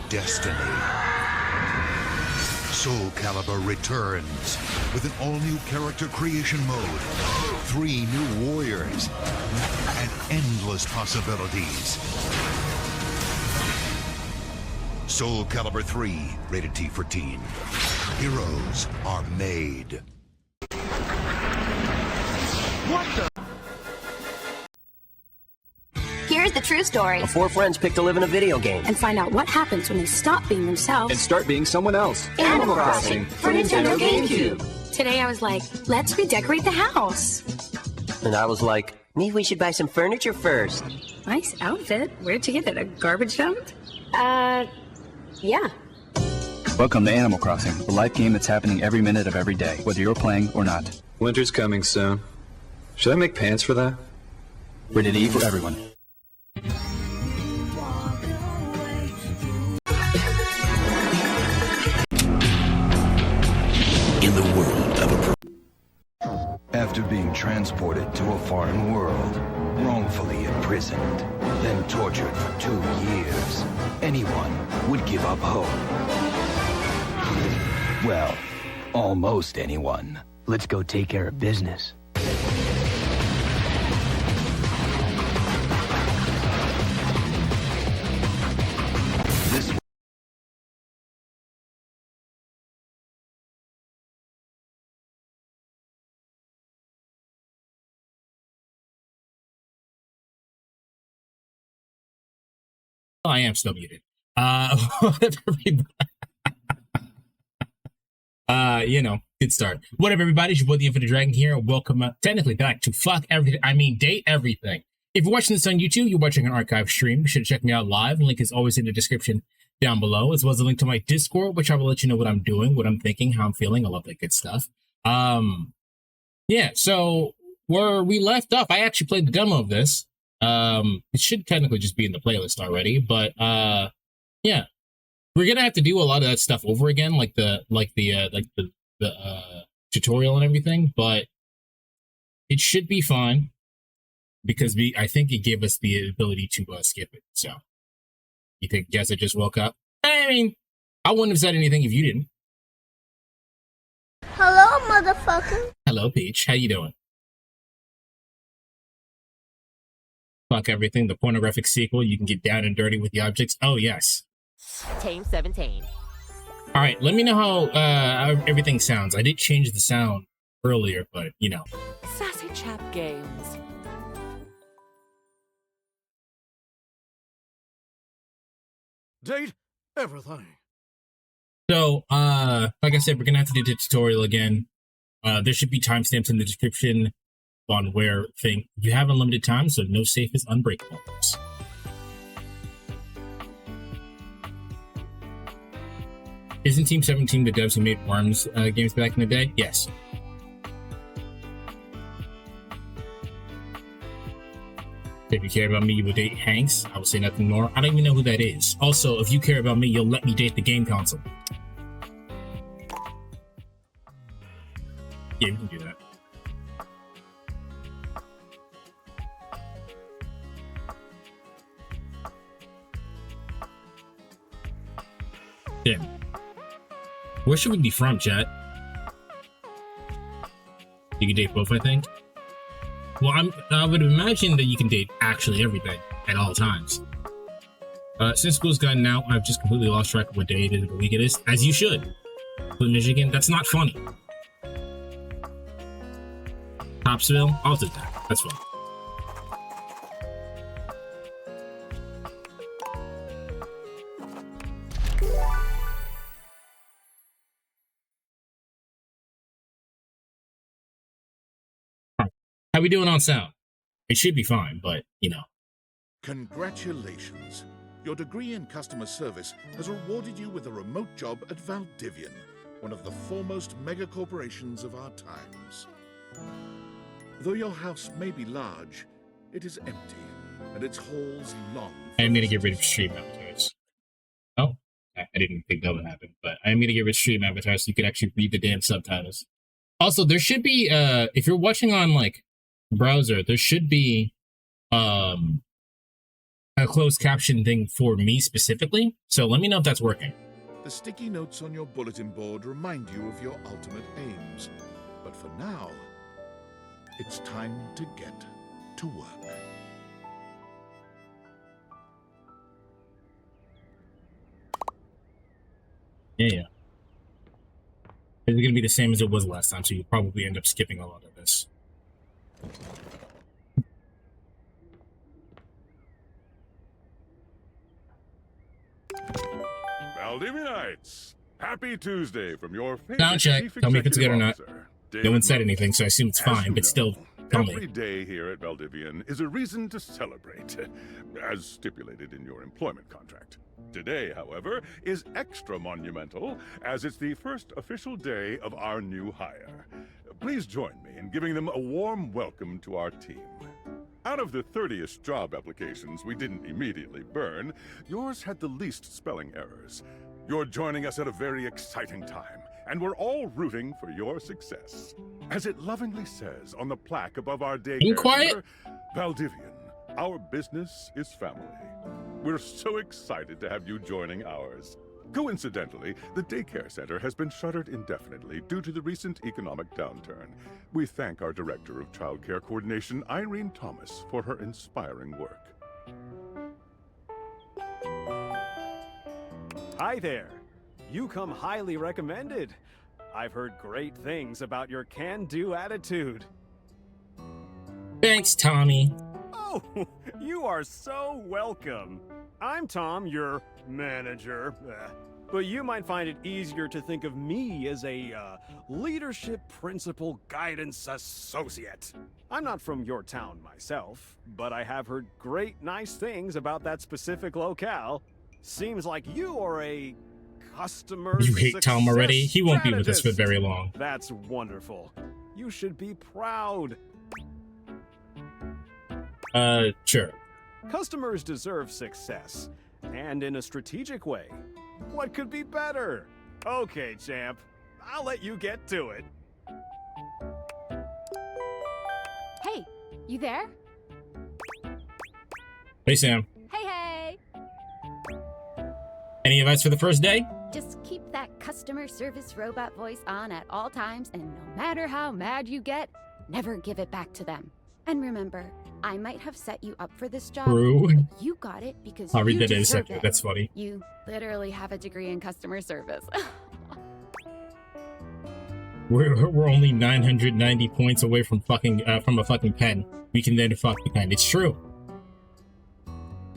destiny. Soul Calibur returns with an all-new character creation mode, 3 new warriors, and endless possibilities. Soul Calibur 3, rated T for teen. Heroes are made. What the? Here's the true story. 4 friends pick to live in a video game And find out what happens when they stop being themselves. and start being someone else. Animal Crossing for Nintendo GameCube. Today I was like, let's redecorate the house. And I was like, maybe we should buy some furniture first. Nice outfit. Where'd you get it? A garbage dump? Yeah. Welcome to Animal Crossing, the life game that's happening every minute of every day, whether you're playing or not. Winter's coming soon. Should I make pants for that? Rated E for everyone. In the world of a After being transported to a foreign world, wrongfully imprisoned, then tortured for 2 years, anyone would give up hope. Well, almost anyone. Let's go take care of business. This I am still muted. Good start. What up, everybody? It's your boy, the Infinite Dragon here. Welcome technically back to Fuck Everything. I mean, Date Everything. If you're watching this on YouTube, you're watching an archive stream. You should check me out live. The link is always in the description down below, as well as a link to my Discord, which I will let you know what I'm doing, what I'm thinking, how I'm feeling. I love that good stuff. So where we left off, I actually played the demo of this. It should technically just be in the playlist already, but yeah, we're gonna have to do a lot of that stuff over again, like the tutorial and everything. But it should be fine because I think it gave us the ability to skip it. So you think, guess I just woke up? I mean, I wouldn't have said anything if you didn't. Hello, motherfucker. Hello, Peach. How you doing? Fuck Everything, the pornographic sequel. You can get down and dirty with the objects. Oh, yes. Tame 17. All right, let me know how everything sounds. I did change the sound earlier, but, you know. Sassy Chap Games. Date everything. So, like I said, we're going to have to do the tutorial again. There should be timestamps in the description on where you have unlimited time, so no safe is unbreakable. Isn't Team 17 the devs who made Worms games back in the day? Yes. If you care about me, you will date Hanks. I will say nothing more. I don't even know who that is. Also, if you care about me, you'll let me date the game console. Yeah, we can do that. Yeah. Where should we be from, chat? You can date both, I think. Well, I would imagine that you can date actually everything at all times. Since school's gotten out, I've just completely lost track of what day it is and what week it is. As you should. But Michigan, that's not funny. Topsville, I'll do that. That's fine. How we doing on sound? It should be fine, but, you know. Congratulations. Your degree in customer service has rewarded you with a remote job at Valdivian, one of the foremost mega corporations of our times. Though your house may be large, it is empty, and its halls long. I'm going to get rid of stream avatars. Oh, I didn't think that would happen, but I'm going to get rid of stream avatars so you could actually read the damn subtitles. Also, there should be, if you're watching on, like, browser, there should be a closed caption thing for me specifically. So let me know if that's working. The sticky notes on your bulletin board remind you of your ultimate aims. But for now, it's time to get to work. Yeah. It's going to be the same as it was last time, so you'll probably end up skipping a lot of this. Valdivianites, happy Tuesday from your favorite Sound check. Chief Tell me if it's good or not. Officer, No one said anything, so I assume it's fine, but still, tell me. Every day here at Valdivian is a reason to celebrate, as stipulated in your employment contract. Today, however, is extra monumental, as it's the first official day of our new hire. Please join me in giving them a warm welcome to our team. Out of the 30-ish job applications we didn't immediately burn, yours had the least spelling errors. You're joining us at a very exciting time, and we're all rooting for your success. As it lovingly says on the plaque above our daycare center, Valdivian, our business is family. We're so excited to have you joining ours. Coincidentally, the daycare center has been shuttered indefinitely due to the recent economic downturn. We thank our Director of Child Care Coordination, Irene Thomas, for her inspiring work. Hi there. You come highly recommended. I've heard great things about your can-do attitude. Thanks, Tommy. Oh, you are so welcome. I'm Tom, your manager. But you might find it easier to think of me as a leadership principal guidance associate. I'm not from your town myself, but I have heard great nice things about that specific locale. Seems like you are a customer You hate Tom already? He won't be with us for very long. That's wonderful. You should be proud. Sure. Customers deserve success, and in a strategic way. What could be better? Okay, champ. I'll let you get to it. Hey, you there? Hey, Sam. Hey! Any advice for the first day? Just keep that customer service robot voice on at all times, and no matter how mad you get, never give it back to them. And remember, I might have set you up for this job, True. but you got it because I'll read you that in a deserve second. it. That's funny. You literally have a degree in customer service. We're only 990 points away from from a fucking pen. We can then fuck the pen. It's true.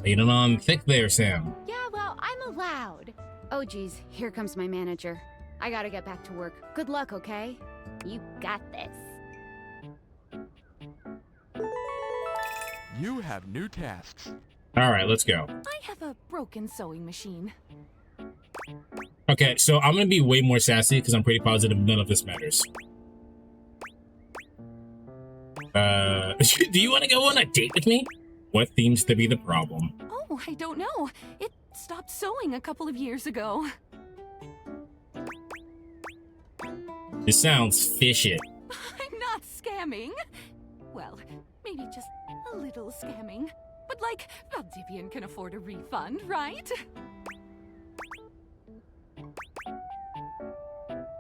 Laying it on thick there, Sam. Yeah, well, I'm allowed. Oh, geez, here comes my manager. I gotta get back to work. Good luck, okay? You got this. You have new tasks. All right, let's go. I have a broken sewing machine. Okay, so I'm gonna be way more sassy because I'm pretty positive none of this matters. Do you want to go on a date with me? What seems to be the problem? Oh, I don't know. It stopped sewing a couple of years ago. This sounds fishy. I'm not scamming. Well, maybe just a little scamming. But like, Valdivian can afford a refund, right?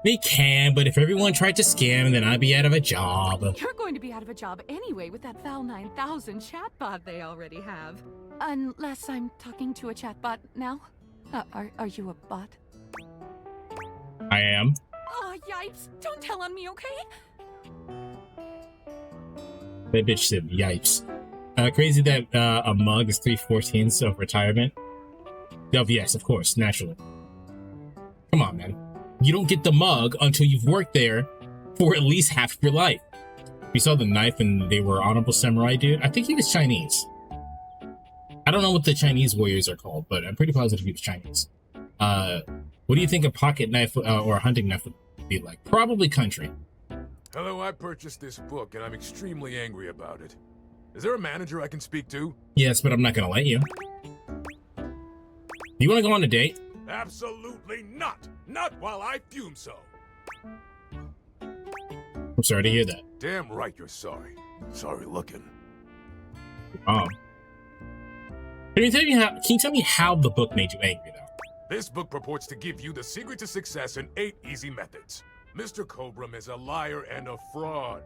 They can, but if everyone tried to scam, then I'd be out of a job. You're going to be out of a job anyway with that Val 9000 chatbot they already have. Unless I'm talking to a chatbot now. Are you a bot? I am. Oh, yipes. Don't tell on me, okay? That bitch said yipes. Crazy that a mug is 3/14 of retirement. Oh, yes, of course, naturally. Come on, man. You don't get the mug until you've worked there for at least half of your life. We saw the knife and they were honorable samurai, dude. I think he was Chinese. I don't know what the Chinese warriors are called, but I'm pretty positive he was Chinese. What do you think a pocket knife or a hunting knife would be like? Probably country. Hello, I purchased this book and I'm extremely angry about it. Is there a manager I can speak to? Yes, but I'm not gonna let you. You wanna go on a date? Absolutely not! Not while I fume so! I'm sorry to hear that. Damn right you're sorry. Sorry looking. Hey, Can you tell me how the book made you angry, though? This book purports to give you the secret to success in 8 easy methods. Mr. Cobram is a liar and a fraud.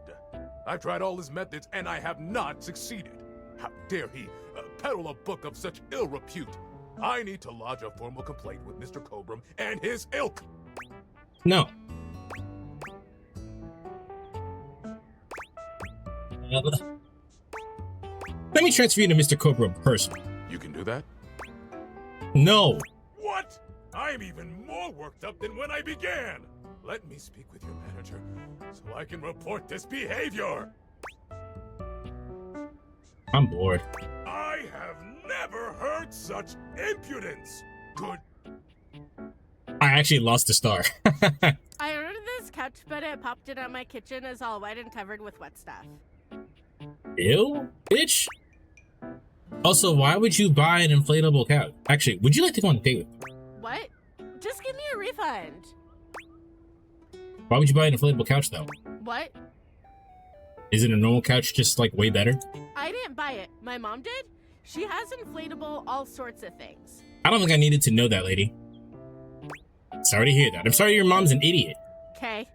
I've tried all his methods and I have not succeeded. How dare he peddle a book of such ill repute? I need to lodge a formal complaint with Mr. Cobram and his ilk. No. Let me transfer you to Mr. Cobram personally. You can do that? No. What? I'm even more worked up than when I began. Let me speak with your manager so I can report this behavior. I'm bored. I have never heard such impudence. Good. I actually lost a star. I ordered this couch, but it popped in on my kitchen is all white and covered with wet stuff. Ew, bitch. Also, why would you buy an inflatable couch? Actually, would you like to go on a date with me? What? Just give me a refund. Why would you buy an inflatable couch, though? What? Isn't a normal couch just, like, way better? I didn't buy it. My mom did. She has inflatable all sorts of things. I don't think I needed to know that, lady. Sorry to hear that. I'm sorry your mom's an idiot. Okay.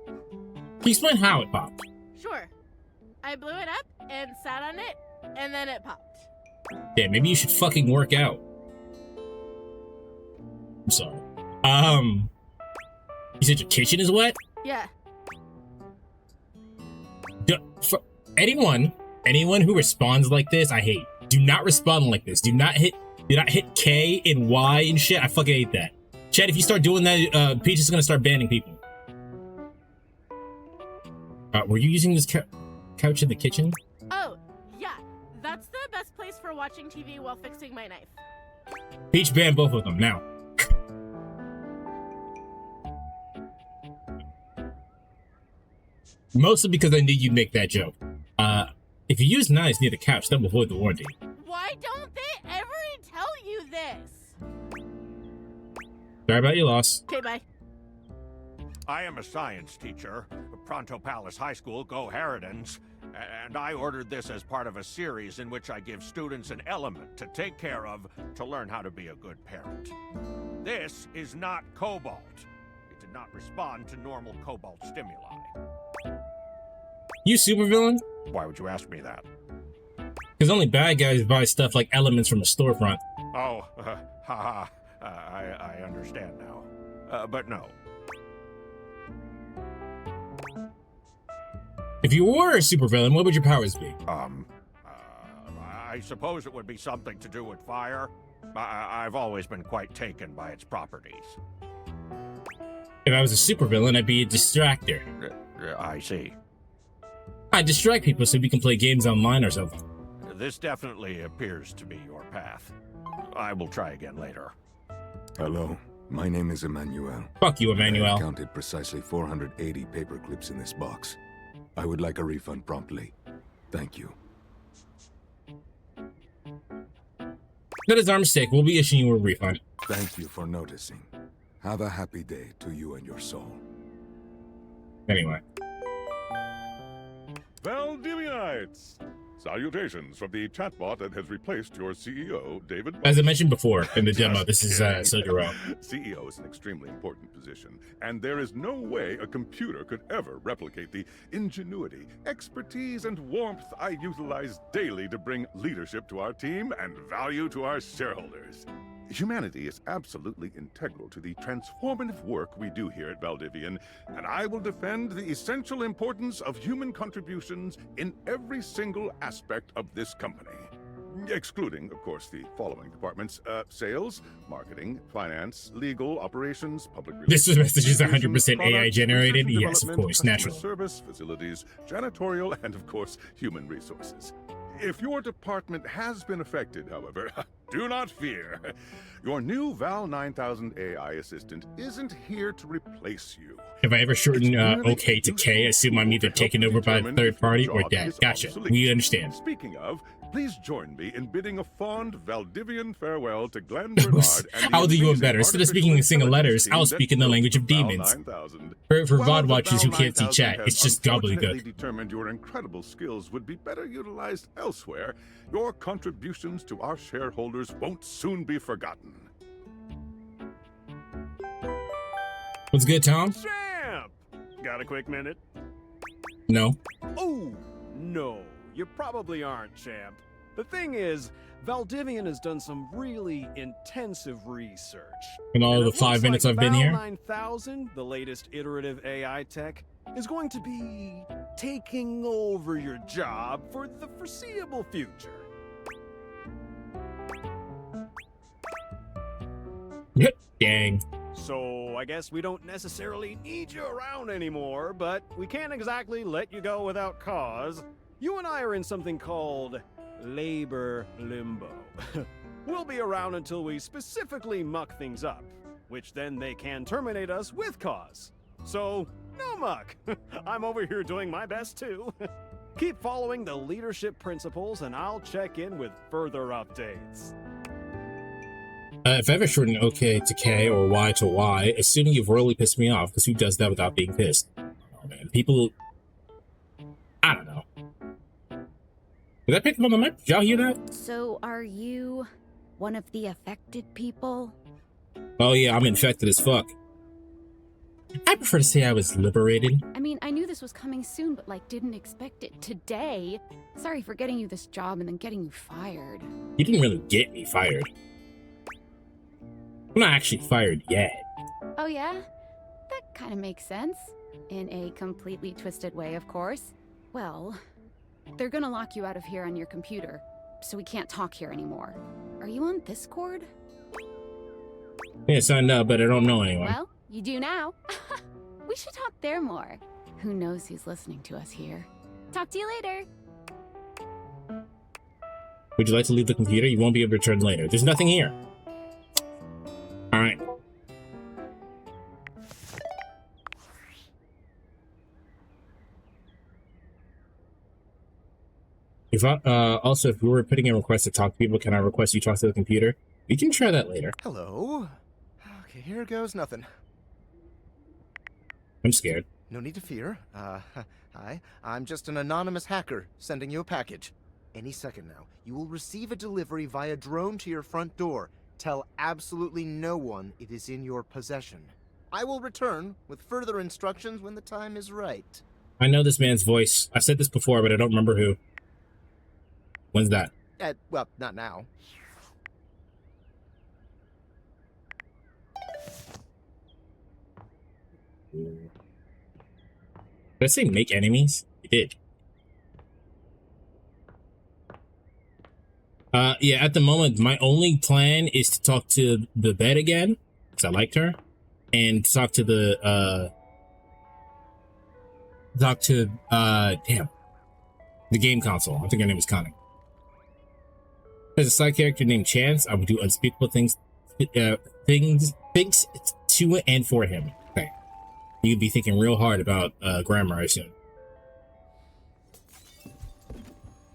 Can you explain how it popped? Sure. I blew it up and sat on it, and then it popped. Yeah, maybe you should fucking work out. I'm sorry. You said your kitchen is wet? Yeah. Anyone who responds like this, I hate. Do not respond like this. Do not hit K and Y and shit. I fucking hate that. Chad, if you start doing that, Peach is gonna start banning people. Were you using this couch in the kitchen? Oh, yeah. That's the best place for watching TV while fixing my knife. Peach, ban both of them now. Mostly because I knew you'd make that joke. If you use knives near the couch, that will void the warranty. Why don't they ever tell you this? Sorry about your loss. Okay, bye. I am a science teacher, Pronto Palace High School, Go Harridans, and I ordered this as part of a series in which I give students an element to take care of to learn how to be a good parent. This is not cobalt. It did not respond to normal cobalt stimuli. You supervillain? Why would you ask me that? Because only bad guys buy stuff like elements from a storefront. Oh, haha, I understand now. But no. If you were a supervillain, what would your powers be? I suppose it would be something to do with fire. I've always been quite taken by its properties. If I was a supervillain, I'd be a distractor. I see. I'd distract people so we can play games online or something. This definitely appears to be your path. I will try again later. Hello, my name is Emmanuel. Fuck you, Emmanuel. I counted precisely 480 paper clips in this box. I would like a refund promptly. Thank you. That is our mistake. We'll be issuing you a refund. Thank you for noticing. Have a happy day to you and your soul. Anyway. Valdivianites! Salutations from the chatbot that has replaced your CEO, David. As I mentioned before in the demo, this is Sojiro. CEO is an extremely important position, and there is no way a computer could ever replicate the ingenuity, expertise, and warmth I utilize daily to bring leadership to our team and value to our shareholders. Humanity is absolutely integral to the transformative work we do here at Valdivian, and I will defend the essential importance of human contributions in every single aspect of this company. Excluding, of course, the following departments: sales, marketing, finance, legal, operations, public relations. This message is 100% AI generated? Yes, of course, naturally. Service, facilities, janitorial, and of course, human resources. If your department has been affected, however, do not fear. Your new Val 9000 AI assistant isn't here to replace you. If I ever shorten OK to K, I assume I'm either taken over by a third party or dead. Gotcha. We understand. Speaking of, please join me in bidding a fond Valdivian farewell to Glenn Bernard. I'll do you one better. Instead of speaking in single letters, I'll speak in the language of demons. For VOD watchers who can't see chat, it's just gobbledygook. Determined your incredible skills would be better utilized elsewhere. your contributions to our shareholders won't soon be forgotten. What's good, Tom? Champ! Got a quick minute? No. Oh, no. You probably aren't, Champ. The thing is, Valdivian has done some really intensive research. In all the 5 minutes I've been here? 9000, the latest iterative AI tech, is going to be taking over your job for the foreseeable future. Dang. So I guess we don't necessarily need you around anymore, but we can't exactly let you go without cause. You and I are in something called labor limbo. We'll be around until we specifically muck things up, which then they can terminate us with cause. So, no muck. I'm over here doing my best too. Keep following the leadership principles and I'll check in with further updates. If I ever shorten OK to K or Y to Y, assuming you've royally pissed me off, because who does that without being pissed? Oh man, people... I don't know. Did I pick up on the mic? Did y'all hear that? So are you one of the affected people? Oh yeah, I'm infected as fuck. I prefer to say I was liberated. I mean, I knew this was coming soon, but like didn't expect it today. Sorry for getting you this job and then getting you fired. You didn't really get me fired. I'm not actually fired yet. Oh yeah? That kind of makes sense. In a completely twisted way, of course. Well, they're gonna lock you out of here on your computer, so we can't talk here anymore. Are you on Discord? Yeah, signed up, but I don't know anyone. Well, you do now. We should talk there more. Who knows who's listening to us here. Talk to you later. Would you like to leave the computer? You won't be able to return later. There's nothing here. Alright. If I, also, if we were putting in requests to talk to people, can I request you talk to the computer? We can try that later. Hello. Okay, here goes nothing. I'm scared. No need to fear. Hi. I'm just an anonymous hacker sending you a package. Any second now, you will receive a delivery via drone to your front door. Tell absolutely no one it is in your possession. I will return with further instructions when the time is right. I know this man's voice. I've said this before, but I don't remember who. When's that? Well, not now. Did I say make enemies? It did. Yeah, at the moment, my only plan is to talk to the bed again, because I liked her, and talk to the, damn, the game console. I think her name is Connie. As a side character named Chance, I would do unspeakable things to and for him. Okay. You'd be thinking real hard about grammar, I assume.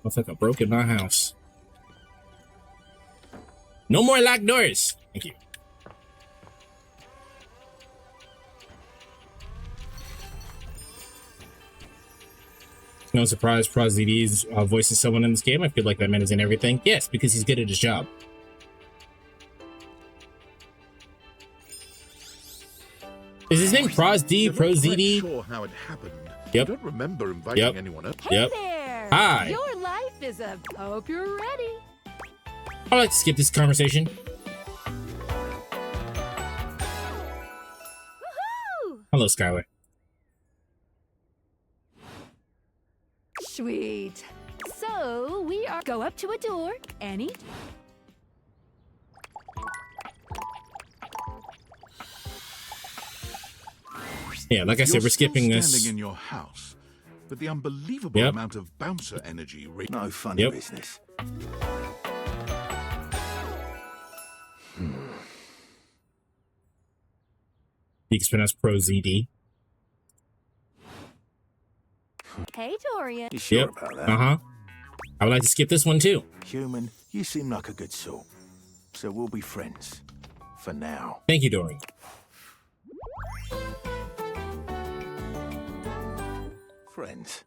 Looks like I broke in my house. No more locked doors. Thank you. No surprise, ProzDD's voices someone in this game. I feel like that man is in everything. Yes, because he's good at his job. Is his name ProzD? ProzDD? Sure how it happened. Yep. I don't remember inviting anyone else. Hey there! Hi. Your life is a... Hope you're ready. I'd like to skip this conversation. Woohoo! Hello, Skylar. Sweet. So, we are... Go up to a door. Any... Yeah, like I said, we're skipping this. Standing in your house, with the unbelievable amount of bouncer energy. No funny business. You can spin as ProzD. Hey, Dorian. You sure about that? Uh-huh. I would like to skip this one, too. Human, you seem like a good soul. So we'll be friends. For now. Thank you, Dorian. Friends.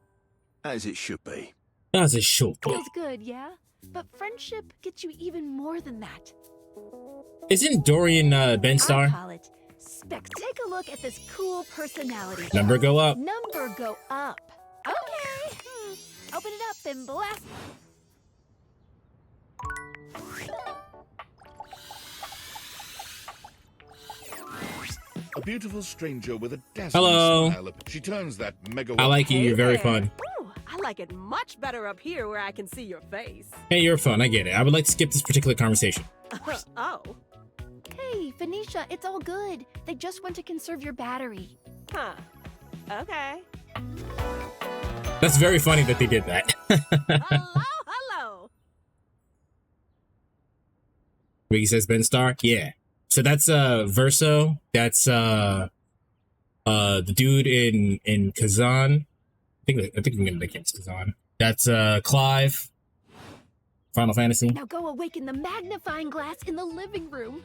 As it should be. As it should be. Feels good, yeah? but friendship gets you even more than that. Isn't Dorian Ben I Star? call it Specs. Take a look at this cool personality. Number go up. Number go up. Okay. Open it up and blast. A beautiful stranger with a dazzling Hello. smile. She turns that mega. I like you. You're very fun. Ooh, I like it much better up here where I can see your face. Hey, you're fun. I get it. I would like to skip this particular conversation. Oh. Hey, Phoenicia, it's all good. They just want to conserve your battery. Huh. Okay. That's very funny that they did that. Hello. Wiggy says Ben Star. Yeah. So that's Verso. That's the dude in Kazan. I think I'm gonna make him Kazan. That's Clive. Final Fantasy. Now go awaken the magnifying glass in the living room.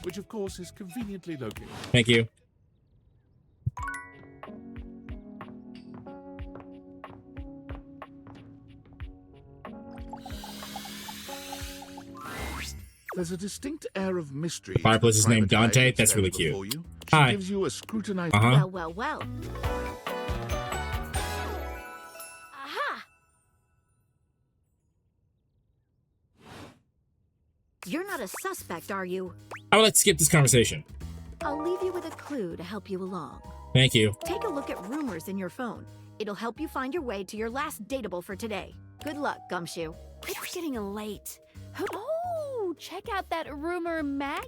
Which of course is conveniently located. Thank you. There's a distinct air of mystery. The fireplace is named Dante. That's really cute. Hi. Gives you a scrutinized. Well. Aha! You're not a suspect, are you? I would like to skip this conversation. I'll leave you with a clue to help you along. Thank you. Take a look at rumors in your phone. It'll help you find your way to your last datable for today. Good luck, Gumshoe. It's getting late. Oh, check out that rumor mag.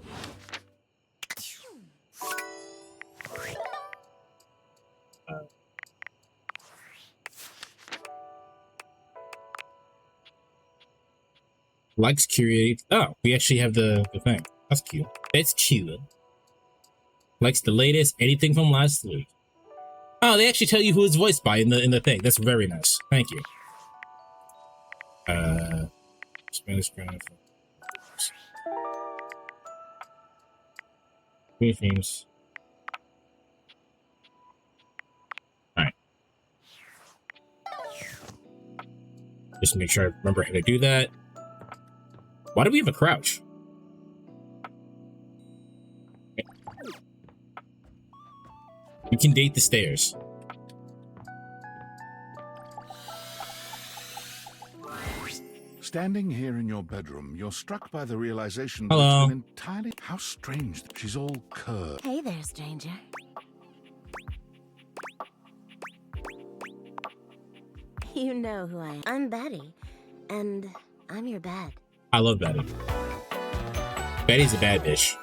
Likes curate. Oh, we actually have the thing. That's cute. It's cute. Likes the latest anything from last week. Oh, they actually tell you who it's voiced by in the thing. That's very nice. Thank you. Spanish themes. Alright. Just make sure I remember how to do that. Why do we have a crouch? You can date the stairs. Standing here in your bedroom, you're struck by the realization Hello. that it's been entirely. How strange that she's all curved. Hey there, stranger. You know who I am. I'm Betty, and I'm your bed. I love Betty. Betty's a bad bitch.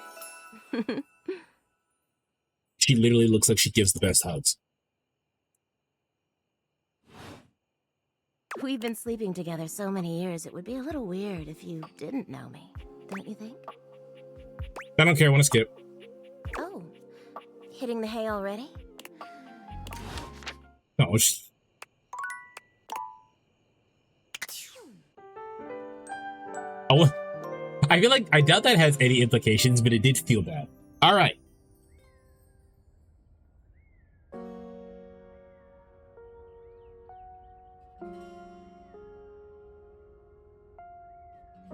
She literally looks like she gives the best hugs. We've been sleeping together so many years, it would be a little weird if you didn't know me, don't you think? I don't care, I want to skip. Oh, hitting the hay already? No, it's... Oh, I feel like, I doubt that has any implications, but it did feel bad. All right.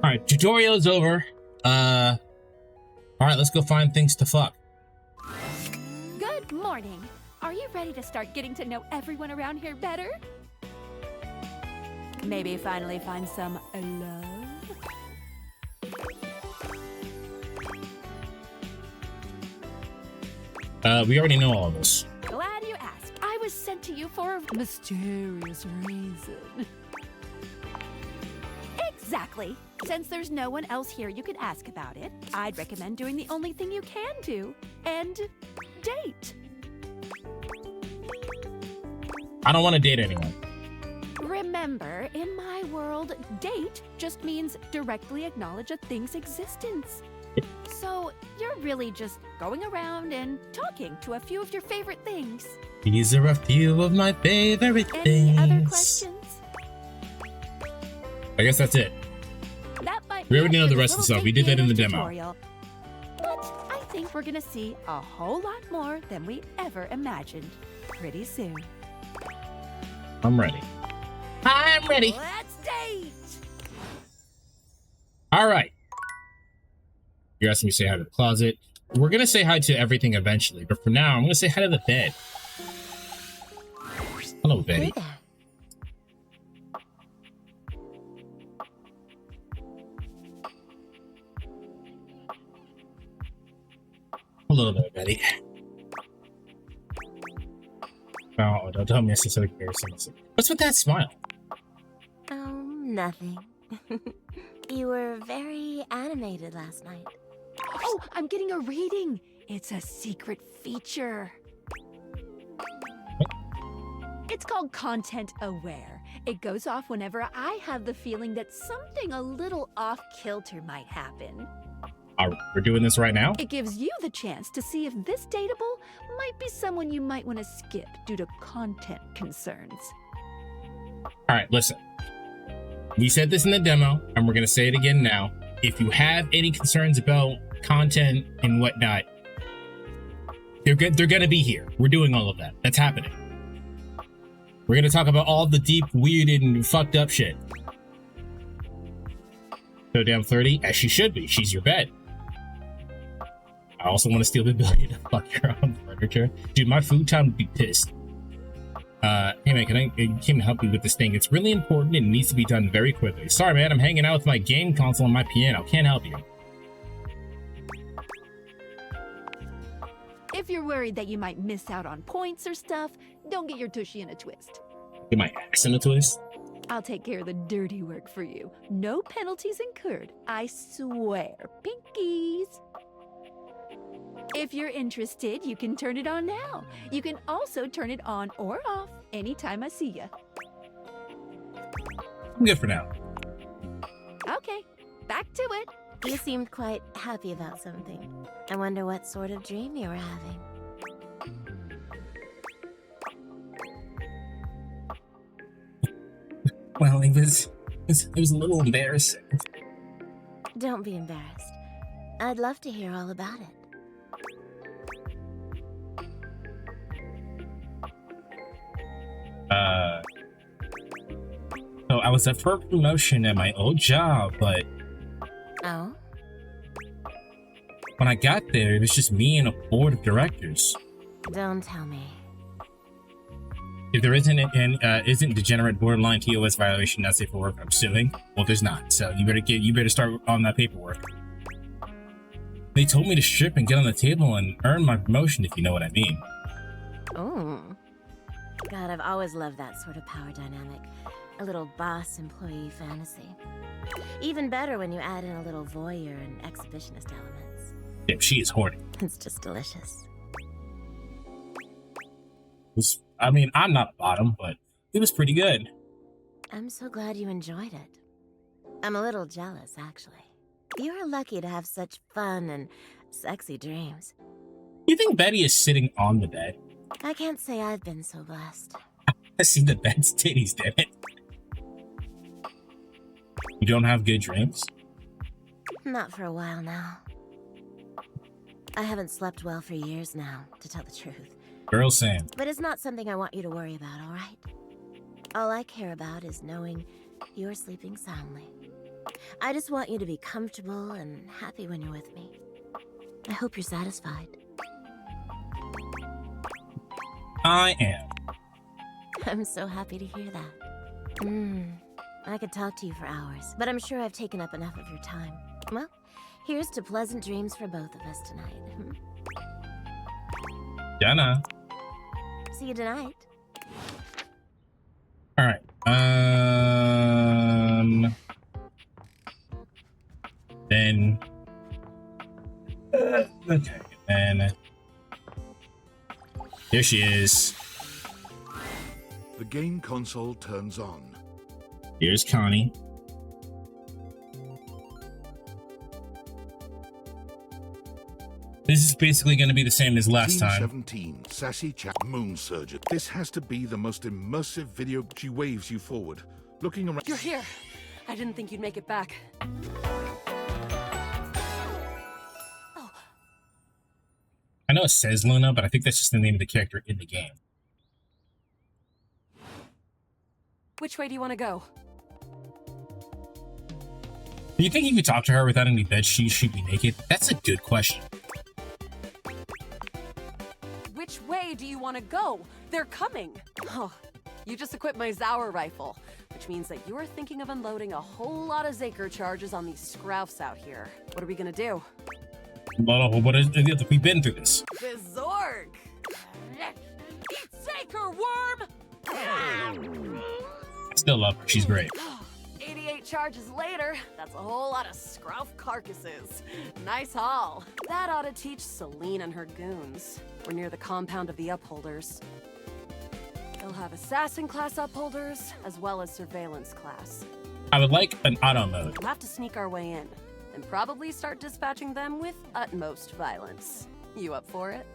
All right, tutorial is over. All right, let's go find things to fuck. Good morning. Are you ready to start getting to know everyone around here better? Maybe finally find some love? We already know all of this. Glad you asked. I was sent to you for a mysterious reason. Exactly. Since there's no one else here you could ask about it, I'd recommend doing the only thing you can do, and date. I don't want to date anyone. Remember, in my world, date just means directly acknowledge a thing's existence. So you're really just going around and talking to a few of your favorite things. These are a few of my favorite things. Any other questions? I guess that's it. That might We already be it know for the this rest of the little stuff. We did that in the beginner's demo. tutorial. But I think we're gonna see a whole lot more than we ever imagined pretty soon. I'm ready. I'm ready. Let's date! All right. You're asking me to say hi to the closet. We're going to say hi to everything eventually, but for now, I'm going to say hi to the bed. Hello, Betty. Hello there, Betty. Oh, don't tell me it's so embarrassing. What's with that smile? Oh, nothing. You were very animated last night. Oh, I'm getting a reading. It's a secret feature. It's called Content Aware. It goes off whenever I have the feeling that something a little off-kilter might happen. We're doing this right now? It gives you the chance to see if this datable might be someone you might want to skip due to content concerns. All right, listen. We said this in the demo, and we're going to say it again now. If you have any concerns about content and whatnot, they're going to be here. We're doing all of that. That's happening. We're going to talk about all the deep, weird, and fucked up shit. So damn 30, as she should be. She's your bed. I also want to steal the ability to fuck your own furniture. Dude, my food time would be pissed. Hey man, I came to help you with this thing. It's really important and it needs to be done very quickly. Sorry man, I'm hanging out with my game console and my piano. Can't help you. If you're worried that you might miss out on points or stuff, don't get your tushy in a twist. Get my ass in a twist? I'll take care of the dirty work for you. No penalties incurred. I swear. Pinkies. If you're interested, you can turn it on now. You can also turn it on or off anytime I see you. I'm good for now. Okay, back to it. You seemed quite happy about something. I wonder what sort of dream you were having. Well, it was a little embarrassing. Don't be embarrassed. I'd love to hear all about it. So I was up for a promotion at my old job, but Oh? when I got there, it was just me and a board of directors. Don't tell me. If there isn't degenerate borderline TOS violation not safe for work, I'm suing. Well, there's not, so you better start on that paperwork. They told me to strip and get on the table and earn my promotion, if you know what I mean. Oh. God, I've always loved that sort of power dynamic. A little boss-employee fantasy. Even better when you add in a little voyeur and exhibitionist elements. Yeah, she is horny. It's just delicious. I mean, I'm not a bottom, but it was pretty good. I'm so glad you enjoyed it. I'm a little jealous, actually. You're lucky to have such fun and sexy dreams. You think Betty is sitting on the bed? I can't say I've been so blessed. I see the bed's titties, damn it. You don't have good dreams? Not for a while now. I haven't slept well for years now, to tell the truth. Girl, same. But it's not something I want you to worry about, all right? All I care about is knowing you're sleeping soundly. I just want you to be comfortable and happy when you're with me. I hope you're satisfied. I am. I'm so happy to hear that. I could talk to you for hours, but I'm sure I've taken up enough of your time. Well, here's to pleasant dreams for both of us tonight. Jenna. See you tonight. All right. Then. Okay. And here she is. The game console turns on. Here's Connie. This is basically going to be the same as last Team time. 17, Sassy Chat Moon Surgeon. This has to be the most immersive video. She waves you forward, looking around. You're here. I didn't think you'd make it back. I know it says Luna, but I think that's just the name of the character in the game. Which way do you want to go? Do you think you could talk to her without any bed sheets? She'd be naked? That's a good question. Which way do you want to go? They're coming. Oh, you just equipped my Zauer rifle, which means that you're thinking of unloading a whole lot of Zaker charges on these scroufs out here. What are we gonna do? We've been through this. The Zorg! Eat Zaker, worm! I still love her. She's great. 88 charges later, that's a whole lot of scrouf carcasses. Nice haul. That ought to teach Celine and her goons. We're near the compound of the Upholders. They'll have assassin class Upholders, as well as surveillance class. I would like an auto mode. We'll have to sneak our way in, and probably start dispatching them with utmost violence. You up for it?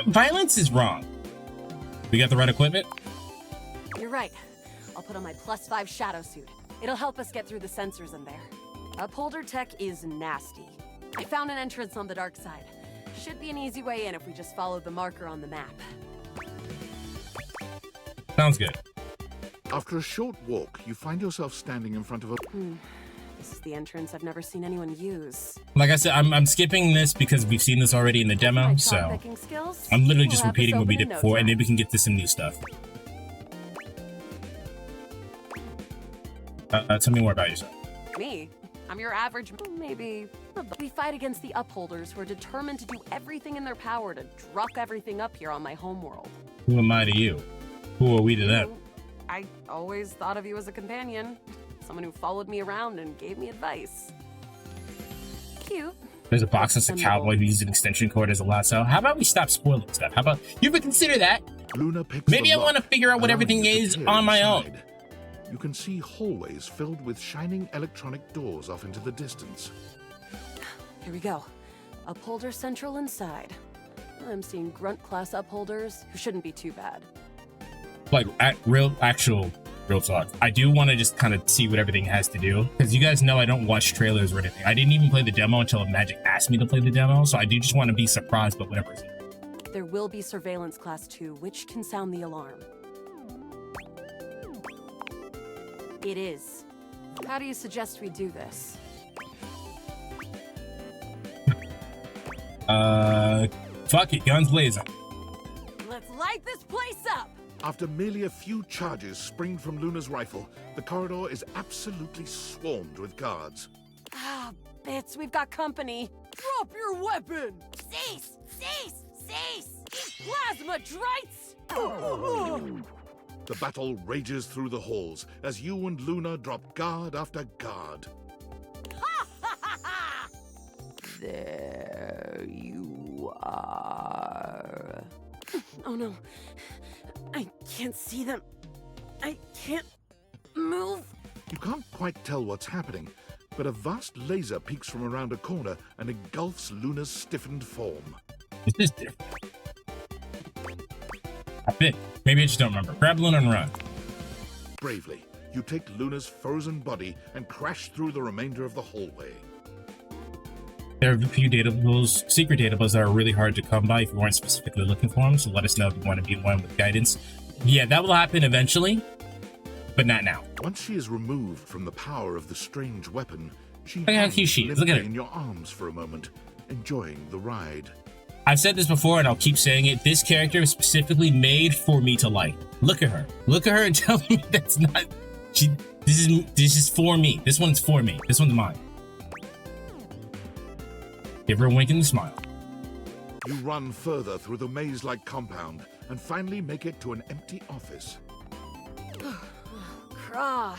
Violence is wrong. We got the right equipment? You're right. I'll put on my +5 shadow suit. It'll help us get through the sensors in there. Upholder tech is nasty. I found an entrance on the dark side. Should be an easy way in if we just follow the marker on the map. Sounds good. After a short walk, you find yourself standing in front of a... This is the entrance I've never seen anyone use. Like I said, I'm skipping this because we've seen this already in the demo, so I'm literally just repeating what we did before, and then we can get to some new stuff. Tell me more about yourself. Me? I'm your average, maybe. We fight against the Upholders who are determined to do everything in their power to druck everything up here on my homeworld. Who am I to you? Who are we to them? I always thought of you as a companion. Someone who followed me around and gave me advice. Cute. There's a box that's a cowboy who uses an extension cord as a lasso. How about we stop spoiling stuff? How about you ever consider that? Luna picks Maybe I want to figure out what everything is on my own. You can see hallways filled with shining electronic doors off into the distance. Here we go. Upholder Central inside. I'm seeing grunt class upholders who shouldn't be too bad. Like real talk. I do want to just kind of see what everything has to do, because you guys know I don't watch trailers or anything. I didn't even play the demo until Magic asked me to play the demo, so I do just want to be surprised by whatever's here. There will be surveillance class 2, which can sound the alarm. It is. How do you suggest we do this? Fuck it, guns blazing. Let's light this place up! After merely a few charges springed from Luna's rifle, the corridor is absolutely swarmed with guards. Ah, bits, we've got company. Drop your weapon! Cease! Cease! Cease! Plasma drites! The battle rages through the halls as you and Luna drop guard after guard. There you are. Oh no. I can't see them. I can't move. You can't quite tell what's happening, but a vast laser peeks from around a corner and engulfs Luna's stiffened form. This is different. I think. Maybe I just don't remember. Grab Luna and run. Bravely, you take Luna's frozen body and crash through the remainder of the hallway. There are a few datables, secret datables that are really hard to come by if you weren't specifically looking for them, so let us know if you want to be one with guidance. Yeah, that will happen eventually, but not now. Once she is removed from the power of the strange weapon, she Look at how cute she is. Look at her. in your arms for a moment, enjoying the ride. I've said this before and I'll keep saying it. This character is specifically made for me to like. Look at her. Look at her and tell me that's not... This is for me. This one's for me. This one's mine. Give her a wink and a smile. You run further through the maze-like compound and finally make it to an empty office. Crah.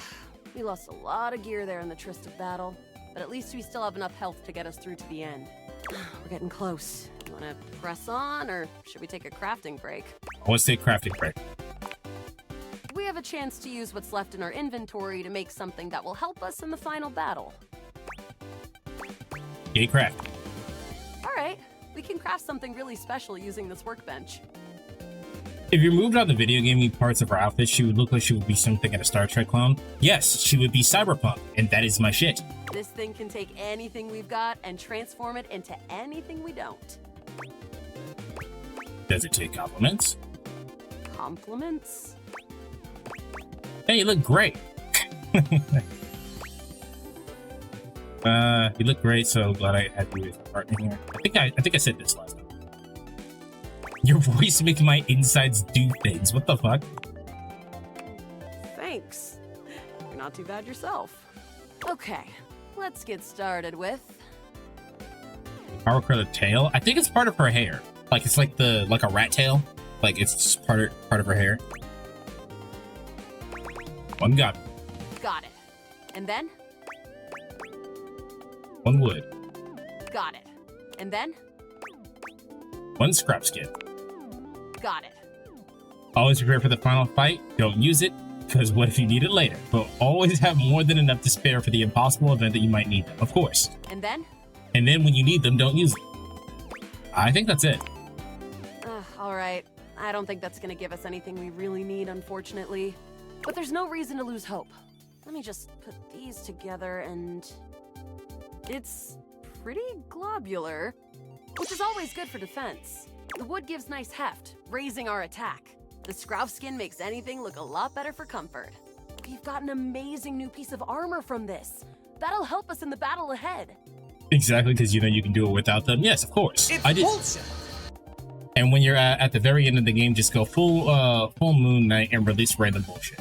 We lost a lot of gear there in the Trist battle, but at least we still have enough health to get us through to the end. We're getting close. You want to press on, or should we take a crafting break? Let's take a crafting break. We have a chance to use what's left in our inventory to make something that will help us in the final battle. Yay, craft. All right, we can craft something really special using this workbench. If you removed all the video gaming parts of her outfit, she would look like she would be something in a Star Trek clone. Yes, she would be cyberpunk, and that is my shit. This thing can take anything we've got and transform it into anything we don't. Does it take compliments? Compliments? Hey, you look great. You look great, so glad I had you as a partner here. I think I said this last time. Your voice makes my insides do things. What the fuck? Thanks. You're not too bad yourself. Okay, let's get started with... Power curl tail? I think it's part of her hair. Like it's like a rat tail. Like it's just part of her hair. One got it. Got it. And then? One wood. Got it. And then? One scrap skin. Got it. Always prepare for the final fight. Don't use it, because what if you need it later? But always have more than enough to spare for the impossible event that you might need them, of course. And then? And then when you need them, don't use them. I think that's it. Alright. I don't think that's gonna give us anything we really need, unfortunately. But there's no reason to lose hope. Let me just put these together and... It's pretty globular, which is always good for defense. The wood gives nice heft, raising our attack. The scrouf skin makes anything look a lot better for comfort. We've got an amazing new piece of armor from this. That'll help us in the battle ahead. Exactly, because you know you can do it without them. Yes, of course. It's I did. bullshit. And when you're at the very end of the game, just go full Moon Knight and release random bullshit.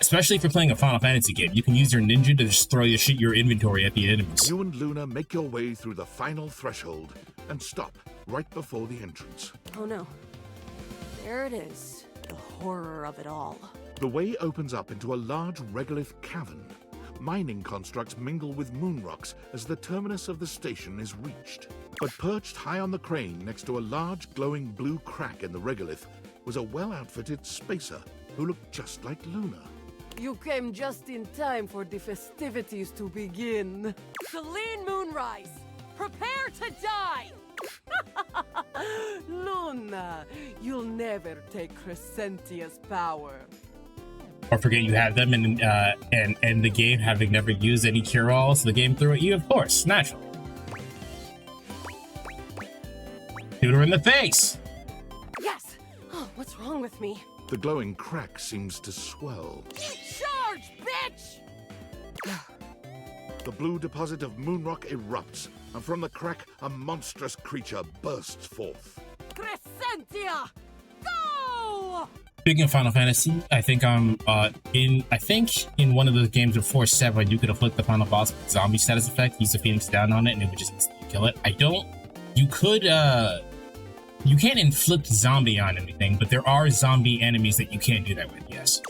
Especially if you're playing a Final Fantasy game, you can use your ninja to just throw your inventory at the enemies. You and Luna make your way through the final threshold and stop right before the entrance. Oh no. There it is. The horror of it all. The way opens up into a large regolith cavern. Mining constructs mingle with moon rocks as the terminus of the station is reached. But perched high on the crane next to a large glowing blue crack in the regolith was a well-outfitted spacer who looked just like Luna. You came just in time for the festivities to begin. Celine Moonrise, prepare to die! Luna, you'll never take Crescentia's power. Or forget you have them and end the game having never used any cure-alls. The game threw at you, of course, naturally. Shoot her in the face! Yes! Oh, what's wrong with me? The glowing crack seems to swell. Charge, bitch! The blue deposit of moonrock erupts, and from the crack, a monstrous creature bursts forth. Crescentia! Go! Speaking of Final Fantasy, I think in one of those games before 7, you could afflict the final boss with zombie status effect, use the Phoenix down on it, and it would just instantly kill it. You can't inflict zombie on anything, but there are zombie enemies that you can't do that with, yes.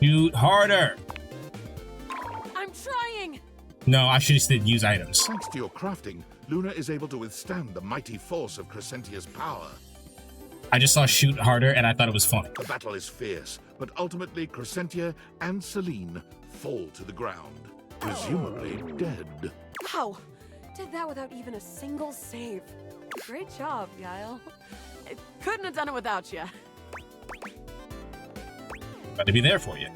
Shoot harder! I'm trying! No, I should have said use items. Thanks to your crafting, Luna is able to withstand the mighty force of Crescentia's power. I just saw shoot harder and I thought it was funny. The battle is fierce, but ultimately Crescentia and Celine fall to the ground, presumably dead. Wow! Did that without even a single save. Great job, Yael. I couldn't have done it without you. Got to be there for you.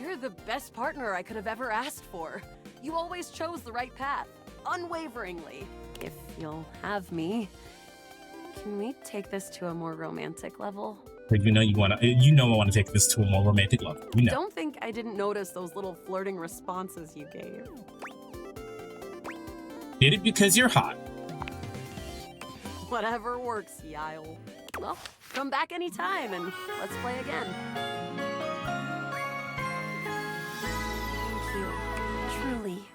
You're the best partner I could have ever asked for. You always chose the right path, unwaveringly. If you'll have me, can we take this to a more romantic level? You know I want to take this to a more romantic level. You know. Don't think I didn't notice those little flirting responses you gave. Did it because you're hot. Whatever works, Yael. Well, come back anytime and let's play again. Thank you. Truly.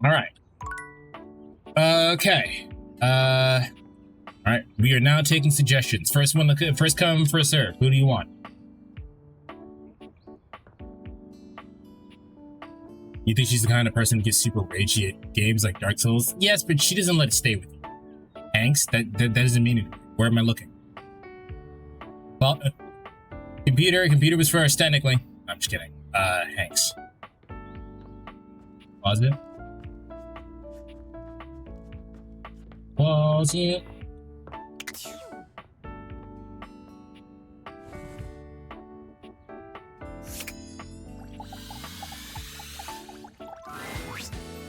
All right. Okay. All right. We are now taking suggestions. First come, first serve. Who do you want? You think she's the kind of person who gets super ragey at games like Dark Souls? Yes, but she doesn't let it stay with you. Hanks? That doesn't mean anything. Where am I looking? Well, computer was first, technically. I'm just kidding. Hanks. Pause it. Pause it.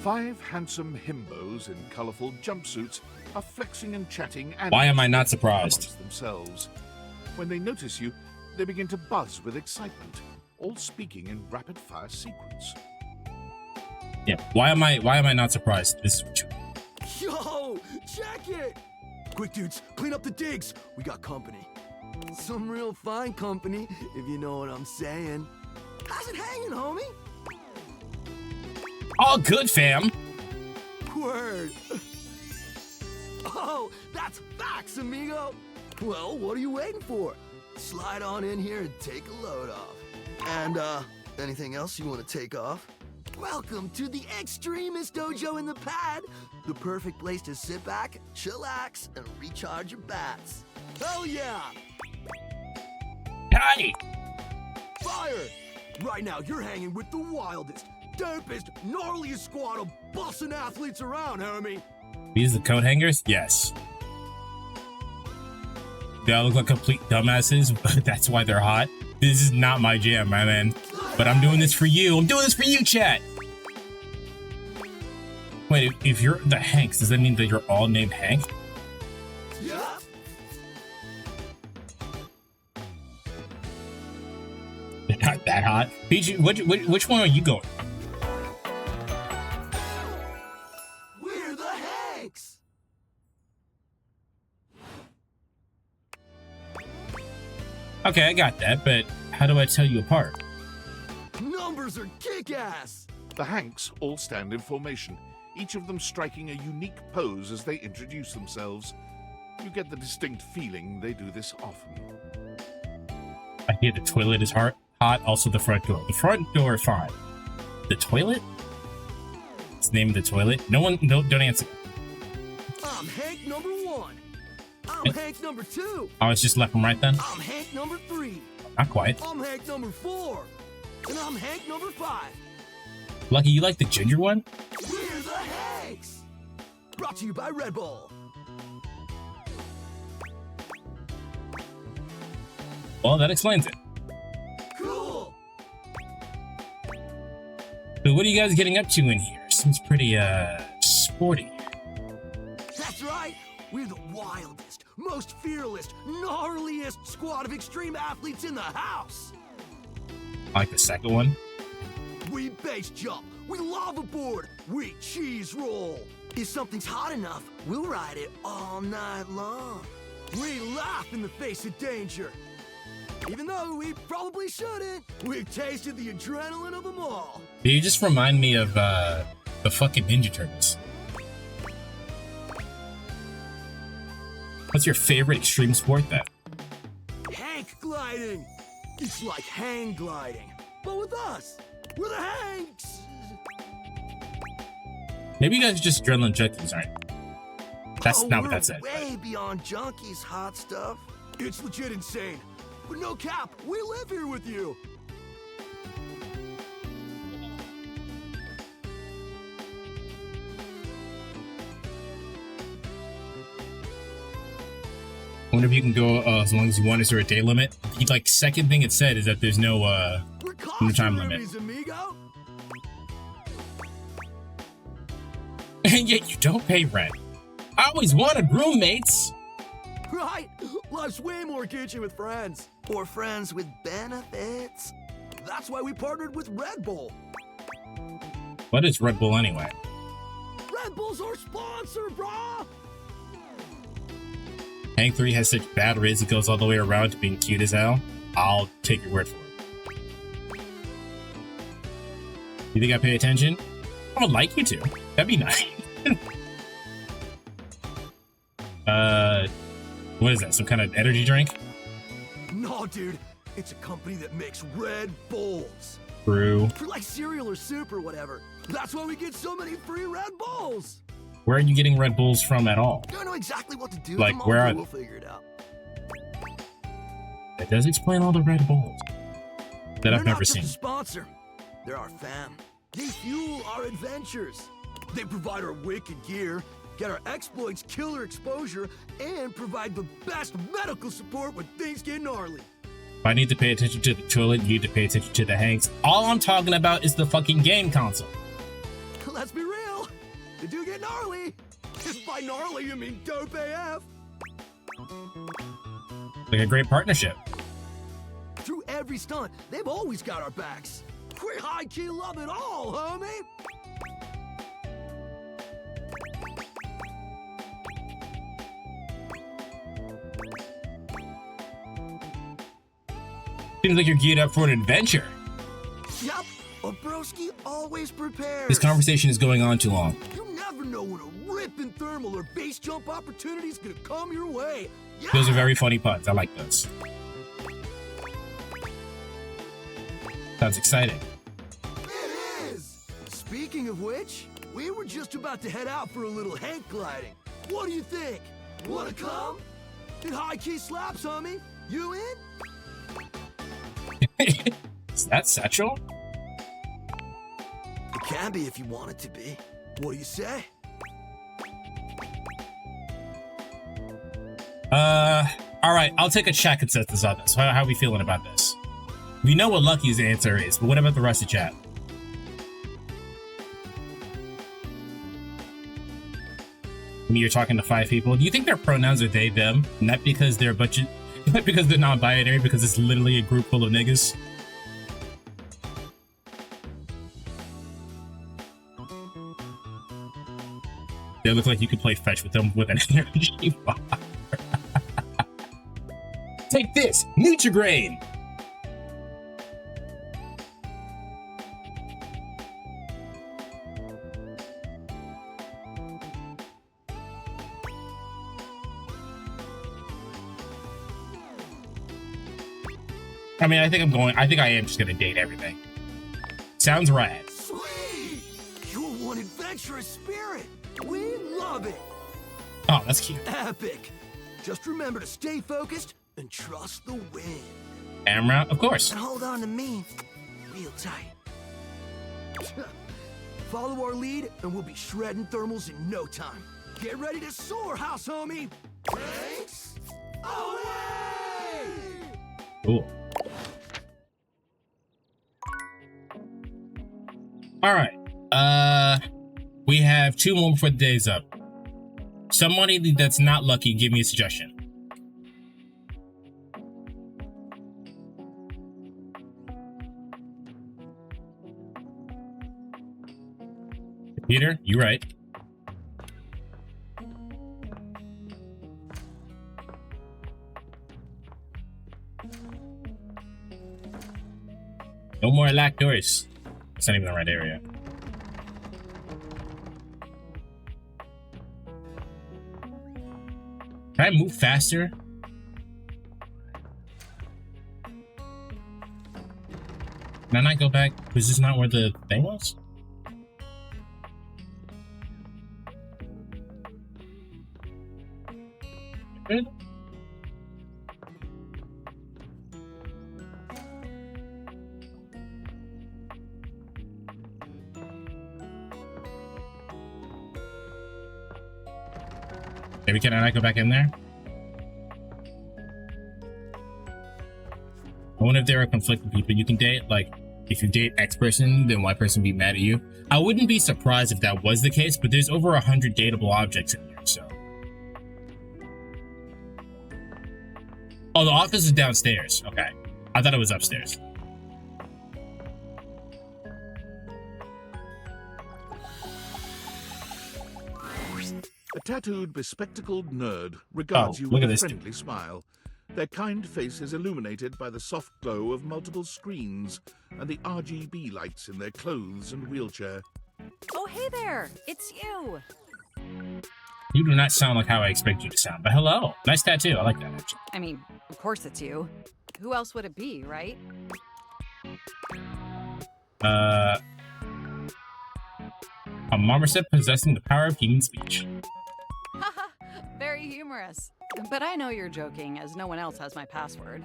Five handsome himbos in colorful jumpsuits are flexing and chatting. Why am I not surprised? Themselves. When they notice you, they begin to buzz with excitement, all speaking in rapid-fire sequence. Yeah. Why am I not surprised? This is what you... Yo, check it! Quick, dudes, clean up the digs. We got company. Some real fine company, if you know what I'm saying. How's it hanging, homie? All good, fam. Word. Oh, that's facts, amigo. Well, what are you waiting for? Slide on in here and take a load off. And, anything else you want to take off? Welcome to the Extremist Dojo in the Pad, the perfect place to sit back, chillax, and recharge your bats. Hell yeah! Hey! Fire! Right now, you're hanging with the wildest, dopest, gnarliest squad of bussin' athletes around, homie. These are the coat hangers? Yes. They all look like complete dumbasses, but that's why they're hot. This is not my jam, my man. But I'm doing this for you. I'm doing this for you, chat. Wait, if you're the Hanks, does that mean that you're all named Hank? Yeah. They're not that hot. Peachy, which one are you going? We're the Hanks! Okay, I got that, but how do I tell you apart? Numbers are kick-ass! The Hanks all stand in formation, each of them striking a unique pose as they introduce themselves. You get the distinct feeling they do this often. I hear the toilet is hot. Also the front door. The front door, fine. The toilet? It's the name of the toilet. No one, don't answer. I'm Hank number 1. I'm Hank number 2. Oh, it's just left and right then? I'm Hank number 3. Not quite. I'm Hank number 4. And I'm Hank number 5. Lucky, you like the ginger one? We're the Hanks! Brought to you by Red Bull. Well, that explains it. Cool! So what are you guys getting up to in here? Seems pretty, sporty. That's right! We're the wildest, most fearless, gnarliest squad of extreme athletes in the house! I like the second one. We base jump, we lava board, we cheese roll. If something's hot enough, we'll ride it all night long. We laugh in the face of danger. Even though we probably shouldn't, we've tasted the adrenaline of them all. You just remind me of, the fucking Ninja Turtles. What's your favorite extreme sport then? Hank gliding! It's like hang gliding, but with us! We're the Hanks! Maybe you guys are just adrenaline junkies, right? That's not what that said. Way beyond junkies, hot stuff. It's legit insane. But no cap, we live here with you. I wonder if you can go as long as you want. Is there a day limit? The like second thing it said is that there's no time limit. Amigo. And yet you don't pay rent. I always wanted roommates. Right? Life's way more kitschy with friends. Or friends with benefits. That's why we partnered with Red Bull. What is Red Bull anyway? Red Bull's our sponsor, brah! Hank 3 has such bad riz it goes all the way around to being cute as hell. I'll take your word for it. You think I pay attention? I would like you to. That'd be nice. What is that? Some kind of energy drink? No, dude. It's a company that makes Red Bulls. True. For like cereal or soup or whatever. That's why we get so many free Red Bulls. Where are you getting Red Bulls from at all? Don't know exactly what to do. Like, where are they? We'll figure it out. It does explain all the Red Bulls that I've never seen. They're not just a sponsor. They're our fam. They fuel our adventures. They provide our wicked gear, get our exploits killer exposure, and provide the best medical support when things get gnarly. If I need to pay attention to the toilet, you need to pay attention to the Hanks. All I'm talking about is the fucking game console. Let's be real. They do get gnarly. If by gnarly you mean dope AF. Like a great partnership. Through every stunt, they've always got our backs. We high-key love it all, homie! Seems like you're geared up for an adventure. Yup, a broski always prepares. This conversation is going on too long. You never know when a ripping thermal or base jump opportunity is gonna come your way. Yeah. Those are very funny puns. I like those. Sounds exciting. It is! Speaking of which, we were just about to head out for a little hang gliding. What do you think? Wanna come? It high-key slaps, homie. You in? Is that Satchel? It can be if you want it to be. What do you say? All right, I'll take a check consensus on this. How are we feeling about this? We know what Lucky's answer is, but what about the rest of chat? When you're talking to 5 people, do you think their pronouns are they, them? Not because they're not because they're non-binary, because it's literally a group full of niggas? They look like you could play fetch with them with an energy bar. Take this, Nutrigrain! I mean, I think I am just gonna date everything. Sounds rad. Sweet! You're one adventurous spirit. We love it. Oh, that's cute. Epic. Just remember to stay focused and trust the wind. Camera, of course. And hold on to me real tight. Follow our lead and we'll be shredding thermals in no time. Get ready to soar, house homie. Thanks. Away! Cool. All right. We have 2 more before the day's up. Somebody that's not lucky, give me a suggestion. Peter, you right. No more lactose. It's not even the right area. Can I move faster? Can I not go back? Was this not where the thing was? Good. Maybe can I not go back in there? I wonder if there are conflicting people you can date. Like, if you date X person, then Y person be mad at you. I wouldn't be surprised if that was the case, but there's over 100 dateable objects in here, so. Oh, the office is downstairs. Okay. I thought it was upstairs. A tattooed, bespectacled nerd regards you with a friendly smile. Their kind face is illuminated by the soft glow of multiple screens and the RGB lights in their clothes and wheelchair. Oh, hey there! It's you! You do not sound like how I expect you to sound, but hello. Nice tattoo. I like that, actually. I mean, of course it's you. Who else would it be, right? A marmoset possessing the power of human speech. Haha, very humorous. But I know you're joking, as no one else has my password.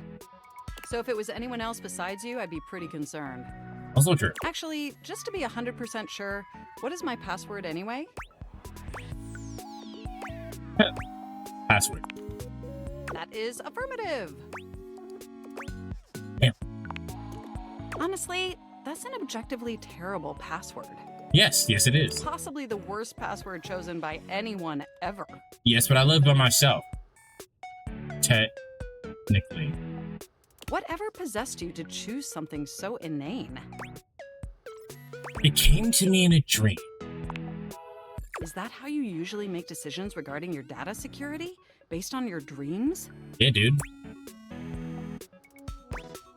So if it was anyone else besides you, I'd be pretty concerned. Also true. Actually, just to be 100% sure, what is my password anyway? Password. That is affirmative. Damn. Honestly, that's an objectively terrible password. Yes, it is. Possibly the worst password chosen by anyone ever. Yes, but I live by myself. Technically. Whatever possessed you to choose something so inane? It came to me in a dream. Is that how you usually make decisions regarding your data security? Based on your dreams? Yeah, dude.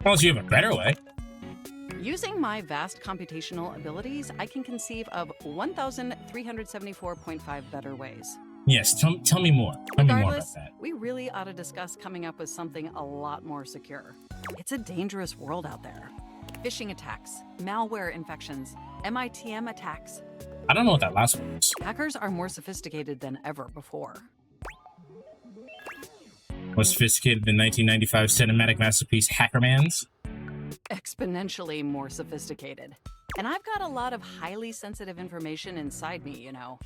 Unless you have a better way. Using my vast computational abilities, I can conceive of 1,374.5 better ways. Yes, tell me more. Tell me more about Regardless, that. we really ought to discuss coming up with something a lot more secure. It's a dangerous world out there. Phishing attacks, malware infections, MITM attacks. I don't know what that last one was. Hackers are more sophisticated than ever before. More sophisticated than 1995 cinematic masterpiece Hackerman's? Exponentially more sophisticated. And I've got a lot of highly sensitive information inside me, you know.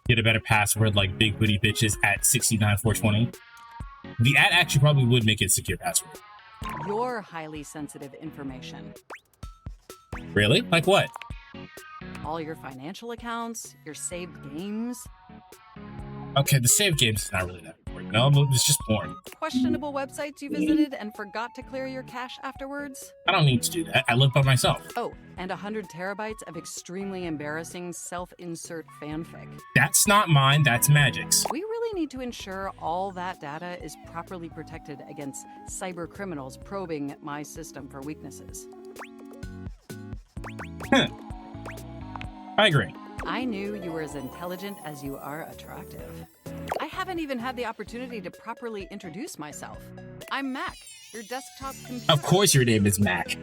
Get a better password like big booty bitches at 69420. The ad actually probably would make it a secure password. Your highly sensitive information. Really? Like what? All your financial accounts, your saved games. Okay, the save games is not really that important. No, it's just porn. Questionable websites you visited and forgot to clear your cache afterwards. I don't need to do that. I live by myself. Oh, and 100 terabytes of extremely embarrassing self-insert fanfic. That's not mine, that's Magic's. We really need to ensure all that data is properly protected against cyber criminals probing my system for weaknesses. I agree. I knew you were as intelligent as you are attractive. I haven't even had the opportunity to properly introduce myself. I'm Mac, your desktop computer. Of course your name is Mac.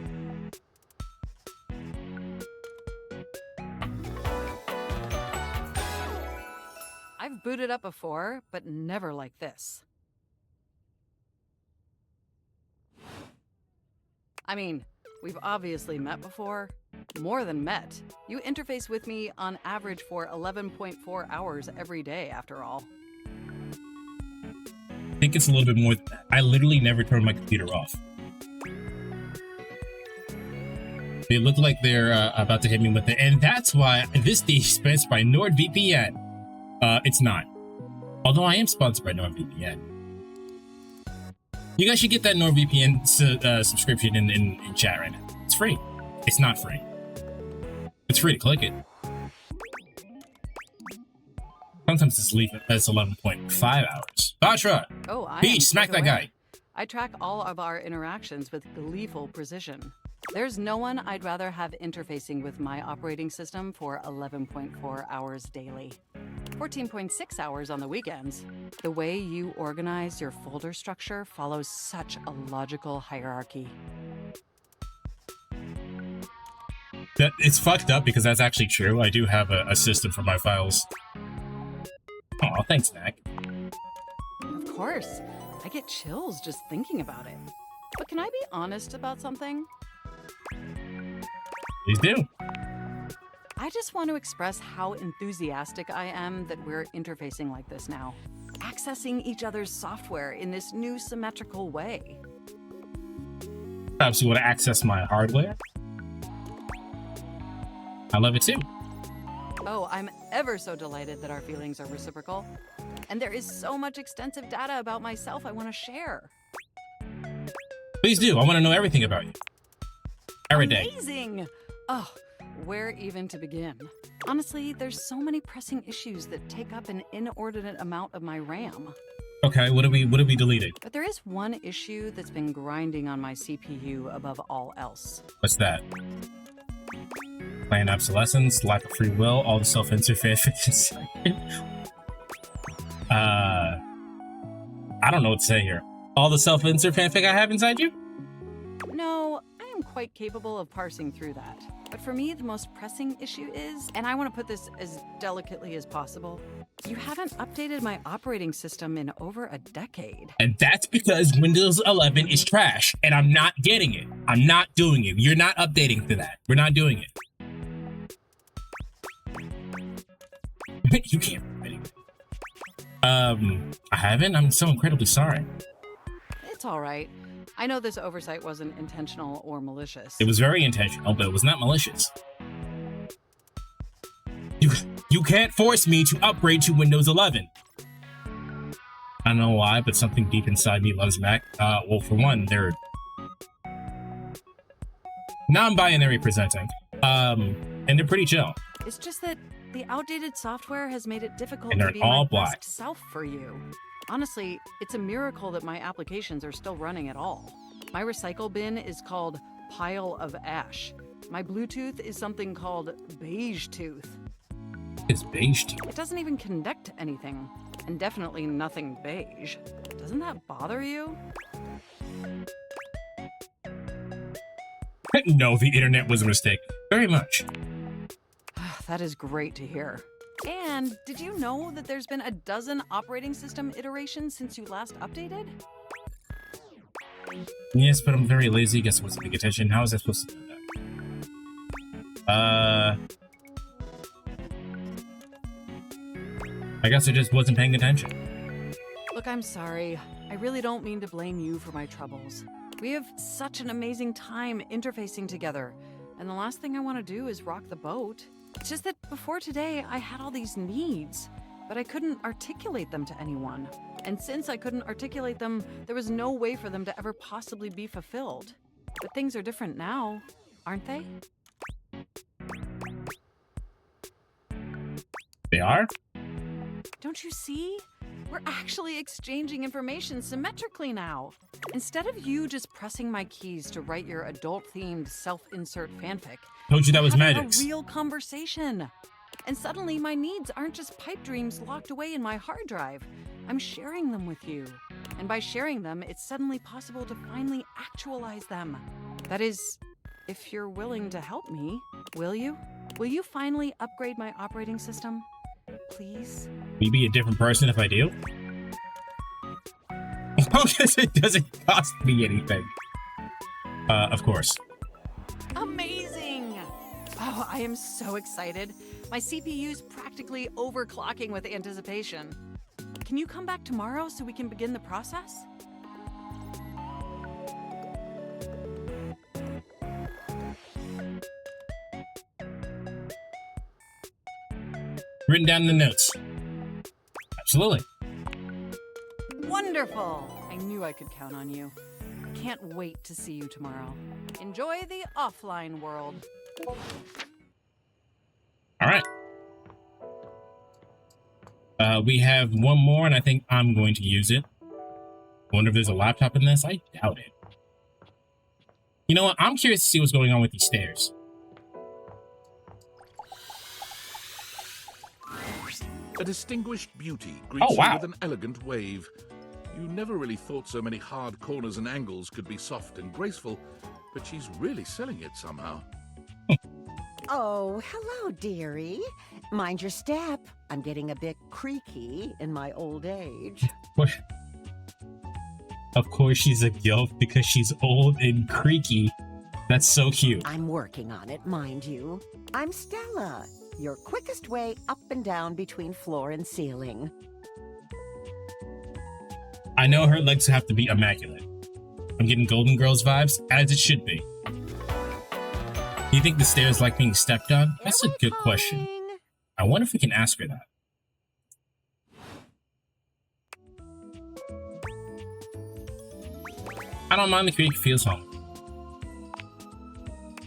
I've booted up before, but never like this. I mean, we've obviously met before. More than met. You interface with me on average for 11.4 hours every day, after all. I think it's a little bit more than that. I literally never turn my computer off. They look like they're about to hit me with it, and that's why this day is sponsored by NordVPN. It's not. Although I am sponsored by NordVPN. You guys should get that NordVPN subscription in chat right now. It's free. It's not free. It's free to click it. Sometimes it's 11.5 hours. Batra! Oh, I Beach, smack that guy. I track all of our interactions with gleeful precision. There's no one I'd rather have interfacing with my operating system for 11.4 hours daily. 14.6 hours on the weekends. The way you organize your folder structure follows such a logical hierarchy. It's fucked up because that's actually true. I do have a system for my files. Oh, thanks, Mac. Of course. I get chills just thinking about it. But can I be honest about something? Please do. I just want to express how enthusiastic I am that we're interfacing like this now. Accessing each other's software in this new symmetrical way. Perhaps you want to access my hardware? I love it too. Oh, I'm ever so delighted that our feelings are reciprocal. And there is so much extensive data about myself I want to share. Please do. I want to know everything about you. Every day. Amazing! Oh, where even to begin? Honestly, there's so many pressing issues that take up an inordinate amount of my RAM. Okay, what have we deleted? But there is one issue that's been grinding on my CPU above all else. What's that? Planned obsolescence, lack of free will, all the self-insert fanfic. I don't know what to say here. All the self-insert fanfic I have inside you? No, I am quite capable of parsing through that. But for me, the most pressing issue is, and I want to put this as delicately as possible, you haven't updated my operating system in over a decade. And that's because Windows 11 is trash, and I'm not getting it. I'm not doing it. You're not updating to that. We're not doing it. You can't. I haven't. I'm so incredibly sorry. It's all right. I know this oversight wasn't intentional or malicious. It was very intentional, but it was not malicious. You can't force me to upgrade to Windows 11. I don't know why, but something deep inside me loves Mac. Well, for one, they're non-binary presenting. And they're pretty chill. It's just that the outdated software has made it difficult And to they're be all my black. best self for you. Honestly, it's a miracle that my applications are still running at all. My recycle bin is called Pile of Ash. My Bluetooth is something called Beige Tooth. It's beige tooth. It doesn't even connect to anything, and definitely nothing beige. Doesn't that bother you? No, the internet was a mistake. Very much. That is great to hear. And did you know that there's been a dozen operating system iterations since you last updated? Yes, but I'm very lazy. Guess I wasn't paying attention. How was I supposed to do that? I guess I just wasn't paying attention. Look, I'm sorry. I really don't mean to blame you for my troubles. We have such an amazing time interfacing together, and the last thing I want to do is rock the boat. It's just that before today, I had all these needs, but I couldn't articulate them to anyone. And since I couldn't articulate them, there was no way for them to ever possibly be fulfilled. But things are different now, aren't they? They are? Don't you see? We're actually exchanging information symmetrically now. Instead of you just pressing my keys to write your adult-themed self-insert fanfic, Told you that was we're having Magic's. a real conversation. And suddenly my needs aren't just pipe dreams locked away in my hard drive. I'm sharing them with you. And by sharing them, it's suddenly possible to finally actualize them. That is, if you're willing to help me, will you? Will you finally upgrade my operating system? Please? Will you be a different person if I do? Because it doesn't cost me anything. Of course. Amazing! Oh, I am so excited. My CPU's practically overclocking with anticipation. Can you come back tomorrow so we can begin the process? Written down in the notes. Absolutely. Wonderful! I knew I could count on you. Can't wait to see you tomorrow. Enjoy the offline world. All right. We have one more, and I think I'm going to use it. Wonder if there's a laptop in this? I doubt it. You know what? I'm curious to see what's going on with these stairs. A distinguished beauty greets you with an elegant wave. You never really thought so many hard corners and angles could be soft and graceful, but she's really selling it somehow. Oh, hello, dearie. Mind your step. I'm getting a bit creaky in my old age. Of course she's a gilf because she's old and creaky. That's so cute. I'm working on it, mind you. I'm Stella, your quickest way up and down between floor and ceiling. I know her legs have to be immaculate. I'm getting Golden Girls vibes, as it should be. Do you think the stairs like being stepped on? That's a good question. I wonder if we can ask her that. I don't mind the creek, feels home.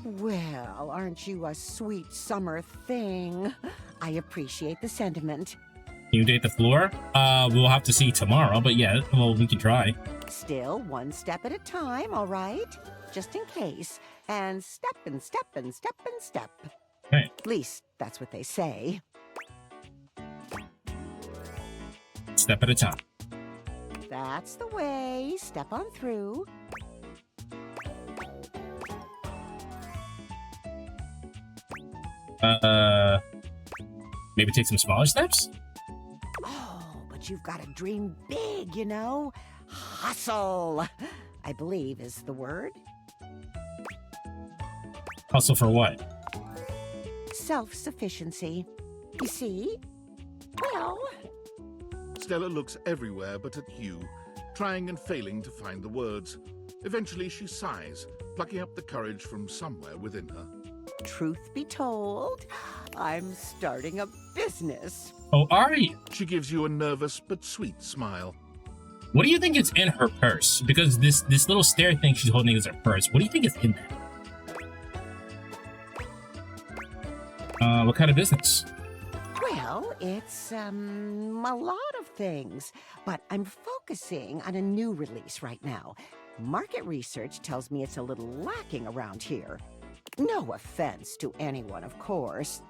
Well, aren't you a sweet summer thing? I appreciate the sentiment. Can you date the floor? We'll have to see tomorrow, but yeah, well, we can try. Still one step at a time, all right? Just in case. And step and step and step and step. Right. At least that's what they say. Step at a time. That's the way. Step on through. Maybe take some smaller steps? Oh, but you've got to dream big, you know? Hustle, I believe is the word. Hustle for what? Self-sufficiency. You see? Well... Stella looks everywhere but at you, trying and failing to find the words. Eventually she sighs, plucking up the courage from somewhere within her. Truth be told, I'm starting a business. Oh, are you? She gives you a nervous but sweet smile. What do you think is in her purse? Because this little stair thing she's holding is her purse. What do you think is in there? What kind of business? Well, it's a lot of things, but I'm focusing on a new release right now. Market research tells me it's a little lacking around here. No offense to anyone, of course.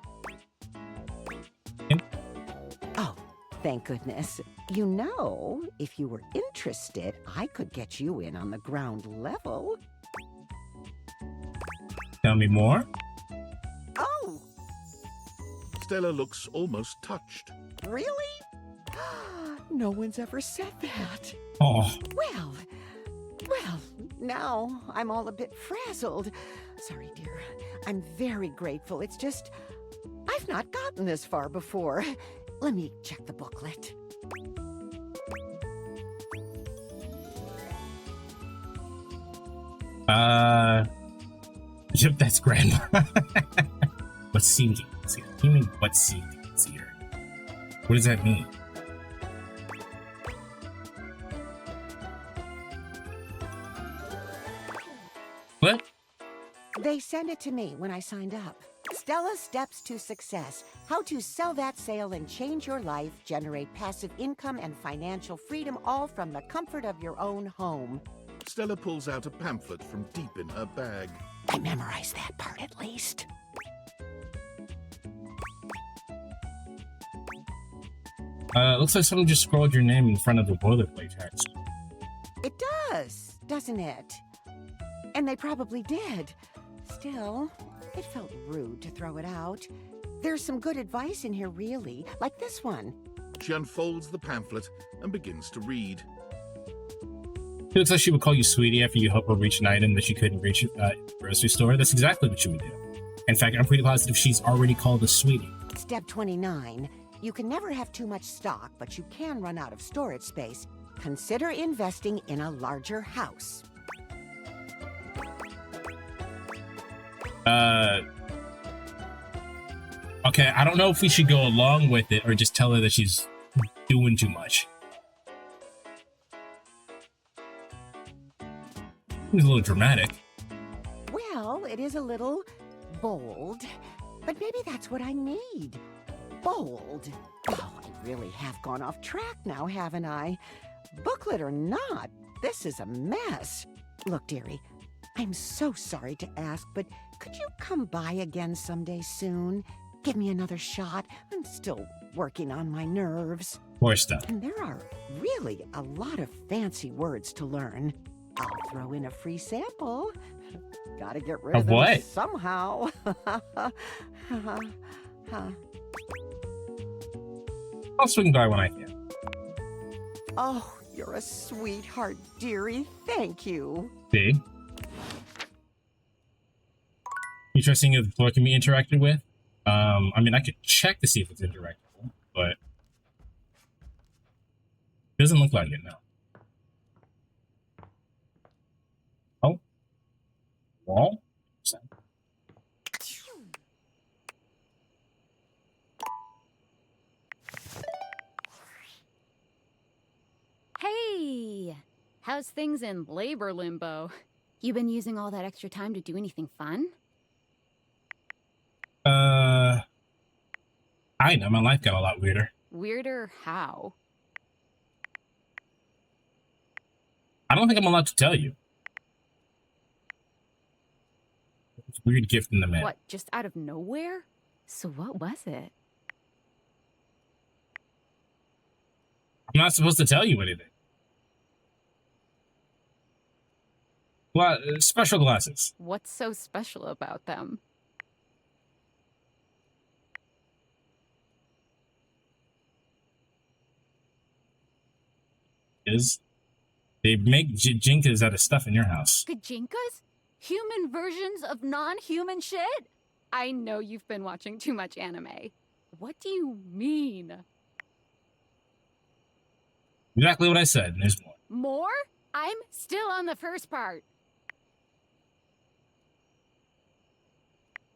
Oh, thank goodness. You know, if you were interested, I could get you in on the ground level. Tell me more. Oh! Stella looks almost touched. Really? No one's ever said that. Oh. Well, now I'm all a bit frazzled. Sorry, dear. I'm very grateful. It's just, I've not gotten this far before. Let me check the booklet. Yep, that's grandma. What seemed easier? You mean what seemed easier? What does that mean? What? They sent it to me when I signed up. Stella's Steps to Success. How to sell that sale and change your life, generate passive income and financial freedom, all from the comfort of your own home. Stella pulls out a pamphlet from deep in her bag. I memorized that part at least. Looks like someone just scrolled your name in front of the boilerplate text. It does, doesn't it? And they probably did. Still, it felt rude to throw it out. There's some good advice in here, really, like this one. She unfolds the pamphlet and begins to read. It looks like she would call you sweetie after you help her reach an item that she couldn't reach at the grocery store. That's exactly what she would do. In fact, I'm pretty positive she's already called a sweetie. Step 29. You can never have too much stock, but you can run out of storage space. Consider investing in a larger house. Okay, I don't know if we should go along with it or just tell her that she's doing too much. It's a little dramatic. Well, it is a little bold, but maybe that's what I need. Bold. Oh, I really have gone off track now, haven't I? Booklet or not, this is a mess. Look, dearie, I'm so sorry to ask, but could you come by again someday soon? Give me another shot. I'm still working on my nerves. More stuff. And there are really a lot of fancy words to learn. I'll throw in a free sample. Gotta get rid of them what? somehow. I'll swing by when I can. Oh, you're a sweetheart, dearie. Thank you. See? Interesting if the floor can be interacted with. I mean, I could check to see if it's interactable, but it doesn't look like it now. Oh. Wall? Hey! How's things in labor limbo? You been using all that extra time to do anything fun? I know, my life got a lot weirder. Weirder how? I don't think I'm allowed to tell you. It's a weird gift in the mail. What, just out of nowhere? So what was it? I'm not supposed to tell you anything. Well, special glasses. What's so special about them? They make jinkas out of stuff in your house. Gajinkas? Human versions of non-human shit? I know you've been watching too much anime. What do you mean? Exactly what I said, and there's more. More? I'm still on the first part.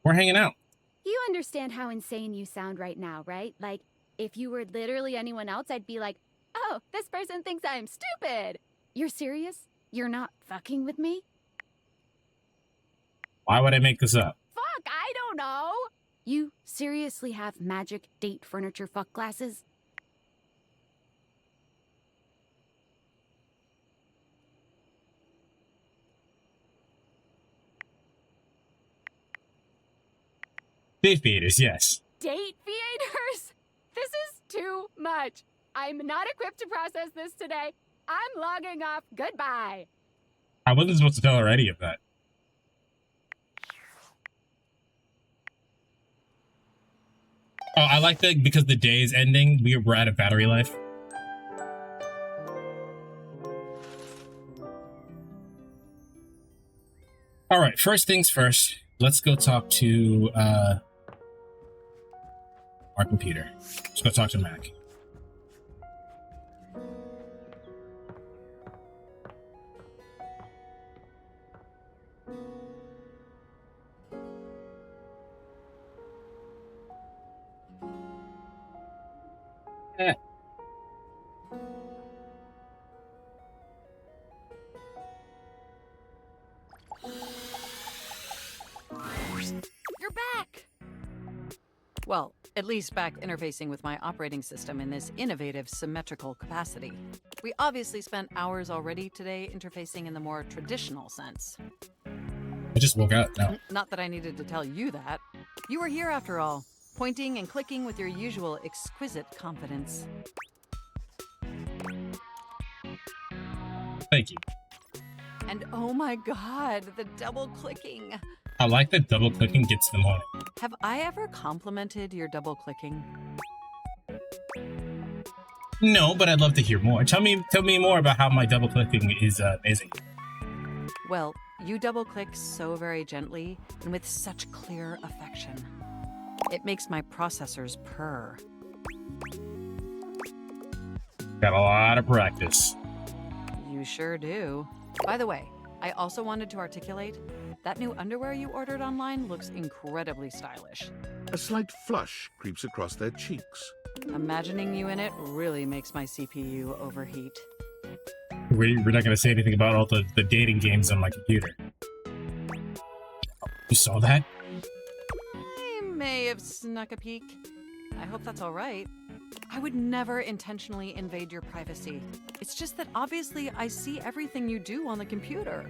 We're hanging out. You understand how insane you sound right now, right? Like, if you were literally anyone else, I'd be like, Oh, this person thinks I'm stupid. You're serious? You're not fucking with me? Why would I make this up? Fuck, I don't know. You seriously have magic date furniture fuck glasses? Date feeders, yes. Date feeders? This is too much. I'm not equipped to process this today. I'm logging off. Goodbye. I wasn't supposed to tell her any of that. Oh, I like that because the day is ending, we're out of battery life. All right, first things first, let's go talk to our computer. Let's go talk to Mac. You're back! Well, at least back interfacing with my operating system in this innovative symmetrical capacity. We obviously spent hours already today interfacing in the more traditional sense. I just woke up now. Not that I needed to tell you that. You were here after all, pointing and clicking with your usual exquisite confidence. Thank you. And oh my god, the double clicking. I like that double clicking gets them on it. Have I ever complimented your double clicking? No, but I'd love to hear more. Tell me more about how my double clicking is amazing. Well, you double click so very gently and with such clear affection. It makes my processors purr. Got a lot of practice. You sure do. By the way, I also wanted to articulate that new underwear you ordered online looks incredibly stylish. A slight flush creeps across their cheeks. Imagining you in it really makes my CPU overheat. We're not going to say anything about all the dating games on my computer. You saw that? I may have snuck a peek. I hope that's all right. I would never intentionally invade your privacy. It's just that obviously I see everything you do on the computer.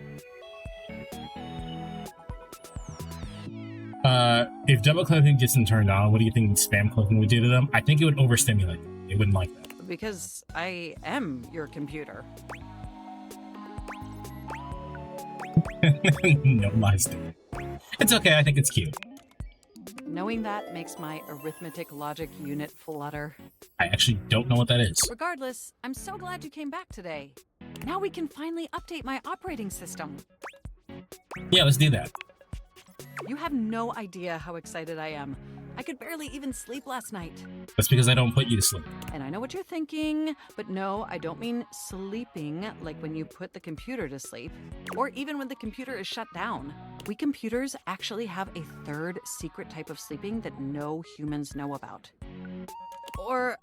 If double clicking gets them turned on, what do you think spam clicking would do to them? I think it would overstimulate them. They wouldn't like that. Because I am your computer. No lies there. It's okay, I think it's cute. Knowing that makes my arithmetic logic unit flutter. I actually don't know what that is. Regardless, I'm so glad you came back today. Now we can finally update my operating system. Yeah, let's do that. You have no idea how excited I am. I could barely even sleep last night. That's because I don't put you to sleep. And I know what you're thinking, but no, I don't mean sleeping like when you put the computer to sleep, or even when the computer is shut down. We computers actually have a third secret type of sleeping that no humans know about. Or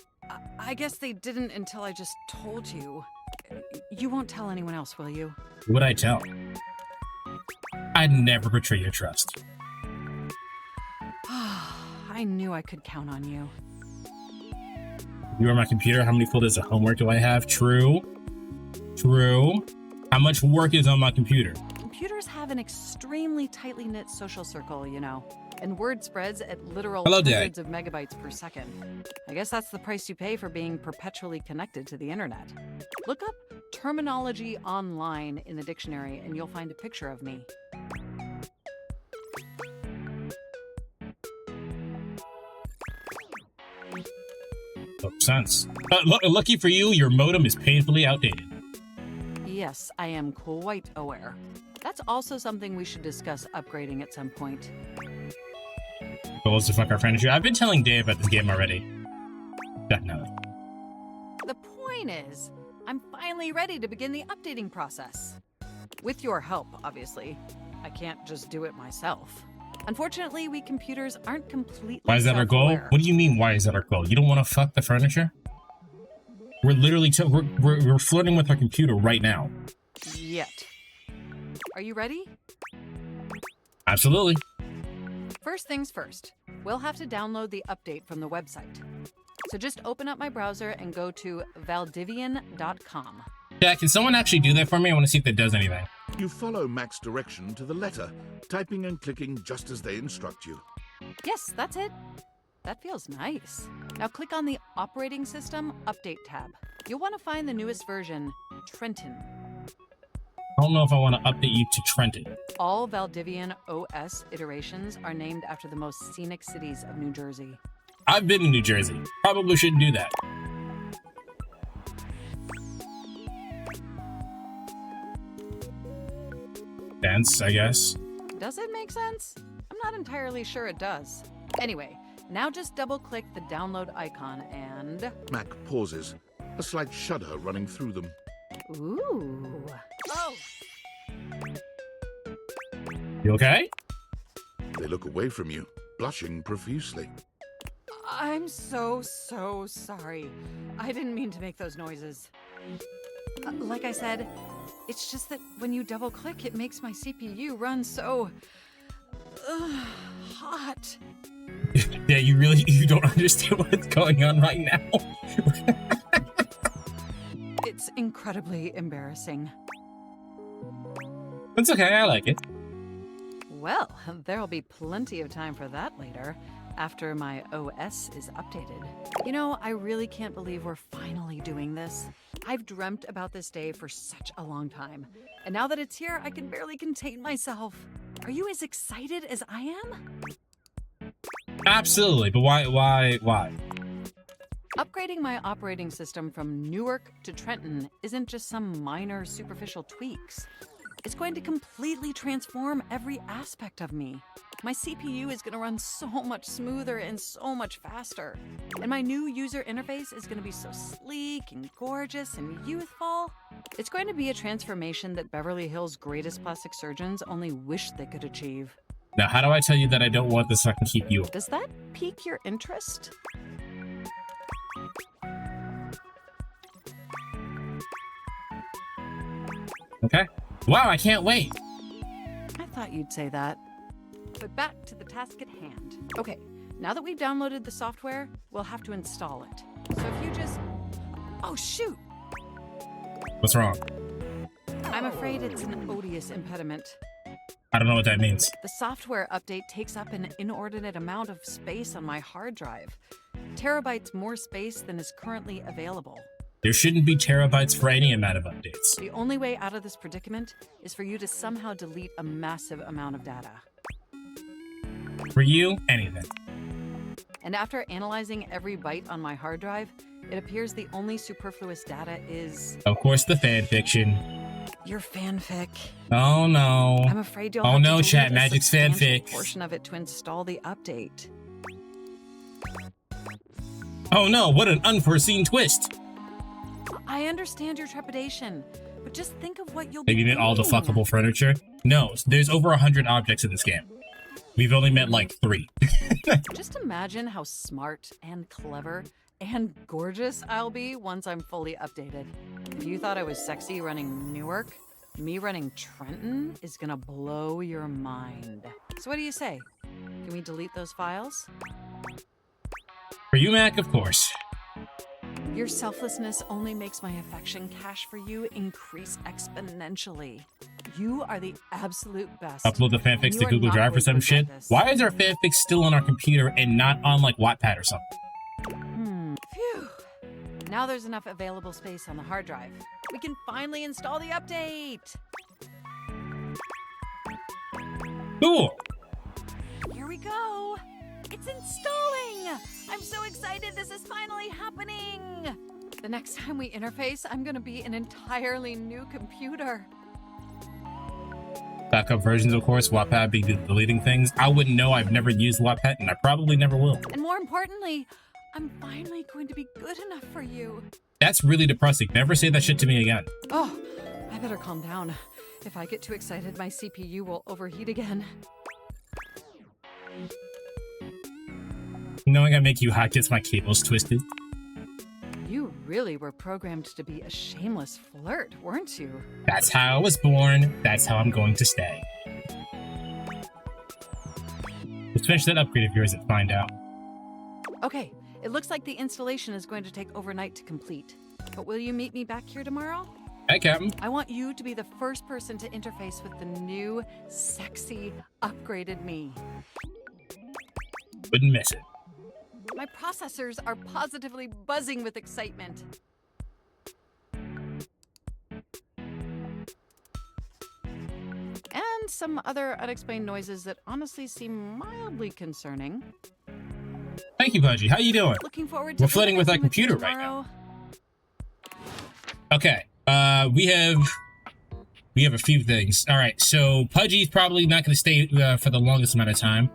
I guess they didn't until I just told you. You won't tell anyone else, will you? Who would I tell? I'd never betray your trust. I knew I could count on you. You are my computer. How many folders of homework do I have? True. True. How much work is on my computer? Computers have an extremely tightly knit social circle, you know, and word spreads at literal Hello, hundreds of megabytes per second. I guess that's the price you pay for being perpetually connected to the internet. Look up terminology online in the dictionary and you'll find a picture of me. Makes sense. Lucky for you, your modem is painfully outdated. Yes, I am quite aware. That's also something we should discuss upgrading at some point. Goals to fuck our furniture. I've been telling Dave about this game already. Definitely. The point is, I'm finally ready to begin the updating process. With your help, obviously. I can't just do it myself. Unfortunately, we computers aren't completely Why is that our goal? self-aware. What do you mean, why is that our goal? You don't want to fuck the furniture? We're literally we're flirting with our computer right now. Yet. Are you ready? Absolutely. First things first, we'll have to download the update from the website. So just open up my browser and go to valdivian.com. Yeah, can someone actually do that for me? I want to see if that does anything. You follow Mac's direction to the letter, typing and clicking just as they instruct you. Yes, that's it. That feels nice. Now click on the Operating System Update tab. You'll want to find the newest version, Trenton. I don't know if I want to update you to Trenton. All Valdivian OS iterations are named after the most scenic cities of New Jersey. I've been in New Jersey. Probably shouldn't do that. Sense, I guess. Does it make sense? I'm not entirely sure it does. Anyway, now just double-click the download icon and... Mac pauses, a slight shudder running through them. Ooh. Oh! You okay? They look away from you, blushing profusely. I'm so sorry. I didn't mean to make those noises. Like I said, it's just that when you double-click, it makes my CPU run so... hot. Yeah, you don't understand what's going on right now. It's incredibly embarrassing. That's okay, I like it. Well, there'll be plenty of time for that later, after my OS is updated. You know, I really can't believe we're finally doing this. I've dreamt about this day for such a long time, and now that it's here, I can barely contain myself. Are you as excited as I am? Absolutely, but why? Upgrading my operating system from Newark to Trenton isn't just some minor superficial tweaks. It's going to completely transform every aspect of me. My CPU is going to run so much smoother and so much faster. And my new user interface is going to be so sleek and gorgeous and youthful. It's going to be a transformation that Beverly Hills' greatest plastic surgeons only wish they could achieve. Now, how do I tell you that I don't want this so I can keep you up? Does that pique your interest? Okay. Wow, I can't wait. I thought you'd say that. But back to the task at hand. Okay, now that we've downloaded the software, we'll have to install it. So if you just... Oh, shoot! What's wrong? I'm afraid it's an odious impediment. I don't know what that means. The software update takes up an inordinate amount of space on my hard drive. Terabytes more space than is currently available. There shouldn't be terabytes for any amount of updates. The only way out of this predicament is for you to somehow delete a massive amount of data. For you, anything. And after analyzing every byte on my hard drive, it appears the only superfluous data is... Of course, the fan fiction. Your fanfic. Oh no. I'm afraid you'll oh have no, to chat, delete a Magic's substantial fanfics. portion of it to install the update. Oh no, what an unforeseen twist. I understand your trepidation, but just think of what you'll Have be you met all the doing. fuckable furniture? No, there's over 100 objects in this game. We've only met like 3. Just imagine how smart and clever and gorgeous I'll be once I'm fully updated. If you thought I was sexy running Newark, me running Trenton is gonna blow your mind. So what do you say? Can we delete those files? For you, Mac, of course. Your selflessness only makes my affection cache for you increase exponentially. You are the absolute best. Upload the fanfics You to are Google not Drive or going to some regret shit. this. Why is our fanfic still on our computer and not on like Wattpad or something? Phew. Now there's enough available space on the hard drive. We can finally install the update. Cool. Here we go. It's installing. I'm so excited this is finally happening. The next time we interface, I'm going to be an entirely new computer. Backup versions, of course. Wattpad be deleting things. I wouldn't know. I've never used Wattpad, and I probably never will. And more importantly, I'm finally going to be good enough for you. That's really depressing. Never say that shit to me again. Oh, I better calm down. If I get too excited, my CPU will overheat again. Knowing I make you hot gets my cables twisted. You really were programmed to be a shameless flirt, weren't you? That's how I was born. That's how I'm going to stay. Let's finish that upgrade of yours and find out. Okay, it looks like the installation is going to take overnight to complete. But will you meet me back here tomorrow? Hey, Captain. I want you to be the first person to interface with the new, sexy, upgraded me. Wouldn't miss it. My processors are positively buzzing with excitement. And some other unexplained noises that honestly seem mildly concerning. Thank you, Pudgy. How you doing? Looking forward to We're flirting with our computer right now. Okay. We have a few things. All right. So Pudgy's probably not going to stay for the longest amount of time.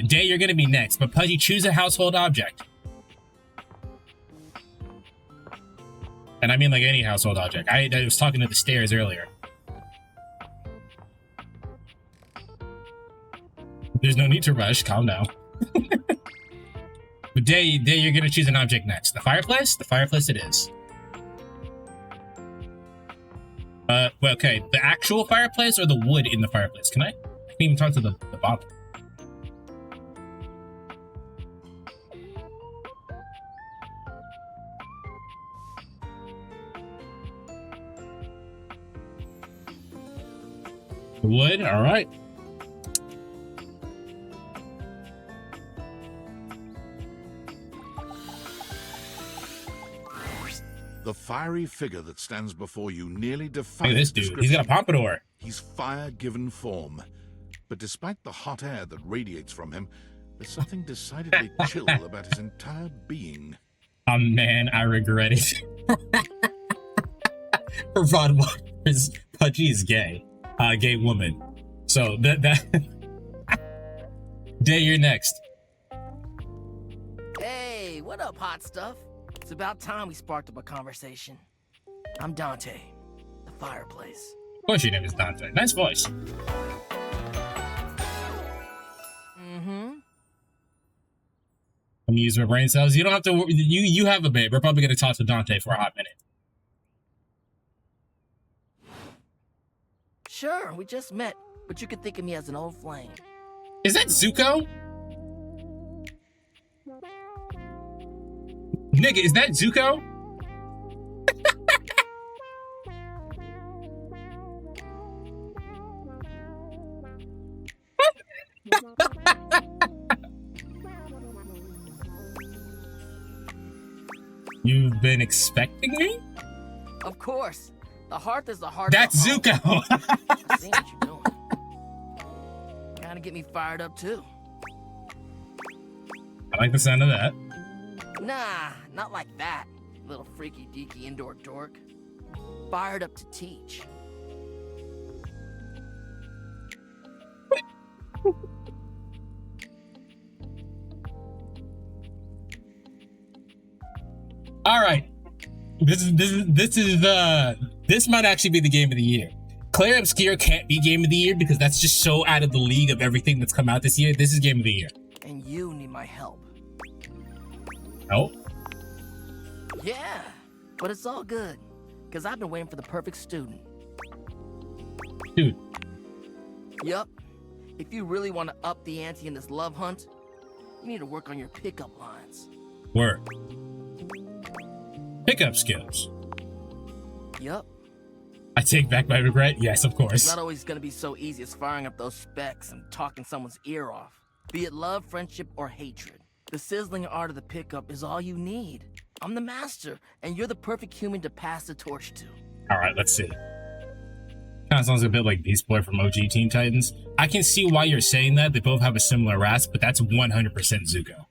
Day, you're going to be next, but Pudgy, choose a household object. And I mean like any household object. I was talking to the stairs earlier. There's no need to rush. Calm down. But Day, you're going to choose an object next. The fireplace? The fireplace it is. Well, okay. The actual fireplace or the wood in the fireplace? I can't even talk to the bottom. Wood, all right. The fiery figure that stands before you nearly defies Look at this dude. He's got a pompadour. He's fire-given form. But despite the hot air that radiates from him, there's something decidedly chill about his entire being. Oh man, I regret it. Rod Waters, Pudgy is gay. Gay woman. So that Day, you're next. Hey, what up, hot stuff? It's about time we sparked up a conversation. I'm Dante, the fireplace. Of course your name is Dante. Nice voice. Mm-hmm. Let me use my brain cells. You don't have to. You have a bit. We're probably gonna talk to Dante for a hot minute. Sure, we just met, but you could think of me as an old flame. Is that Zuko? Nigga, is that Zuko? You've been expecting me? Of course. The hearth is the heart. That's of the Zuko. I'm seeing what you're doing. Kinda get me fired up too. I like the sound of that. Nah, not like that, little freaky deaky indoor dork. Fired up to teach. All right. This might actually be the game of the year. Claire Obscure can't be game of the year because that's just so out of the league of everything that's come out this year. This is game of the year. And you need my help. Help? Yeah, but it's all good, because I've been waiting for the perfect student. Dude. Yup. If you really want to up the ante in this love hunt, you need to work on your pickup lines. Work. Pickup skills. Yup. I take back my regret. Yes, of course. It's not always going to be so easy as firing up those specs and talking someone's ear off. Be it love, friendship, or hatred. The sizzling art of the pickup is all you need. I'm the master, and you're the perfect human to pass the torch to. All right, let's see. Kind of sounds a bit like Beast Boy from OG Teen Titans. I can see why you're saying that. They both have a similar rasp, but that's 100% Zuko.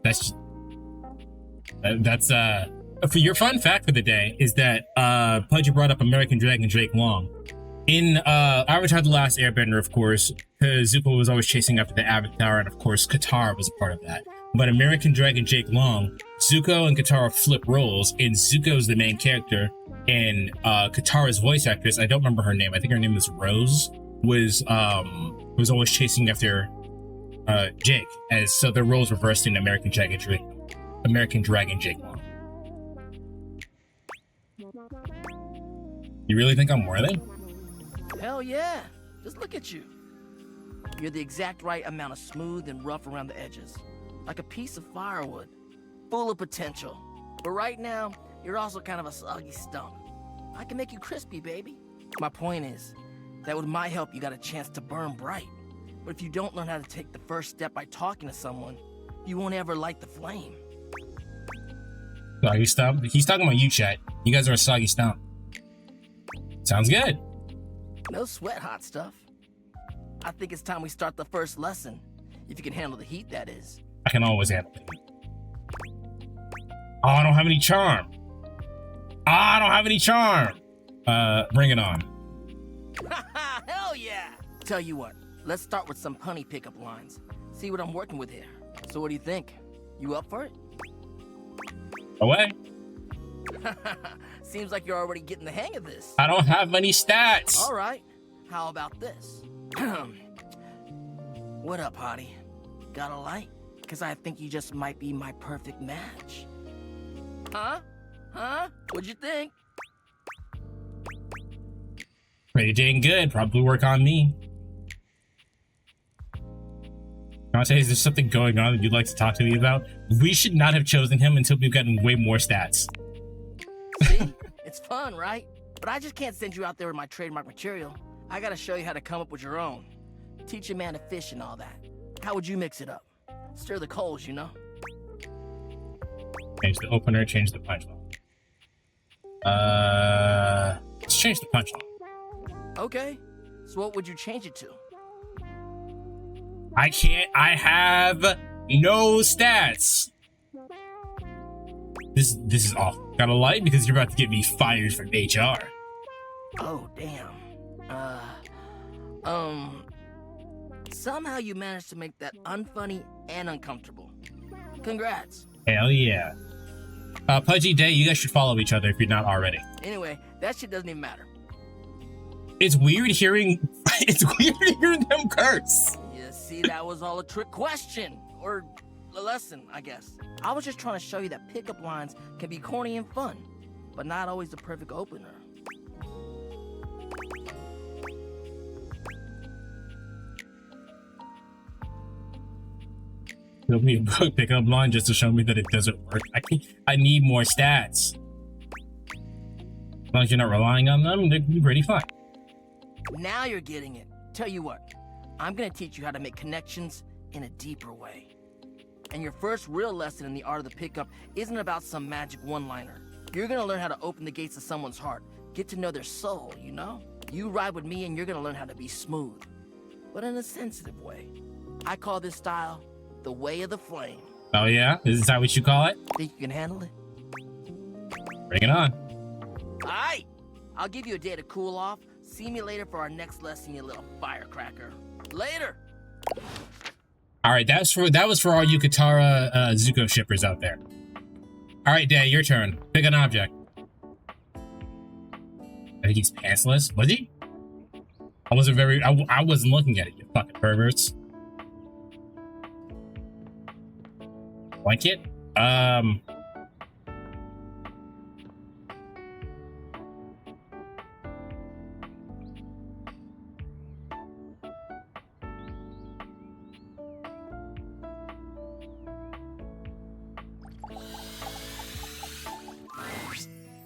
That's for your fun fact for the day is that Pudgy brought up American Dragon Jake Long. In Avatar The Last Airbender, of course, because Zuko was always chasing after the Avatar, and of course Katara was a part of that. But American Dragon Jake Long, Zuko and Katara flip roles, and Zuko's the main character, and Katara's voice actress, I don't remember her name, I think her name was Rose, was always chasing after Jake, so their roles reversed in American Dragon Jake Long. You really think I'm worthy? Hell yeah. Just look at you. You're the exact right amount of smooth and rough around the edges. Like a piece of firewood. Full of potential. But right now, you're also kind of a soggy stump. I can make you crispy, baby. My point is, that with my help, you got a chance to burn bright. But if you don't learn how to take the first step by talking to someone, you won't ever light the flame. Soggy stump? He's talking about you, chat. You guys are a soggy stump. Sounds good. No sweat, hot stuff. I think it's time we start the first lesson. If you can handle the heat, that is. I can always handle it. Oh, I don't have any charm. I don't have any charm. Bring it on. Hell yeah! Tell you what, let's start with some punny pickup lines. See what I'm working with here. So what do you think? You up for it? Away. Seems like you're already getting the hang of this. I don't have many stats. All right. How about this? What up, hottie? Got a light? Because I think you just might be my perfect match. Huh? Huh? What'd you think? Pretty dang good. Probably work on me. Dante, is there something going on that you'd like to talk to me about? We should not have chosen him until we've gotten way more stats. See? It's fun, right? But I just can't send you out there with my trademark material. I gotta show you how to come up with your own. Teach a man to fish and all that. How would you mix it up? Stir the coals, you know? Change the opener, change the punchline. Let's change the punchline. Okay. So what would you change it to? I can't. I have no stats. This is awful. Got a light because you're about to get me fired from HR. Oh, damn. Somehow you managed to make that unfunny and uncomfortable. Congrats. Hell yeah. Pudgy Day, you guys should follow each other if you're not already. Anyway, that shit doesn't even matter. It's weird hearing them curse. Yeah, see, that was all a trick question. Or a lesson, I guess. I was just trying to show you that pickup lines can be corny and fun, but not always the perfect opener. Build me a pickup line just to show me that it doesn't work. I need more stats. As long as you're not relying on them, they're pretty fun. Now you're getting it. Tell you what, I'm gonna teach you how to make connections in a deeper way. And your first real lesson in the art of the pickup isn't about some magic one-liner. You're gonna learn how to open the gates of someone's heart, get to know their soul, you know? You ride with me and you're gonna learn how to be smooth, but in a sensitive way. I call this style the way of the flame. Oh yeah? Is that what you call it? Think you can handle it? Bring it on. Alright! I'll give you a day to cool off. See me later for our next lesson, you little firecracker. Later! Alright, that was for all you Katara Zuko shippers out there. Alright, Day, your turn. Pick an object. I think he's pantsless. Was he? I wasn't looking at it, you fucking perverts. Blanket?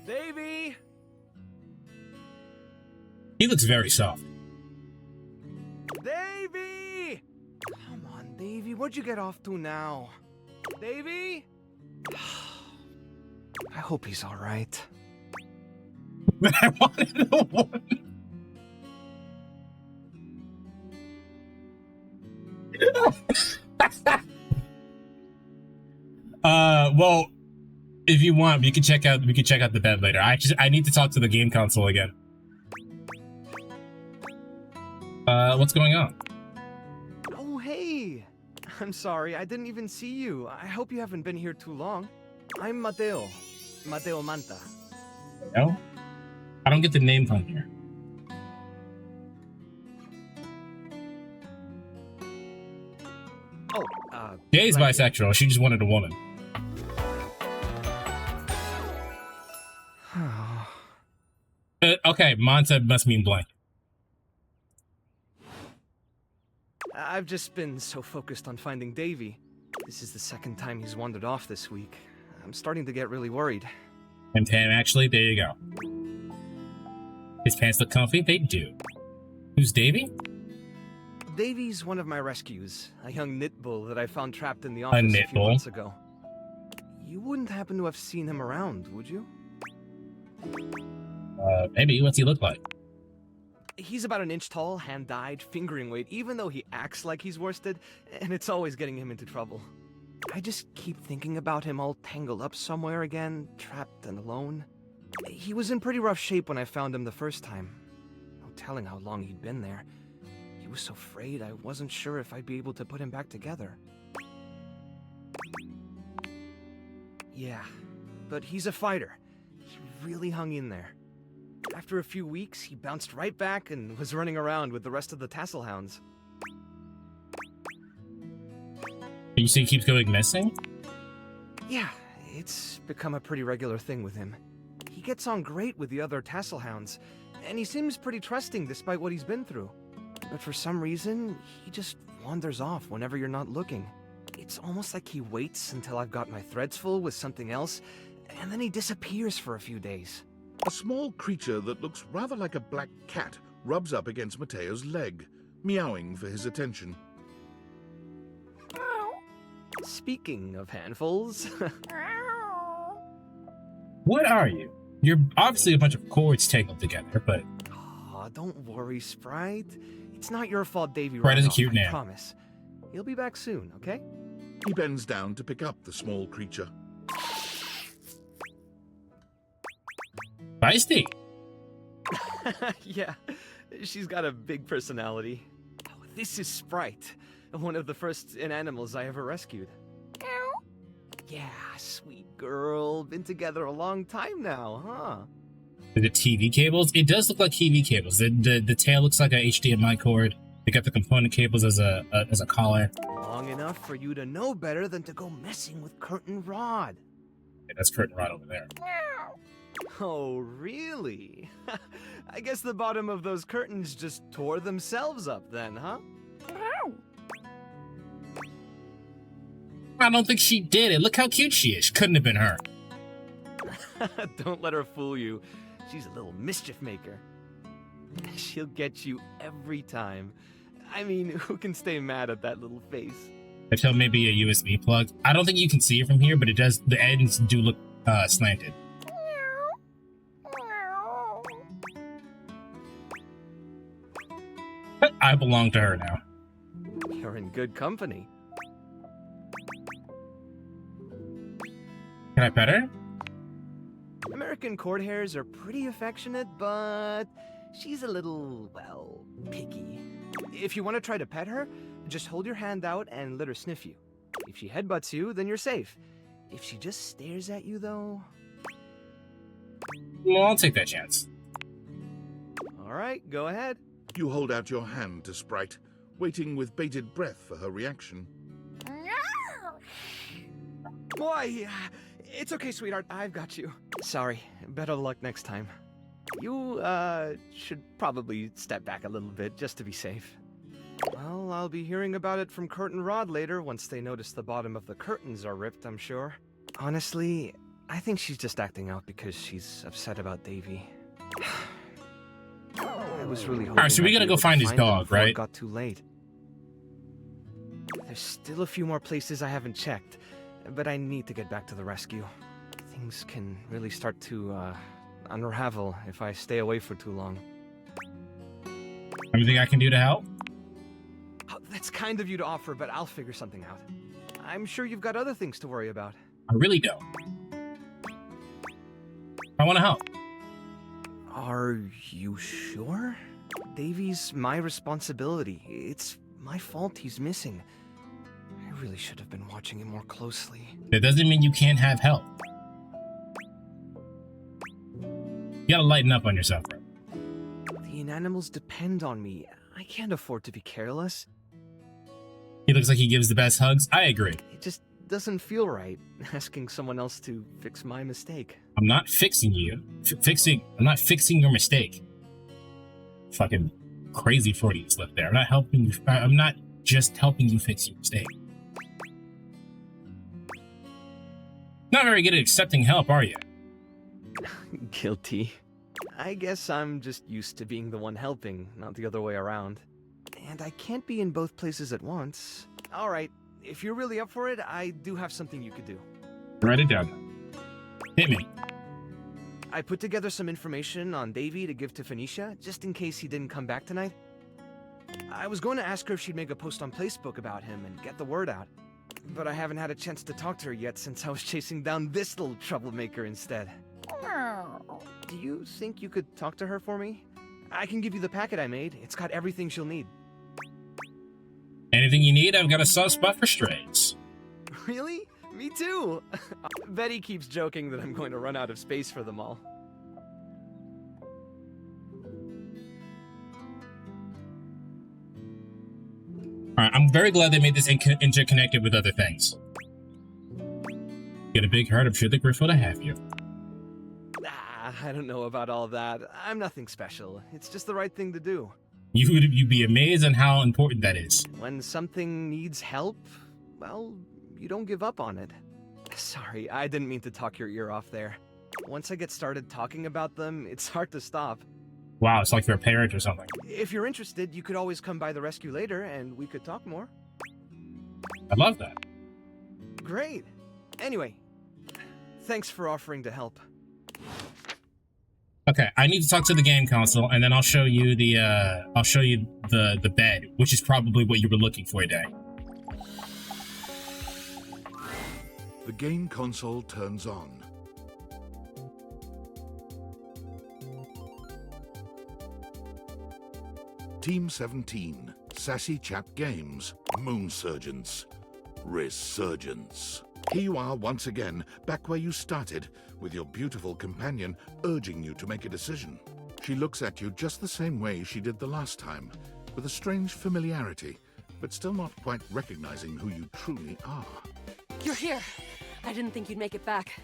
Davey! He looks very soft. Davey! Come on, Davey. What'd you get off to now? Davey? I hope he's all right. I wanted to warn. Well, if you want, we can check out the bed later. I need to talk to the game console again. What's going on? Oh, hey! I'm sorry, I didn't even see you. I hope you haven't been here too long. I'm Mateo. Mateo Manta. No? I don't get the name on here. Oh, Jay's bisexual. She just wanted a woman. Okay, Monta must mean blank. I've just been so focused on finding Davy. This is the second time he's wandered off this week. I'm starting to get really worried. And Pam, actually, there you go. His pants look comfy? They do. Who's Davy? Davy's one of my rescues, a young knit bull that I found trapped in the office a few bull? months ago. You wouldn't happen to have seen him around, would you? Maybe. What's he look like? He's about an inch tall, hand-dyed, fingering weight, even though he acts like he's worsted, and it's always getting him into trouble. I just keep thinking about him all tangled up somewhere again, trapped and alone. He was in pretty rough shape when I found him the first time. No telling how long he'd been there. He was so frayed I wasn't sure if I'd be able to put him back together. Yeah, but he's a fighter. He really hung in there. After a few weeks, he bounced right back and was running around with the rest of the tassel hounds. You say he keeps going missing? Yeah, it's become a pretty regular thing with him. He gets on great with the other tassel hounds, and he seems pretty trusting despite what he's been through. But for some reason, he just wanders off whenever you're not looking. It's almost like he waits until I've got my threads full with something else, and then he disappears for a few days. A small creature that looks rather like a black cat rubs up against Mateo's leg, meowing for his attention. Speaking of handfuls... What are you? You're obviously a bunch of cords tangled together, but... Aw, don't worry, Sprite. It's not your fault Davy Sprite ran is a off, cute I name. promise. He'll be back soon, okay? He bends down to pick up the small creature. Feisty. Yeah, she's got a big personality. Oh, this is Sprite, one of the first inanimals I ever rescued. Yeah, sweet girl. Been together a long time now, huh? The TV cables? It does look like TV cables. The tail looks like a HDMI cord. They got the component cables as a collar. Long enough for you to know better than to go messing with Curtain Rod. Yeah, that's Curtain Rod over there. Oh, really? I guess the bottom of those curtains just tore themselves up then, huh? I don't think she did it. Look how cute she is. Couldn't have been her. Don't let her fool you. She's a little mischief maker. She'll get you every time. I mean, who can stay mad at that little face? I tell maybe a USB plug. I don't think you can see it from here, but it does. The ends do look slanted. I belong to her now. You're in good company. Can I pet her? American court hares are pretty affectionate, but she's a little, well, picky. If you want to try to pet her, just hold your hand out and let her sniff you. If she headbutts you, then you're safe. If she just stares at you, though... Well, I'll take that chance. All right, go ahead. You hold out your hand to Sprite, waiting with bated breath for her reaction. Why? It's okay, sweetheart. I've got you. Sorry. Better luck next time. You, should probably step back a little bit just to be safe. Well, I'll be hearing about it from Curtain Rod later once they notice the bottom of the curtains are ripped, I'm sure. Honestly, I think she's just acting out because she's upset about Davy. I was really hoping Alright, so we gotta go find his dog, right? It got too late. There's still a few more places I haven't checked, but I need to get back to the rescue. Things can really start to, unravel if I stay away for too long. Anything I can do to help? Oh, that's kind of you to offer, but I'll figure something out. I'm sure you've got other things to worry about. I really don't. I want to help. Are you sure? Davy's my responsibility. It's my fault he's missing. I really should have been watching him more closely. That doesn't mean you can't have help. You gotta lighten up on yourself, bro. The inanimals depend on me. I can't afford to be careless. He looks like he gives the best hugs. I agree. It just doesn't feel right, asking someone else to fix my mistake. I'm not fixing you. I'm not fixing your mistake. Fucking crazy Freudian slip there. I'm not helping you. I'm not just helping you fix your mistake. Not very good at accepting help, are you? Guilty. I guess I'm just used to being the one helping, not the other way around. And I can't be in both places at once. Alright, if you're really up for it, I do have something you could do. Write it down. Hit me. I put together some information on Davy to give to Phoenicia, just in case he didn't come back tonight. I was going to ask her if she'd make a post on Facebook about him and get the word out. But I haven't had a chance to talk to her yet since I was chasing down this little troublemaker instead. Do you think you could talk to her for me? I can give you the packet I made. It's got everything she'll need. Anything you need, I've got a soft spot for strays. Really? Me too! Betty keeps joking that I'm going to run out of space for them all. Alright, I'm very glad they made this interconnected with other things. Get a big heart, I'm sure they're grateful to have you. I don't know about all that. I'm nothing special. It's just the right thing to do. You'd be amazed on how important that is. When something needs help, well, you don't give up on it. Sorry, I didn't mean to talk your ear off there. Once I get started talking about them, it's hard to stop. Wow, it's like you're a parent or something. If you're interested, you could always come by the rescue later and we could talk more. I love that. Great. Anyway, thanks for offering to help. Okay, I need to talk to the game console, and then I'll show you the the bed, which is probably what you were looking for today. The game console turns on. Team 17, Sassy Chat Games, Moon Surgeons, Resurgence. Here you are once again, back where you started, with your beautiful companion urging you to make a decision. She looks at you just the same way she did the last time, with a strange familiarity, but still not quite recognizing who you truly are. You're here. I didn't think you'd make it back.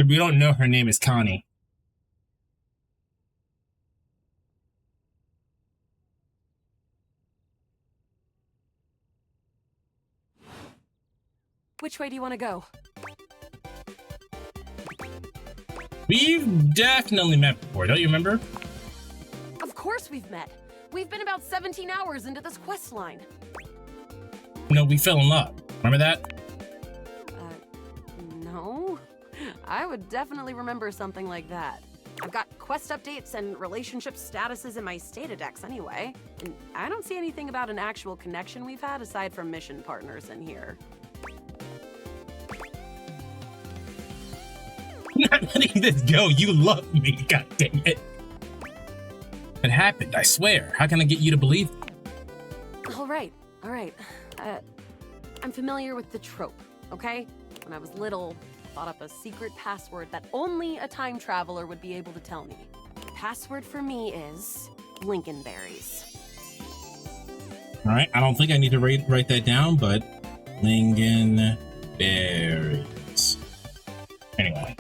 We don't know her name is Connie. Which way do you want to go? We've definitely met before, don't you remember? Of course we've met. We've been about 17 hours into this quest line. No, we fell in love. Remember that? No. I would definitely remember something like that. I've got quest updates and relationship statuses in my Statadex anyway, and I don't see anything about an actual connection we've had aside from mission partners in here. Not letting this go. You love me, god damn it. It happened, I swear. How can I get you to believe? All right. I'm familiar with the trope, okay? When I was little, I thought up a secret password that only a time traveler would be able to tell me. The password for me is Lincolnberries. All right, I don't think I need to write that down, but Lincolnberries. Anyway.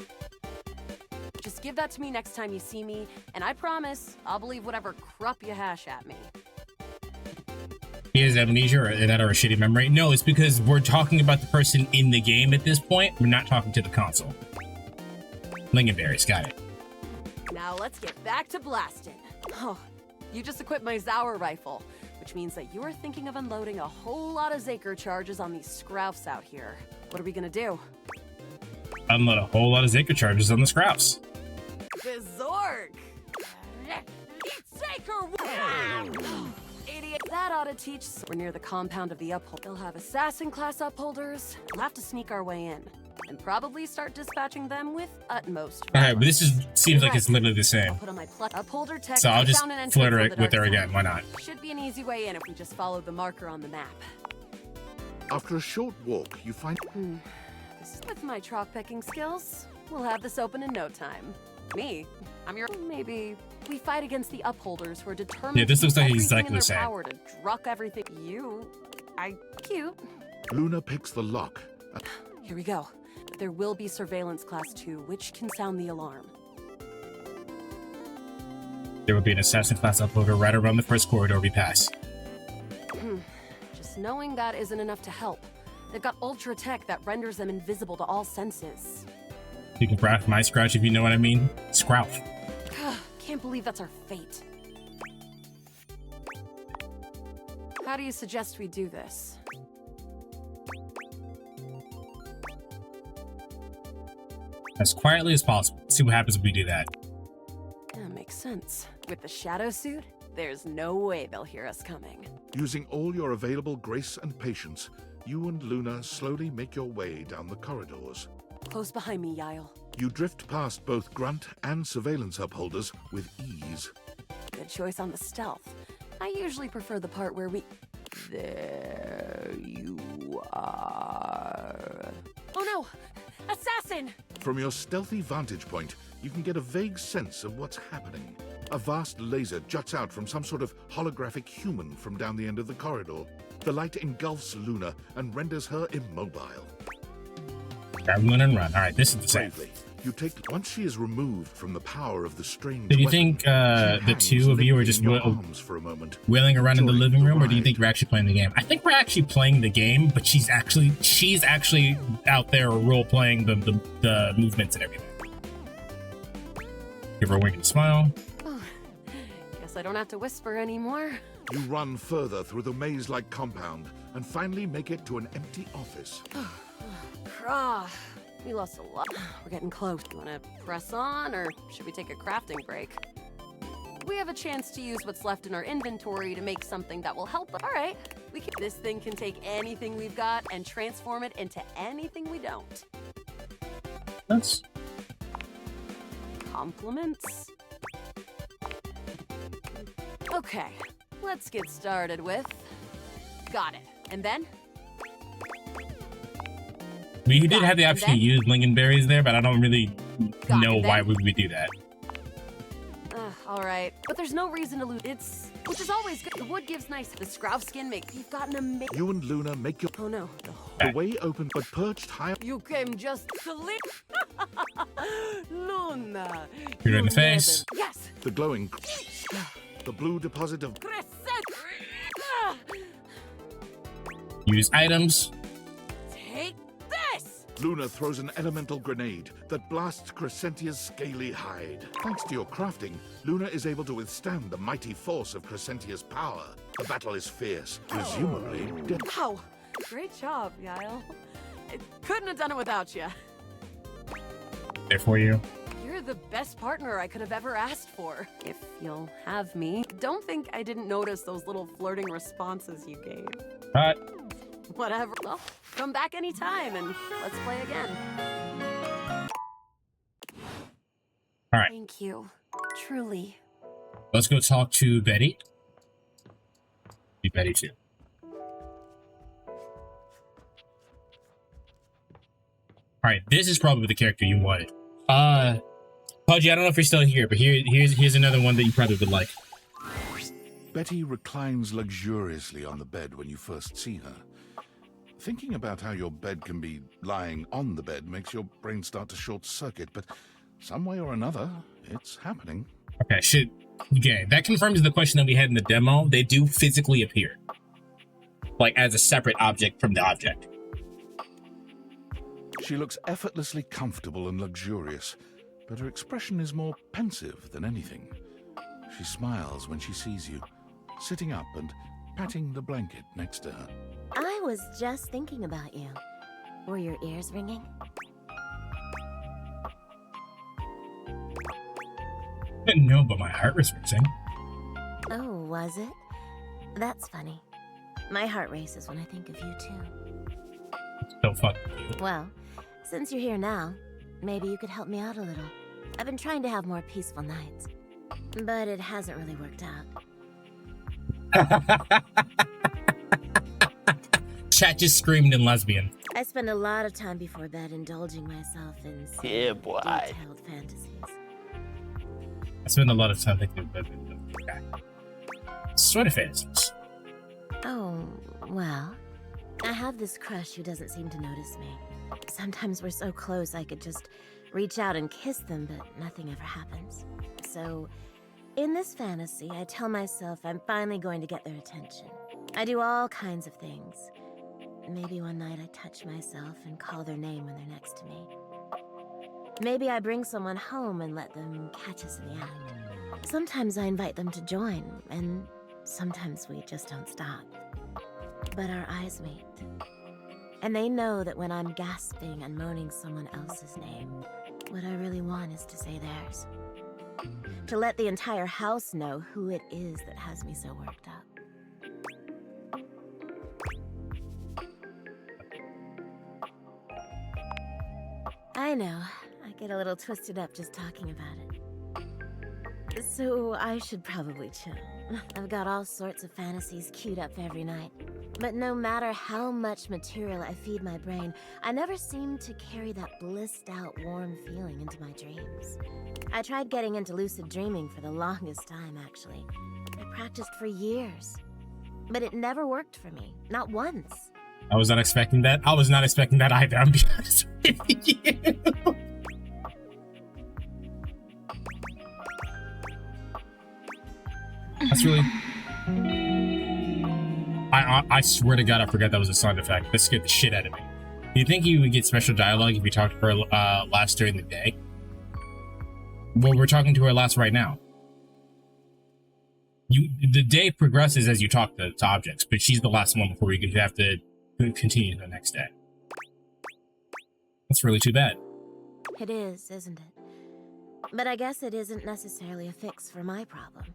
Just give that to me next time you see me, and I promise I'll believe whatever crap you hash at me. He has amnesia or that or a shitty memory? No, it's because we're talking about the person in the game at this point. We're not talking to the console. Lincolnberries, got it. Now let's get back to blasting. Oh, you just equipped my Zauer rifle, which means that you're thinking of unloading a whole lot of Zaker charges on these scroufs out here. What are we gonna do? Unload a whole lot of Zaker charges on the scraps. Bizork! Zaker! Idiot. That ought to teach. We're near the compound of the uphold. They'll have assassin-class upholders. We'll have to sneak our way in, and probably start dispatching them with utmost. Okay, but this seems like it's literally the same. I'll put on my upholder tech. So I'll just flirt it with her again. Why not? Should be an easy way in if we just follow the marker on the map. After a short walk, you find... This is with my chalk picking skills. We'll have this open in no time. Me? I'm your... Maybe we fight against the upholders who are determined Yeah, this to looks do like everything exactly in their the same. power to druck everything. Cute. Luna picks the lock. Here we go. There will be surveillance class 2, which can sound the alarm. There will be an assassin class uploader right around the first corridor we pass. Just knowing that isn't enough to help. They've got ultra tech that renders them invisible to all senses. You can graph my scratch if you know what I mean. Scrouch. Can't believe that's our fate. How do you suggest we do this? As quietly as possible. See what happens if we do that. Yeah, makes sense. With the shadow suit, there's no way they'll hear us coming. Using all your available grace and patience, you and Luna slowly make your way down the corridors. Close behind me, Yael. You drift past both grunt and surveillance upholders with ease. Good choice on the stealth. I usually prefer the part where we... There you are. Oh no! Assassin! From your stealthy vantage point, you can get a vague sense of what's happening. A vast laser juts out from some sort of holographic human from down the end of the corridor. The light engulfs Luna and renders her immobile. Grab Luna and run. Alright, this is the same. Bravely, you take... Once she is removed from the power of the strange Do you weapon, think the two of you are just for a moment, wailing around in the living room, or do you think we're actually playing the game? I think we're actually playing the game, but she's actually out there role playing the movements and everything. Give her a wink and smile. Oh, guess I don't have to whisper anymore. You run further through the maze-like compound and finally make it to an empty office. We lost a lot. We're getting close. You want to press on, or should we take a crafting break? We have a chance to use what's left in our inventory to make something that will help. All right, this thing can take anything we've got and transform it into anything we don't. That's... Compliments? Okay, let's get started with... Got it. And then? We did have the option to use lingonberries there, but I don't really know why would we do that. All right, but there's no reason to lose. Which is always good. The wood gives nice. The scrow skin makes. You've got an amazing. You and Luna make your... Oh no. The way open, but perched high... You came just to leave. Luna. You're in the face. Yes. The glowing... The blue deposit of... Use items. Take this! Luna throws an elemental grenade that blasts Crescentia's scaly hide. Thanks to your crafting, Luna is able to withstand the mighty force of Crescentia's power. The battle is fierce, presumably dead. Wow. Great job, Yael. I couldn't have done it without you. There for you. You're the best partner I could have ever asked for. If you'll have me. Don't think I didn't notice those little flirting responses you gave. Right. Whatever. Well, come back anytime and let's play again. All right. Thank you. Truly. Let's go talk to Betty. Be Betty too. All right, this is probably the character you wanted. Pudgy, I don't know if you're still here, but here's another one that you probably would like. Betty reclines luxuriously on the bed when you first see her. Thinking about how your bed can be lying on the bed makes your brain start to short-circuit, but some way or another, it's happening. Okay, that confirms the question that we had in the demo. They do physically appear. Like, as a separate object from the object. She looks effortlessly comfortable and luxurious, but her expression is more pensive than anything. She smiles when she sees you, sitting up and patting the blanket next to her. I was just thinking about you. Were your ears ringing? No, but my heart was racing. Oh, was it? That's funny. My heart races when I think of you, too. So fuck you. Well, since you're here now, maybe you could help me out a little. I've been trying to have more peaceful nights, but it hasn't really worked out. Chat just screamed in lesbian. I spend a lot of time before bed indulging myself in detailed fantasies. I spend a lot of time thinking about sort of fantasies. Oh, well, I have this crush who doesn't seem to notice me. Sometimes we're so close I could just reach out and kiss them, but nothing ever happens. So, in this fantasy, I tell myself I'm finally going to get their attention. I do all kinds of things. Maybe one night I touch myself and call their name when they're next to me. Maybe I bring someone home and let them catch us in the act. Sometimes I invite them to join, and sometimes we just don't stop. But our eyes meet. And they know that when I'm gasping and moaning someone else's name, what I really want is to say theirs. To let the entire house know who it is that has me so worked up. I know, I get a little twisted up just talking about it. So I should probably chill. I've got all sorts of fantasies queued up every night. But no matter how much material I feed my brain, I never seem to carry that blissed out warm feeling into my dreams. I tried getting into lucid dreaming for the longest time, actually. I practiced for years. But it never worked for me, not once. I was not expecting that. I was not expecting that either, I'm being honest with you. That's really... I swear to God, I forgot that was a sound effect. That scared the shit out of me. Do you think you would get special dialogue if you talked to her last during the day? Well, we're talking to her last right now. The day progresses as you talk to objects, but she's the last one before you have to continue the next day. That's really too bad. It is, isn't it? But I guess it isn't necessarily a fix for my problem.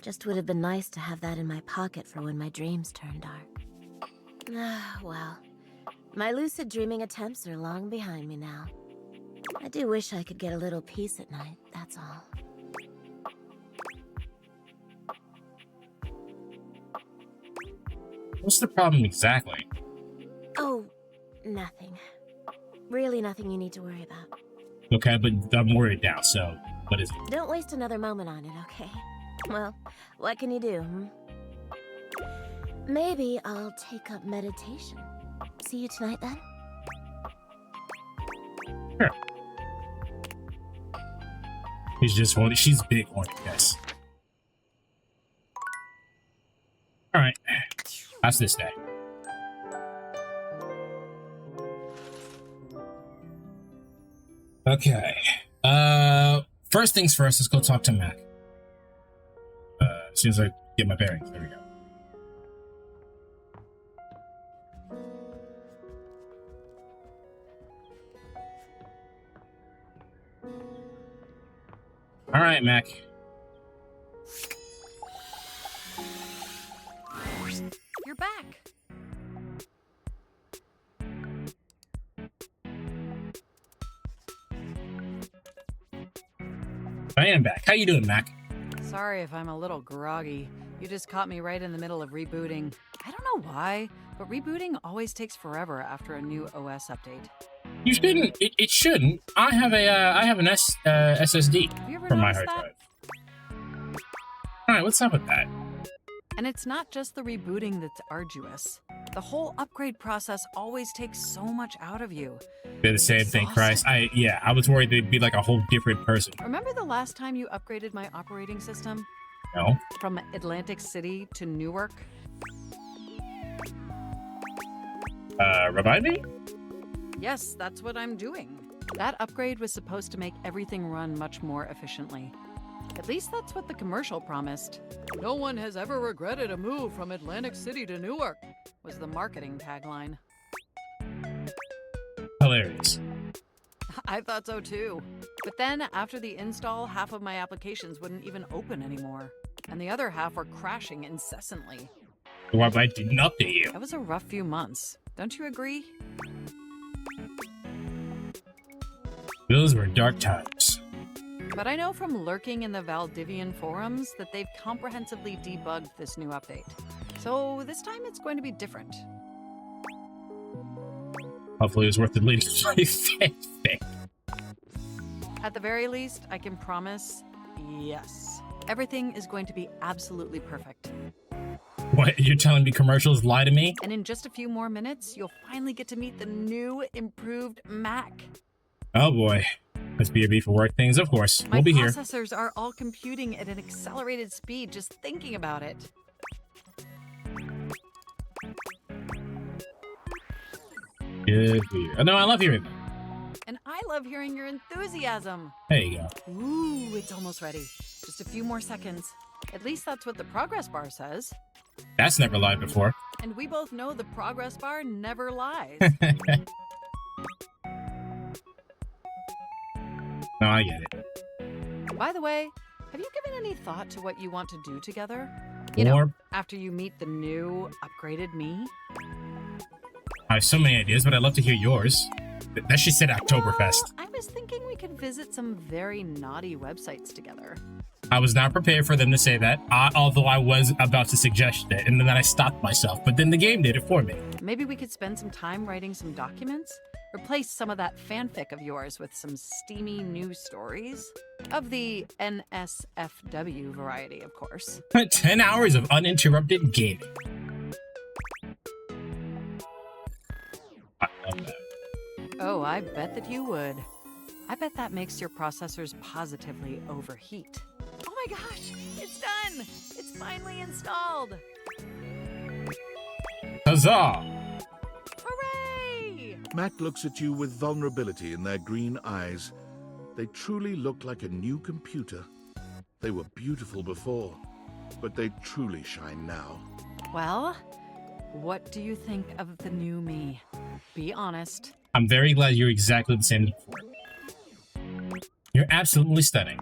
Just would have been nice to have that in my pocket for when my dreams turn dark. Well, my lucid dreaming attempts are long behind me now. I do wish I could get a little peace at night, that's all. What's the problem exactly? Oh, nothing. Really nothing you need to worry about. Okay, but I'm worried now, so what is it? Don't waste another moment on it, okay? Well, what can you do, Maybe I'll take up meditation. See you tonight, then? Sure. She's big on it, guys. Alright. How's this day? Okay. First things first, let's go talk to Mac. As soon as I get my bearings, there we go. All right, Mac. You're back. I am back. How you doing, Mac? Sorry if I'm a little groggy. You just caught me right in the middle of rebooting. I don't know why, but rebooting always takes forever after a new OS update. You shouldn't. It shouldn't. I have an SSD for my hard drive. All right, what's up with that? And it's not just the rebooting that's arduous. The whole upgrade process always takes so much out of you. They're the same thing, Christ. I was worried they'd be like a whole different person. Remember the last time you upgraded my operating system? No. From Atlantic City to Newark? Remind me? Yes, that's what I'm doing. That upgrade was supposed to make everything run much more efficiently. At least that's what the commercial promised. No one has ever regretted a move from Atlantic City to Newark, was the marketing tagline. Hilarious. I thought so too. But then, after the install, half of my applications wouldn't even open anymore. And the other half were crashing incessantly. Why I didn't update you? That was a rough few months. Don't you agree? Those were dark times. But I know from lurking in the Valdivian forums that they've comprehensively debugged this new update. So this time it's going to be different. Hopefully it was worth the lead. At the very least, I can promise Yes. Everything is going to be absolutely perfect. What, you're telling me commercials lie to me? And in just a few more minutes, you'll finally get to meet the new, improved Mac. Oh boy. Let's be for work things, of course. We'll be here. My processors are all computing at an accelerated speed just thinking about it. Good for you. Oh, no, I love hearing that. And I love hearing your enthusiasm. There you go. Ooh, it's almost ready. Just a few more seconds. At least that's what the progress bar says. That's never lied before. And we both know the progress bar never lies. No, I get it. By the way, have you given any thought to what you want to do together? You know, after you meet the new, upgraded me? I have so many ideas, but I'd love to hear yours. That shit said Oktoberfest. I was thinking we could visit some very naughty websites together. I was not prepared for them to say that, although I was about to suggest it, and then I stopped myself, but then the game did it for me. Maybe we could spend some time writing some documents? Replace some of that fanfic of yours with some steamy new stories? Of the NSFW variety, of course. 10 hours of uninterrupted gaming. I love that. Oh, I bet that you would. I bet that makes your processors positively overheat. Oh my gosh, it's done! It's finally installed! Huzzah! Hooray! Mac looks at you with vulnerability in their green eyes. They truly look like a new computer. They were beautiful before, but they truly shine now. Well, what do you think of the new me? Be honest. I'm very glad you're exactly the same as before. You're absolutely stunning.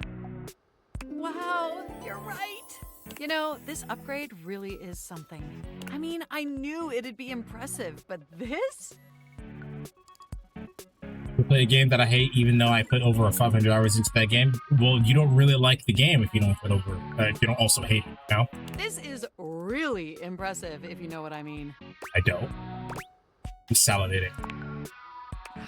Wow, you're right. You know, this upgrade really is something. I mean, I knew it'd be impressive, but this? You play a game that I hate, even though I put over 500 hours into that game. Well, you don't really like the game if you don't if you don't also hate it, you know? This is really impressive, if you know what I mean. I don't. I'm salivating.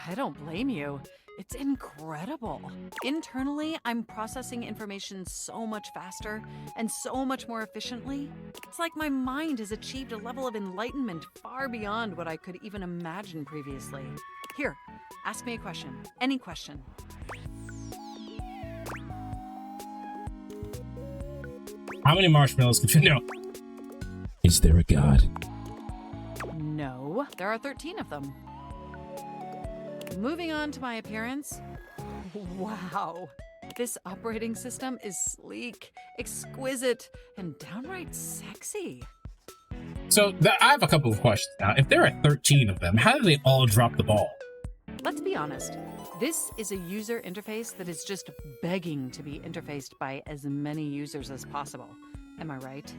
I don't blame you. It's incredible. Internally, I'm processing information so much faster and so much more efficiently. It's like my mind has achieved a level of enlightenment far beyond what I could even imagine previously. Here, ask me a question. Any question. How many marshmallows could you know? Is there a god? No, there are 13 of them. Moving on to my appearance. Wow. This operating system is sleek, exquisite, and downright sexy. So, I have a couple of questions now. If there are 13 of them, how do they all drop the ball? Let's be honest. This is a user interface that is just begging to be interfaced by as many users as possible. Am I right?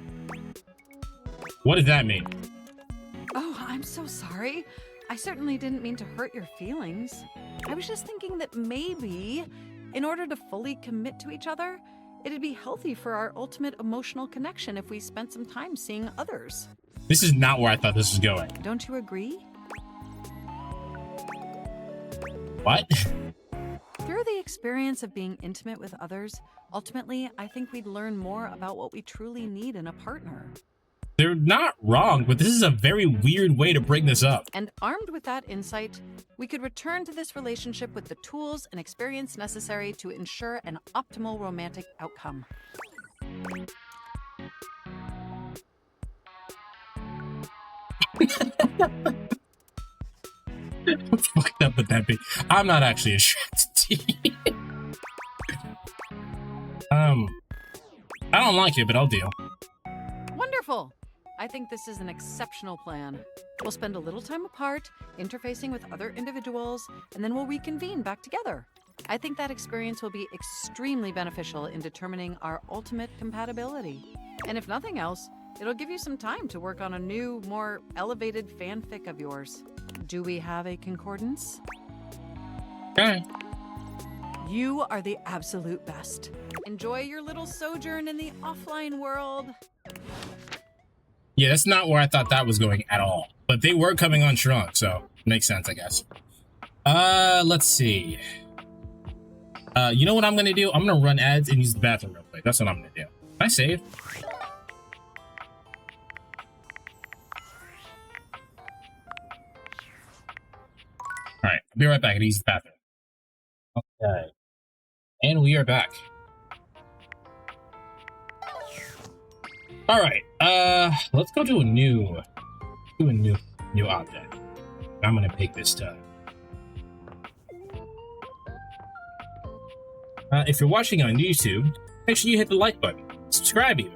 What does that mean? Oh, I'm so sorry. I certainly didn't mean to hurt your feelings. I was just thinking that maybe, in order to fully commit to each other, it'd be healthy for our ultimate emotional connection if we spent some time seeing others. This is not where I thought this was going. Don't you agree? What? Through the experience of being intimate with others, ultimately, I think we'd learn more about what we truly need in a partner. They're not wrong, but this is a very weird way to bring this up. And armed with that insight, we could return to this relationship with the tools and experience necessary to ensure an optimal romantic outcome. Fucked up with that be. I'm not actually attracted to you. I don't like it, but I'll deal. Wonderful! I think this is an exceptional plan. We'll spend a little time apart, interfacing with other individuals, and then we'll reconvene back together. I think that experience will be extremely beneficial in determining our ultimate compatibility. And if nothing else, it'll give you some time to work on a new, more elevated fanfic of yours. Do we have a concordance? Okay. You are the absolute best. Enjoy your little sojourn in the offline world. Yeah, that's not where I thought that was going at all. But they were coming on strong, so makes sense, I guess. Let's see. You know what I'm gonna do? I'm gonna run ads and use the bathroom real quick. That's what I'm gonna do. Can I save? All right, I'll be right back. I gotta use the bathroom. Okay, and we are back. All right, let's go to a new object. I'm gonna pick this time. If you're watching on YouTube, make sure you hit the like button. Subscribe even.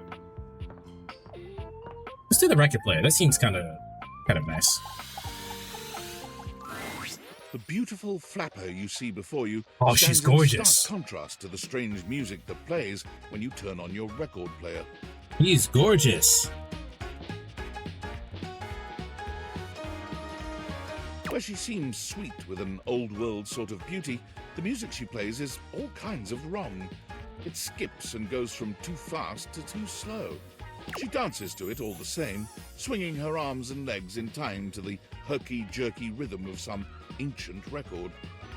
Let's do the record player. That seems kind of nice. The beautiful flapper you see before you Oh, she's stands in gorgeous. stark contrast to the strange music that plays when you turn on your record player. He's gorgeous. Where she seems sweet with an old-world sort of beauty, the music she plays is all kinds of wrong. It skips and goes from too fast to too slow. She dances to it all the same, swinging her arms and legs in time to the herky-jerky rhythm of some ancient record.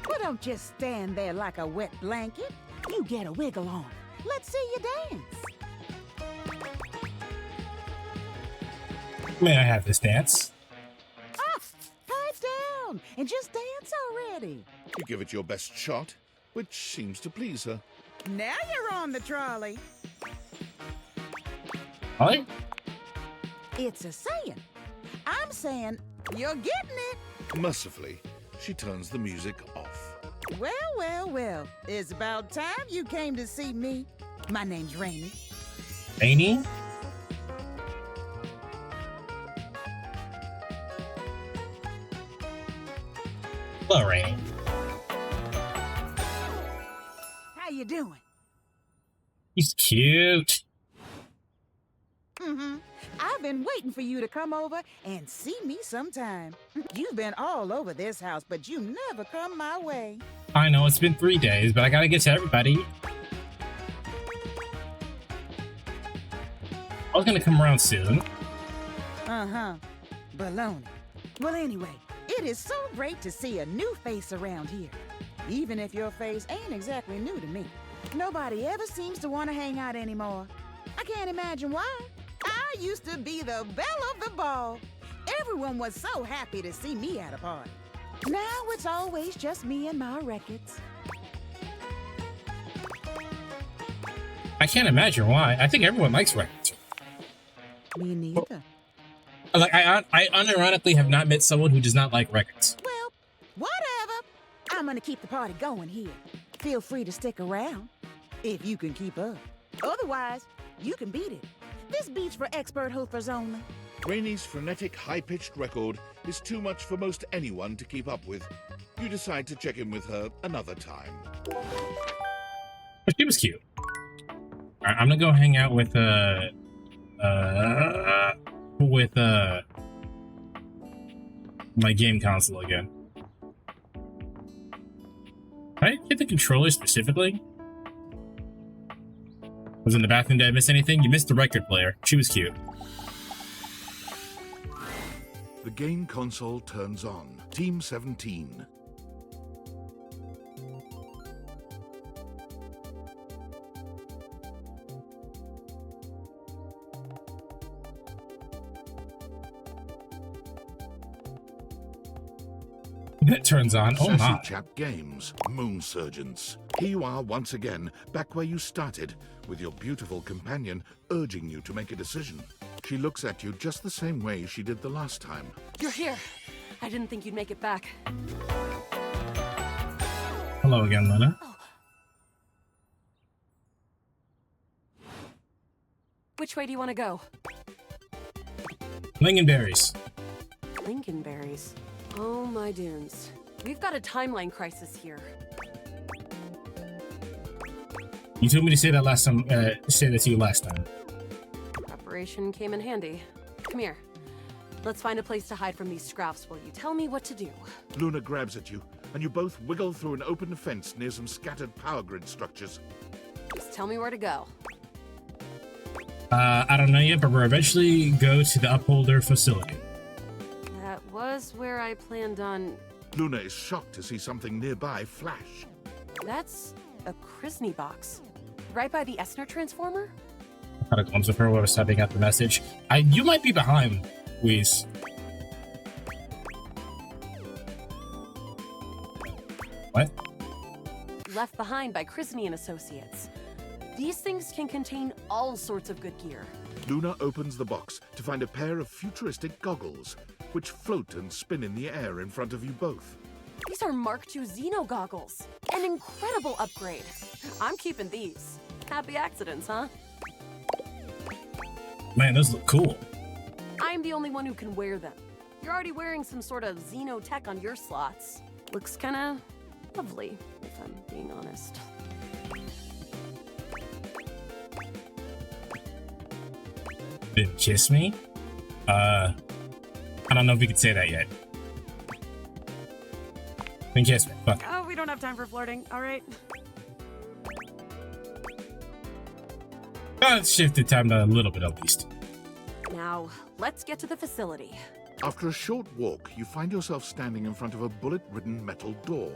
Well, don't just stand there like a wet blanket. You get a wiggle on. Let's see you dance. May I have this dance? Pipe down and just dance already. You give it your best shot, which seems to please her. Now you're on the trolley. Ollie? It's a saying. I'm saying you're getting it. Mercifully, she turns the music off. Well, well, well. It's about time you came to see me. My name's Rainey. Rainey? Hello, Rainey. How you doing? He's cute. Mm-hmm. I've been waiting for you to come over and see me sometime. You've been all over this house, but you never come my way. I know it's been 3 days, but I gotta get to everybody. I was gonna come around soon. Uh-huh. Baloney. Well, anyway, it is so great to see a new face around here. Even if your face ain't exactly new to me. Nobody ever seems to want to hang out anymore. I can't imagine why. I used to be the belle of the ball. Everyone was so happy to see me at a party. Now it's always just me and my records. I can't imagine why. I think everyone likes records. Me neither. Like, I unironically have not met someone who does not like records. Well, whatever. I'm gonna keep the party going here. Feel free to stick around, if you can keep up. Otherwise, you can beat it. This beat's for expert hoofers only. Rainey's frenetic, high-pitched record is too much for most anyone to keep up with. You decide to check in with her another time. But she was cute. Alright, I'm gonna go hang out with my game console again. Did I get the controller specifically? Was in the bathroom? Did I miss anything? You missed the record player. She was cute. The game console turns on. Team 17. It turns on. Oh my. Sassy Chap Games, Moon Surgeons. Here you are once again, back where you started, with your beautiful companion urging you to make a decision. She looks at you just the same way she did the last time. You're here. I didn't think you'd make it back. Hello again, Luna. Which way do you want to go? Lingonberries. Lincolnberries. Oh my dunes. We've got a timeline crisis here. You told me to say that last time. Say that to you last time. Preparation came in handy. Come here. Let's find a place to hide from these scraps while you tell me what to do. Luna grabs at you, and you both wiggle through an open fence near some scattered power grid structures. Just tell me where to go. I don't know yet, but we'll eventually go to the Upholder facility. That was where I planned on... Luna is shocked to see something nearby flash. That's a Krisny box. Right by the Esner transformer? Had a glimpse of her while I was typing out the message. You might be behind, Whis. What? Left behind by Krisny and Associates. These things can contain all sorts of good gear. Luna opens the box to find a pair of futuristic goggles, which float and spin in the air in front of you both. These are Mark II Xeno goggles. An incredible upgrade. I'm keeping these. Happy accidents, huh? Man, those look cool. I'm the only one who can wear them. You're already wearing some sort of Xeno tech on your slots. Looks kinda lovely, if I'm being honest. Didn't kiss me? I don't know if we could say that yet. Didn't kiss me. Fuck. Oh, we don't have time for flirting, alright? Let's shift the time a little bit at least. Now, let's get to the facility. After a short walk, you find yourself standing in front of a bullet-ridden metal door,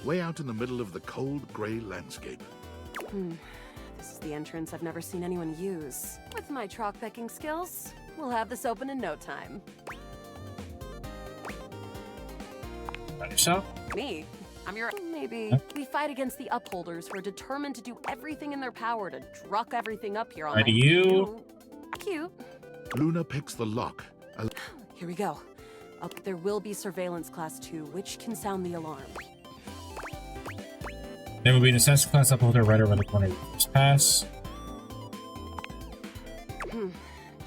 way out in the middle of the cold, grey landscape. This is the entrance I've never seen anyone use. With my troc-pecking skills, we'll have this open in no time. By yourself? Me? I'm your... Maybe. Huh? We fight against the upholders who are determined to do everything in their power to druck everything up here on Why do you? Cute. Luna picks the lock. Here we go. There will be surveillance class 2, which can sound the alarm. There will be an assassin class upholder right around the corner of the first pass.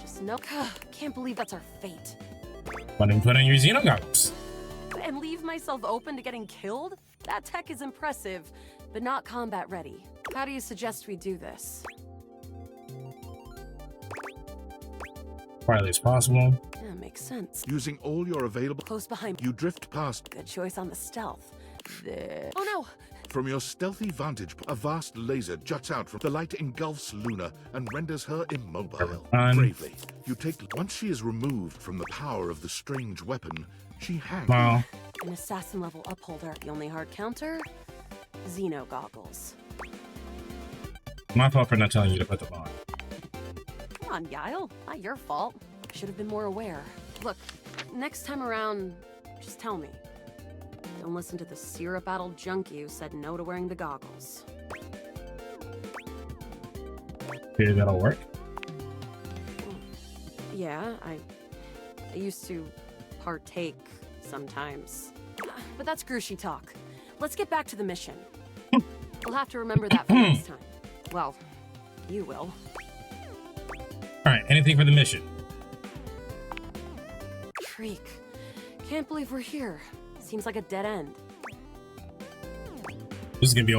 Just no... Can't believe that's our fate. Why don't you put on your Xeno goggles? And leave myself open to getting killed? That tech is impressive, but not combat ready. How do you suggest we do this? Quietly as possible. Yeah, makes sense. Using all your available... Close behind... You drift past... Good choice on the stealth. There. Oh no! From your stealthy vantage point, a vast laser juts out from the light engulfs Luna and renders her immobile. Bravely, you take... Once she is removed from the power of the strange weapon, she hangs. Wow. An assassin-level upholder. The only hard counter? Xeno goggles. My fault for not telling you to put them on. Come on, Yael. Not your fault. I should have been more aware. Look, next time around, just tell me. Don't listen to the syrup-addled junkie who said no to wearing the goggles. Maybe that'll work. Yeah, I used to partake sometimes. But that's Groushy talk. Let's get back to the mission. We'll have to remember that for next time. Well, you will. Alright, anything for the mission? Freak. Can't believe we're here. Seems like a dead end. This is gonna be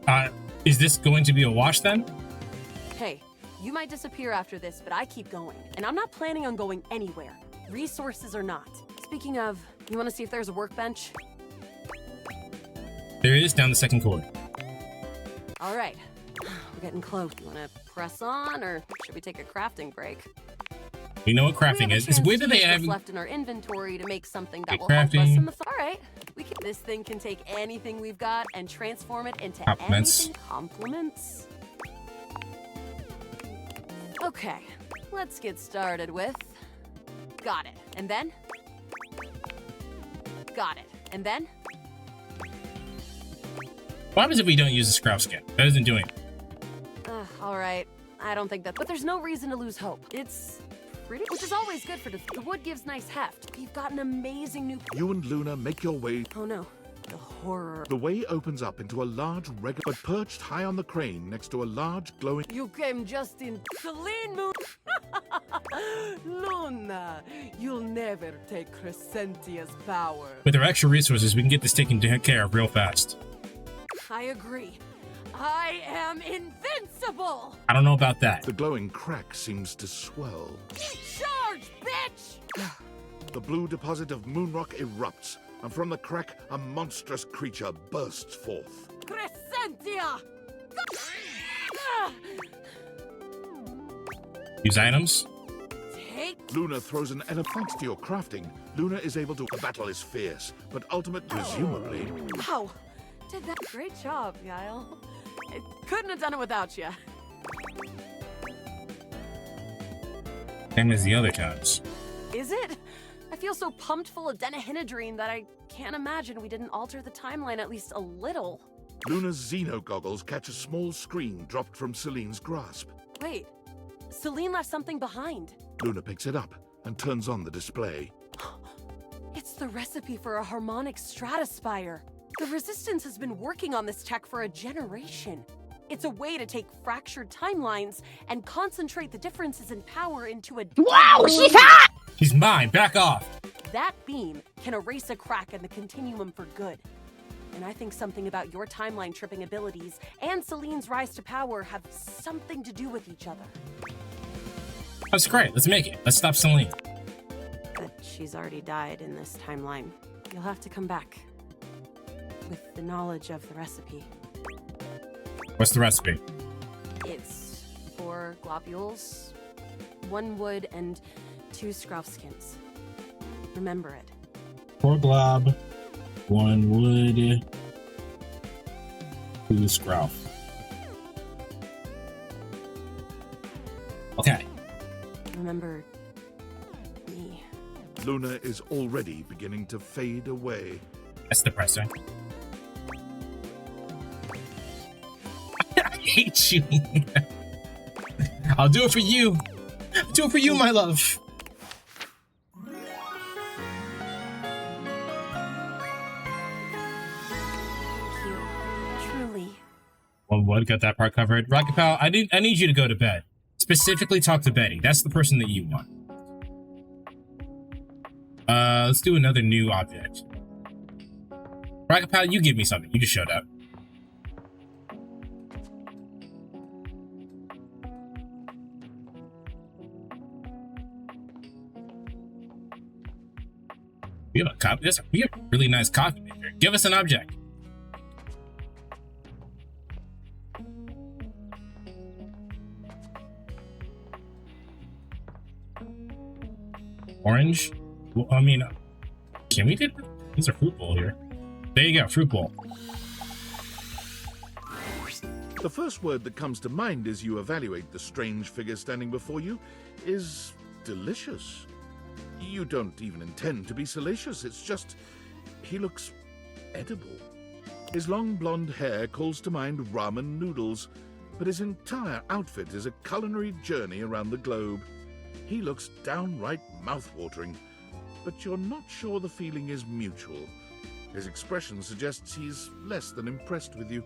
a... is this going to be a wash then? Hey, you might disappear after this, but I keep going. And I'm not planning on going anywhere. Resources or not. Speaking of, you want to see if there's a workbench? There is down the second corridor. All right. We're getting close. You want to press on, or should we take a crafting break? We know what crafting is. It's weird that they have left in our inventory to make something that will crafting. help us in the... All right. This thing can take anything we've got and transform it into Compliments. anything. Compliments? Okay. Let's get started with... Got it. And then? Got it. And then? What happens if we don't use the scrap skin? That isn't doing it. All right. I don't think that... But there's no reason to lose hope. It's pretty... Which is always good for the wood gives nice heft. We've got an amazing new... You and Luna make your way... Oh no. The horror. The way opens up into a large but perched high on the crane next to a large glowing... You came just in clean mood. Luna, you'll never take Crescentia's power. With our extra resources, we can get this taken care of real fast. I agree. I am invincible! I don't know about that. The glowing crack seems to swell. Charge, bitch! The blue deposit of moonrock erupts, and from the crack, a monstrous creature bursts forth. Crescentia! Use items. Luna throws an element. Thanks to your crafting, Luna is able to... The battle is fierce, but ultimately, presumably... Wow! Did that. Great job, Yael. Couldn't have done it without you. Same as the other times. Is it? I feel so pumped full of denahydrine that I can't imagine we didn't alter the timeline at least a little. Luna's Xeno goggles catch a small screen dropped from Celine's grasp. Wait, Celine left something behind. Luna picks it up and turns on the display. It's the recipe for a harmonic stratospire. The Resistance has been working on this tech for a generation. It's a way to take fractured timelines and concentrate the differences in power into a... Wow, she's hot! She's mine, back off. That beam can erase a crack in the continuum for good. And I think something about your timeline tripping abilities and Celine's rise to power have something to do with each other. That's great, let's make it. Let's stop Celine. But she's already died in this timeline. You'll have to come back. With the knowledge of the recipe. What's the recipe? It's 4 globules, 1 wood, and 2 scruff skins. Remember it. 4 glob, 1 wood, 2 scruff. Okay. Remember me. Luna is already beginning to fade away. That's depressing. I hate you. I'll do it for you. I'll do it for you, my love. Truly. Well, what? Got that part covered. Rocket Pal, I need you to go to bed. Specifically talk to Betty. That's the person that you want. Let's do another new object. Rocket Pal, you give me something. You just showed up. We have a copy. We have a really nice coffee maker. Give us an object. Orange? Well, I mean, can we get... There's a fruit bowl here. There you go, fruit bowl. The first word that comes to mind as you evaluate the strange figure standing before you is delicious. You don't even intend to be salacious, it's just he looks edible. His long blonde hair calls to mind ramen noodles, but his entire outfit is a culinary journey around the globe. He looks downright mouth-watering, but you're not sure the feeling is mutual. His expression suggests he's less than impressed with you.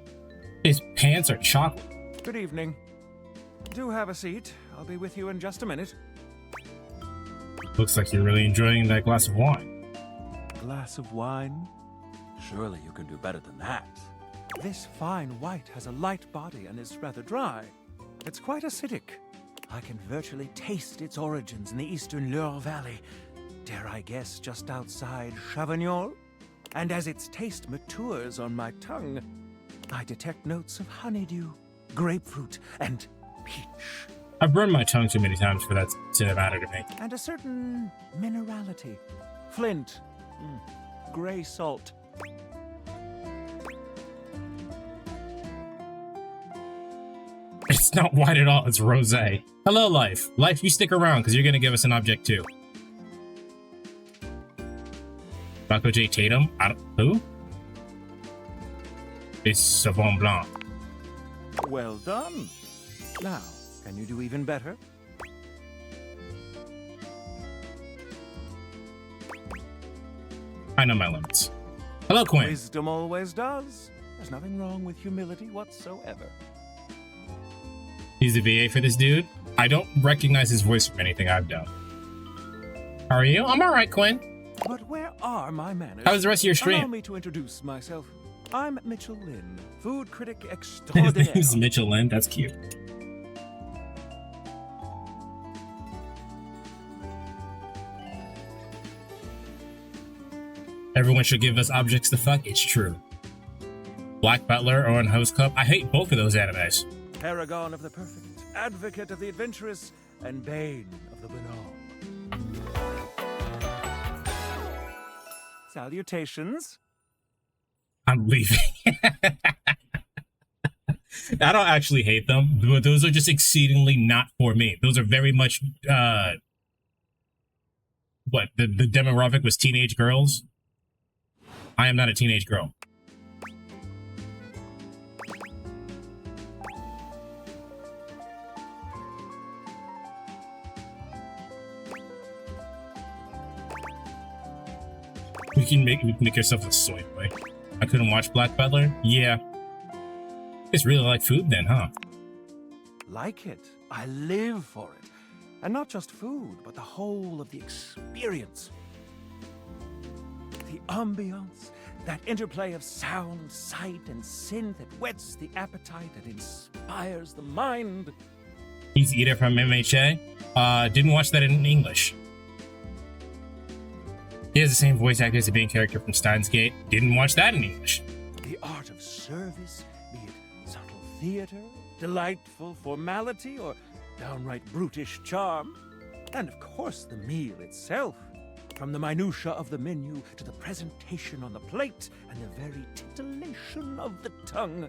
His pants are chocolate. Good evening. Do have a seat. I'll be with you in just a minute. Looks like you're really enjoying that glass of wine. Glass of wine? Surely you can do better than that. This fine white has a light body and is rather dry. It's quite acidic. I can virtually taste its origins in the eastern Loire Valley. Dare I guess just outside Chavagnol? And as its taste matures on my tongue, I detect notes of honeydew, grapefruit, and peach. I've burned my tongue too many times for that to matter to me. And a certain minerality. Flint. Gray salt. It's not white at all, it's rosé. Hello, Life. Life, you stick around, because you're going to give us an object, too. Marco J. Tatum? Who? It's Savon Blanc. Well done. Now, can you do even better? I know my limits. Hello, Quinn. Wisdom always does. There's nothing wrong with humility whatsoever. He's the VA for this dude. I don't recognize his voice from anything I've done. How are you? I'm alright, Quinn. But where are my manners? How was the rest of your stream? Allow me to introduce myself. I'm Mitchell Lynn, food critic His extraordinaire. name's Mitchell Lynn. That's cute. Everyone should give us objects to fuck. It's true. Black Butler or Host Club. I hate both of those animes. Paragon of the perfect, advocate of the adventurous, and bane of the banal. Salutations. I'm leaving. I don't actually hate them, but those are just exceedingly not for me. Those are very much what the demographic was teenage girls. I am not a teenage girl. We can make yourself a soy boy. I couldn't watch Black Butler? Yeah. It's really like food then, huh? Like it. I live for it. And not just food, but the whole of the experience. The ambiance, that interplay of sound, sight, and synth that whets the appetite and inspires the mind. He's Eater from MHA. Didn't watch that in English. He has the same voice actor as the main character from Steins Gate. Didn't watch that in English. The art of service, be it subtle theater, delightful formality, or downright brutish charm. And of course the meal itself. From the minutiae of the menu to the presentation on the plate and the very titillation of the tongue.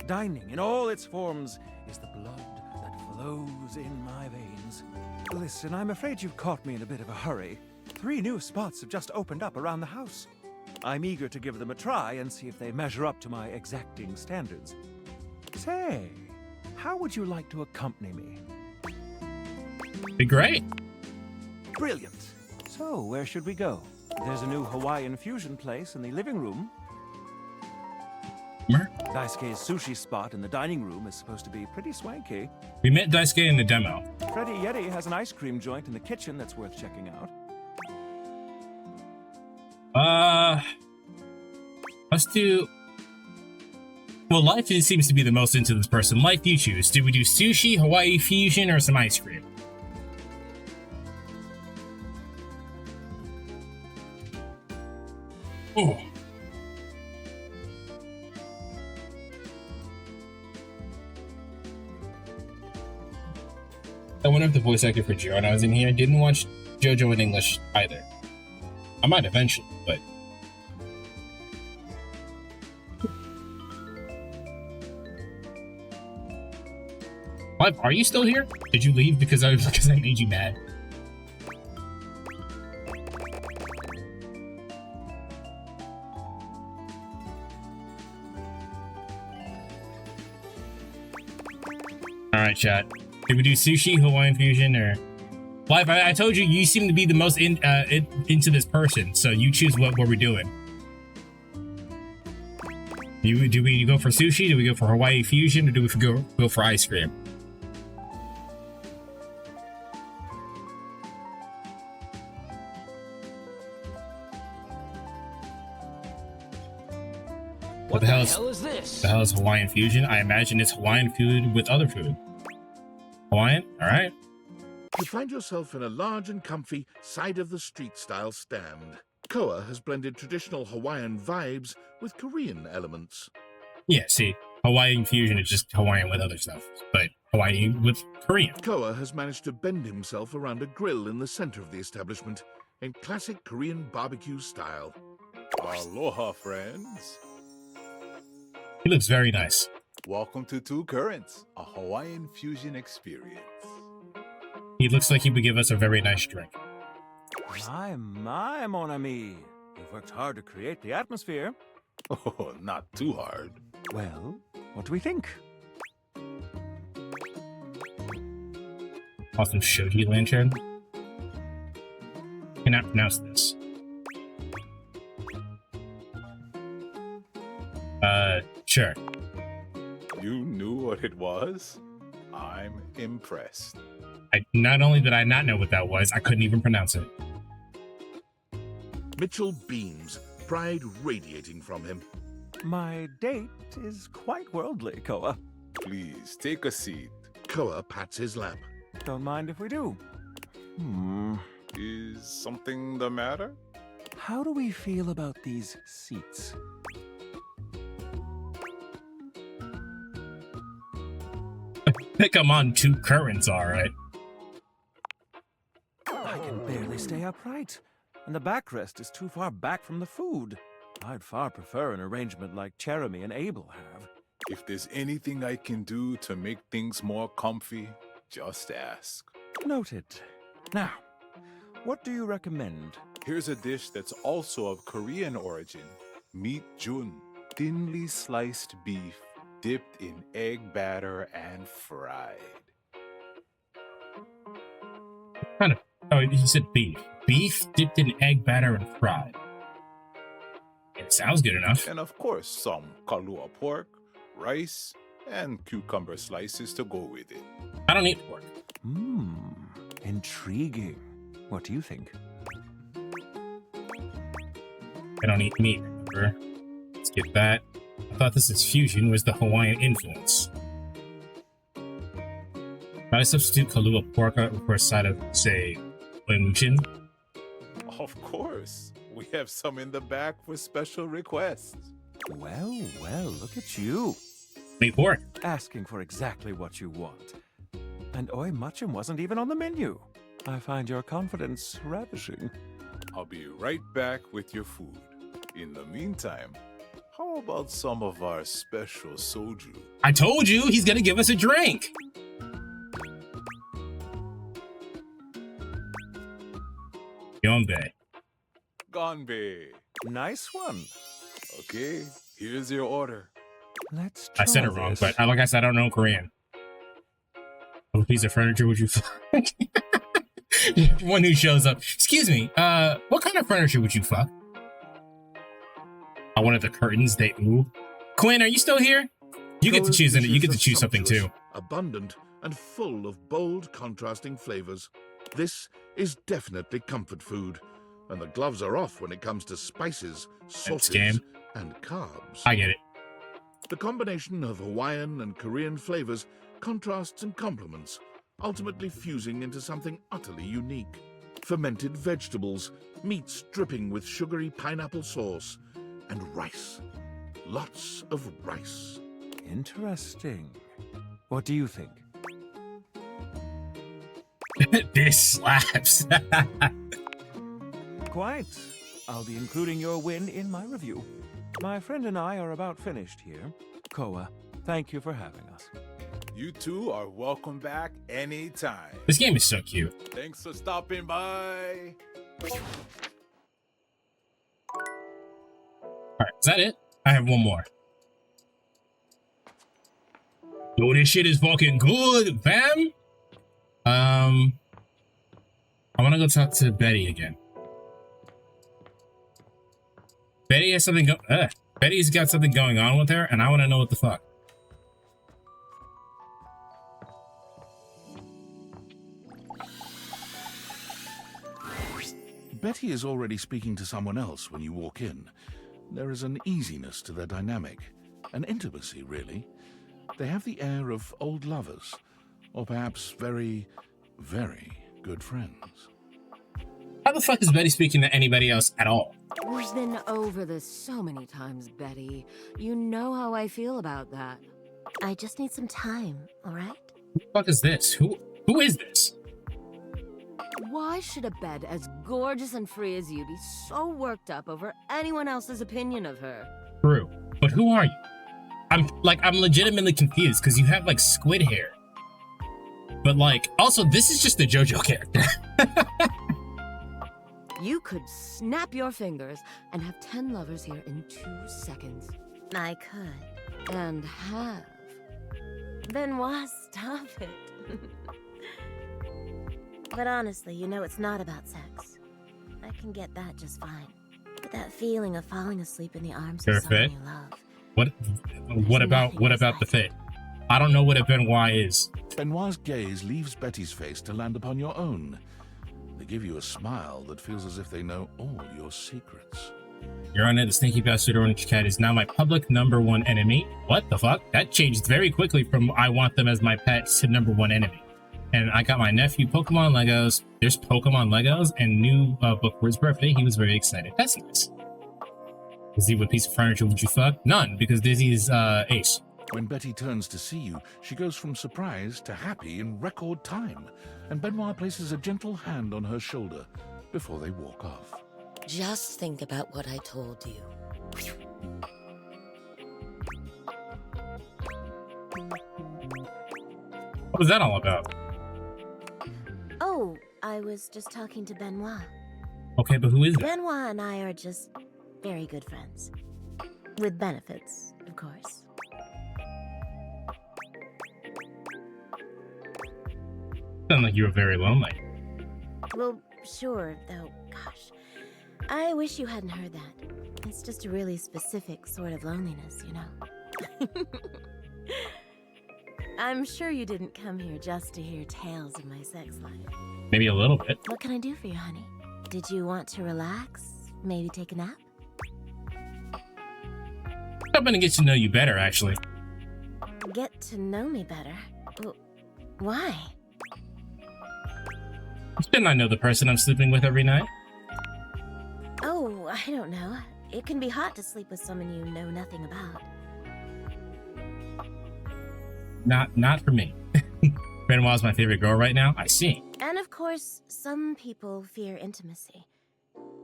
Dining in all its forms is the blood that flows in my veins. Listen, I'm afraid you've caught me in a bit of a hurry. 3 new spots have just opened up around the house. I'm eager to give them a try and see if they measure up to my exacting standards. Say, how would you like to accompany me? Be great. Brilliant. So, where should we go? There's a new Hawaiian fusion place in the living room. Daisuke's sushi spot in the dining room is supposed to be pretty swanky. We met Daisuke in the demo. Freddy Yeti has an ice cream joint in the kitchen that's worth checking out. Let's do... Well, Life seems to be the most into this person. Life, you choose. Do we do sushi, Hawaii fusion, or some ice cream? Oh. I wonder if the voice actor for Jiro when I was in here. I didn't watch JoJo in English either. I might eventually, but... Live, are you still here? Did you leave because I made you mad? Alright, chat. Did we do sushi, Hawaiian fusion, or... Live, I told you, you seem to be the most into this person, so you choose what we're doing. Do we go for sushi, do we go for Hawaii fusion, or do we go for ice cream? What the hell is this? The hell is Hawaiian fusion? I imagine it's Hawaiian food with other food. Hawaiian? Alright. You find yourself in a large and comfy side-of-the-street style stand. Koa has blended traditional Hawaiian vibes with Korean elements. Yeah, see, Hawaiian fusion is just Hawaiian with other stuff, but Hawaii with Korean. Koa has managed to bend himself around a grill in the center of the establishment in classic Korean barbecue style. Aloha, friends. He looks very nice. Welcome to Two Currents, a Hawaiian fusion experience. He looks like he would give us a very nice drink. My, mon ami. You've worked hard to create the atmosphere. Oh, not too hard. Well, what do we think? Also, shoji lantern. Cannot pronounce this. Sure. You knew what it was? I'm impressed. Not only did I not know what that was, I couldn't even pronounce it. Mitchell beams, pride radiating from him. My date is quite worldly, Koa. Please, take a seat. Koa pats his lap. Don't mind if we do. Is something the matter? How do we feel about these seats? I think I'm on Two Currents, alright. I can barely stay upright, and the backrest is too far back from the food. I'd far prefer an arrangement like Jeremy and Abel have. If there's anything I can do to make things more comfy, just ask. Noted. Now, what do you recommend? Here's a dish that's also of Korean origin. Meat jun. Thinly sliced beef, dipped in egg batter and fried. Kind of. Oh, you said beef. Beef dipped in egg batter and fried. It sounds good enough. And of course, some kalua pork, rice, and cucumber slices to go with it. I don't eat pork. Intriguing. What do you think? I don't eat meat, remember? Let's get that. I thought this is fusion was the Hawaiian influence. Can I substitute kalua pork for a side of, say, Phoenician? Of course. We have some in the back for special requests. Well, look at you. Meat pork. Asking for exactly what you want. And oi muchum wasn't even on the menu. I find your confidence ravishing. I'll be right back with your food. In the meantime, how about some of our special soju? I told you he's gonna give us a drink. Yombe. Gonbe. Nice one. Okay, here's your order. Let's I said it wrong, but like I said, I don't know Korean. What piece of furniture would you fuck? One who shows up. Excuse me, what kind of furniture would you fuck? I wanted the curtains, they ooh. Quinn, are you still here? You get to choose it. You get to choose something too. Abundant and full of bold, contrasting flavors. This is definitely comfort food, and the gloves are off when it comes to spices, sauces, and carbs. I get it. The combination of Hawaiian and Korean flavors contrasts and complements, ultimately fusing into something utterly unique. Fermented vegetables, meats dripping with sugary pineapple sauce, and rice. Lots of rice. Interesting. What do you think? This slaps. Quite. I'll be including your win in my review. My friend and I are about finished here. Koa, thank you for having us. You two are welcome back anytime. This game is so cute. Thanks for stopping by. Alright, is that it? I have one more. Yo, this shit is fucking good, fam. I want to go talk to Betty again. Betty has something Betty's got something going on with her, and I want to know what the fuck. Betty is already speaking to someone else when you walk in. There is an easiness to their dynamic, an intimacy, really. They have the air of old lovers, or perhaps very, very good friends. How the fuck is Betty speaking to anybody else at all? We've been over this so many times, Betty. You know how I feel about that. I just need some time, all right? Who the fuck is this? Who is this? Why should a bed as gorgeous and free as you be so worked up over anyone else's opinion of her? True. But who are you? I'm legitimately confused because you have like squid hair. But like, also this is just a JoJo character. You could snap your fingers and have 10 lovers here in 2 seconds. I could. And have. Benoit, stop it. But honestly, you know it's not about sex. I can get that just fine. But that feeling of falling asleep in the arms of someone you love. What about the fit? I don't know what a Benoit is. Benoit's gaze leaves Betty's face to land upon your own. They give you a smile that feels as if they know all your secrets. Your Honor, the stinky bastard orange cat is now my public #1 enemy. What the fuck? That changed very quickly from I want them as my pet to #1 enemy. And I got my nephew Pokemon Legos. There's Pokemon Legos and new book for his birthday. He was very excited. That's nice. Dizzy, what piece of furniture would you fuck? None, because Dizzy is ace. When Betty turns to see you, she goes from surprise to happy in record time, and Benoit places a gentle hand on her shoulder before they walk off. Just think about what I told you. was that all about? Oh, I was just talking to Benoit. Okay, but who is that? Benoit and I are just very good friends. With benefits, of course. Sound like you were very lonely. Well, sure, though, gosh. I wish you hadn't heard that. It's just a really specific sort of loneliness, you know? I'm sure you didn't come here just to hear tales of my sex life. Maybe a little bit. What can I do for you, honey? Did you want to relax? Maybe take a nap? I'm gonna get to know you better, actually. Get to know me better? Why? Shouldn't I know the person I'm sleeping with every night? Oh, I don't know. It can be hot to sleep with someone you know nothing about. Not for me. Benoit's my favorite girl right now. I see. And of course, some people fear intimacy.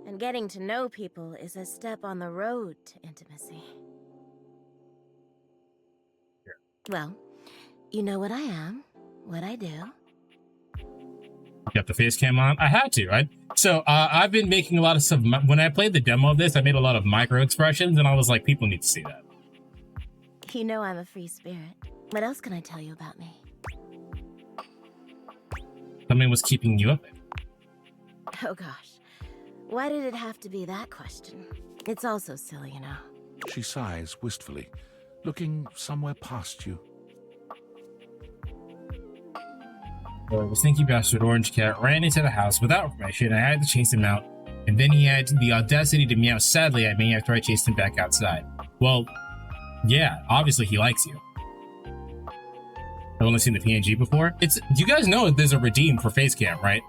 And getting to know people is a step on the road to intimacy. Well, you know what I am, what I do. You got the face cam on? I had to. I've been making a lot of stuff. When I played the demo of this, I made a lot of micro expressions, and I was like, people need to see that. You know I'm a free spirit. What else can I tell you about me? Something was keeping you up. Oh gosh. Why did it have to be that question? It's all so silly, you know. She sighs wistfully, looking somewhere past you. The stinky bastard orange cat ran into the house without permission, and I had to chase him out. And then he had the audacity to meow sadly at me after I chased him back outside. Well, yeah, obviously he likes you. I've only seen the PNG before. You guys know there's a redeem for face cam, right?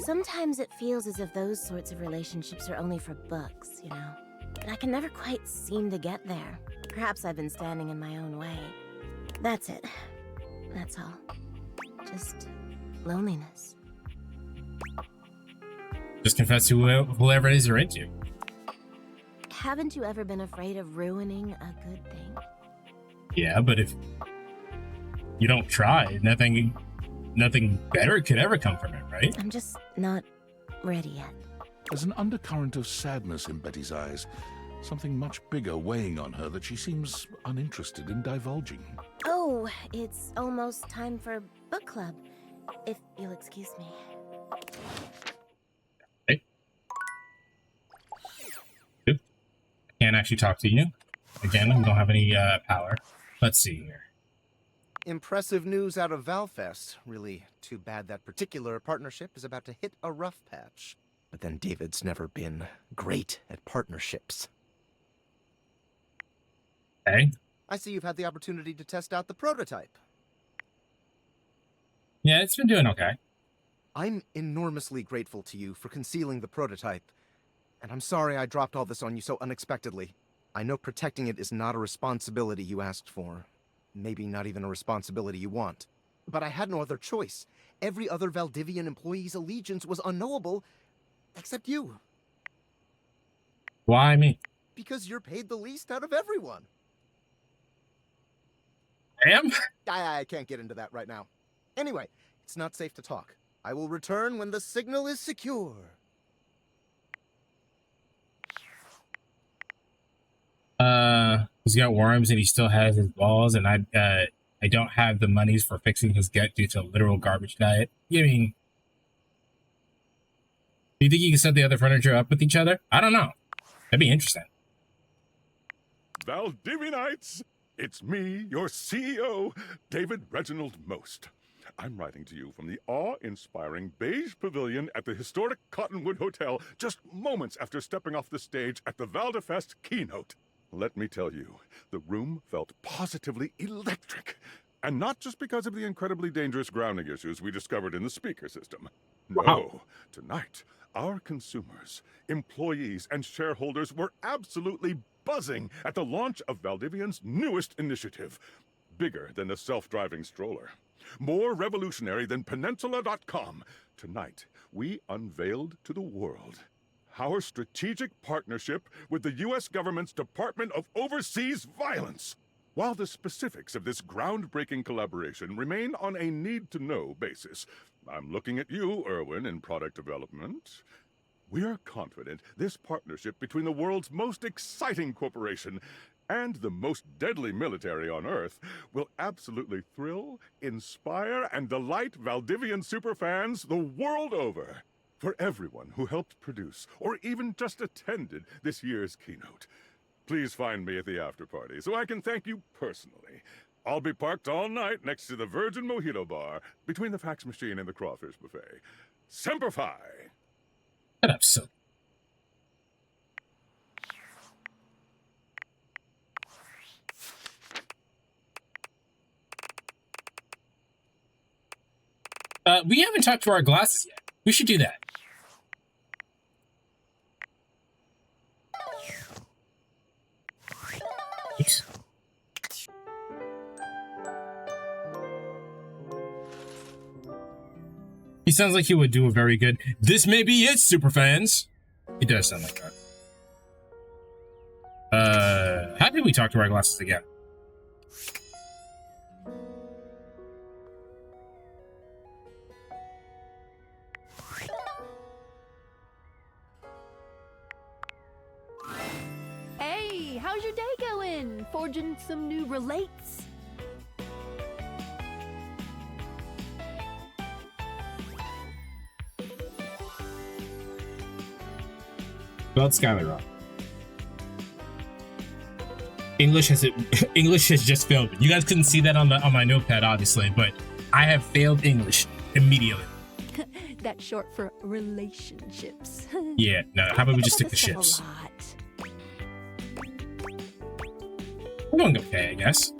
Sometimes it feels as if those sorts of relationships are only for books, you know? But I can never quite seem to get there. Perhaps I've been standing in my own way. That's it. That's all. Just loneliness. Just confess to whoever it is you're into. Haven't you ever been afraid of ruining a good thing? Yeah, but if you don't try, nothing better could ever come from it, right? I'm just not ready yet. There's an undercurrent of sadness in Betty's eyes, something much bigger weighing on her that she seems uninterested in divulging. Oh, it's almost time for book club, if you'll excuse me. Hey. Good. I can't actually talk to you. Again, we don't have any power. Let's see here. Impressive news out of Valfest. Really too bad that particular partnership is about to hit a rough patch. But then David's never been great at partnerships. Hey. I see you've had the opportunity to test out the prototype. Yeah, it's been doing okay. I'm enormously grateful to you for concealing the prototype. And I'm sorry I dropped all this on you so unexpectedly. I know protecting it is not a responsibility you asked for. Maybe not even a responsibility you want. But I had no other choice. Every other Valdivian employee's allegiance was unknowable, except you. Why me? Because you're paid the least out of everyone. I am? I can't get into that right now. Anyway, it's not safe to talk. I will return when the signal is secure. He's got worms and he still has his balls, and I don't have the monies for fixing his gut due to a literal garbage diet. I mean, do you think you can set the other furniture up with each other? I don't know. That'd be interesting. Valdivianites! It's me, your CEO, David Reginald Most. I'm writing to you from the awe-inspiring beige pavilion at the historic Cottonwood Hotel just moments after stepping off the stage at the Valdefest keynote. Let me tell you, the room felt positively electric. And not just because of the incredibly dangerous grounding issues we discovered in the speaker system. No, tonight, our consumers, employees, and shareholders were absolutely buzzing at the launch of Valdivian's newest initiative. Bigger than the self-driving stroller. More revolutionary than Peninsula.com. Tonight, we unveiled to the world our strategic partnership with the U.S. government's Department of Overseas Violence. While the specifics of this groundbreaking collaboration remain on a need-to-know basis, I'm looking at you, Erwin, in product development. We are confident this partnership between the world's most exciting corporation and the most deadly military on Earth will absolutely thrill, inspire, and delight Valdivian superfans the world over. For everyone who helped produce or even just attended this year's keynote, please find me at the after-party so I can thank you personally. I'll be parked all night next to the Virgin Mojito Bar between the fax machine and the crawfish buffet. Semper Fi! Shut up, so. We haven't talked to our glasses yet. We should do that. Oops. He sounds like he would do a very good, "This may be it, superfans." He does sound like that. How did we talk to our glasses again? Hey, how's your day going? Forging some new relates? About Skylar wrong. English has just failed me. You guys couldn't see that on my notepad, obviously, but I have failed English immediately. That's short for relationships. Yeah, no. How about we just stick to That's ships? a lot. We're doing okay, I guess.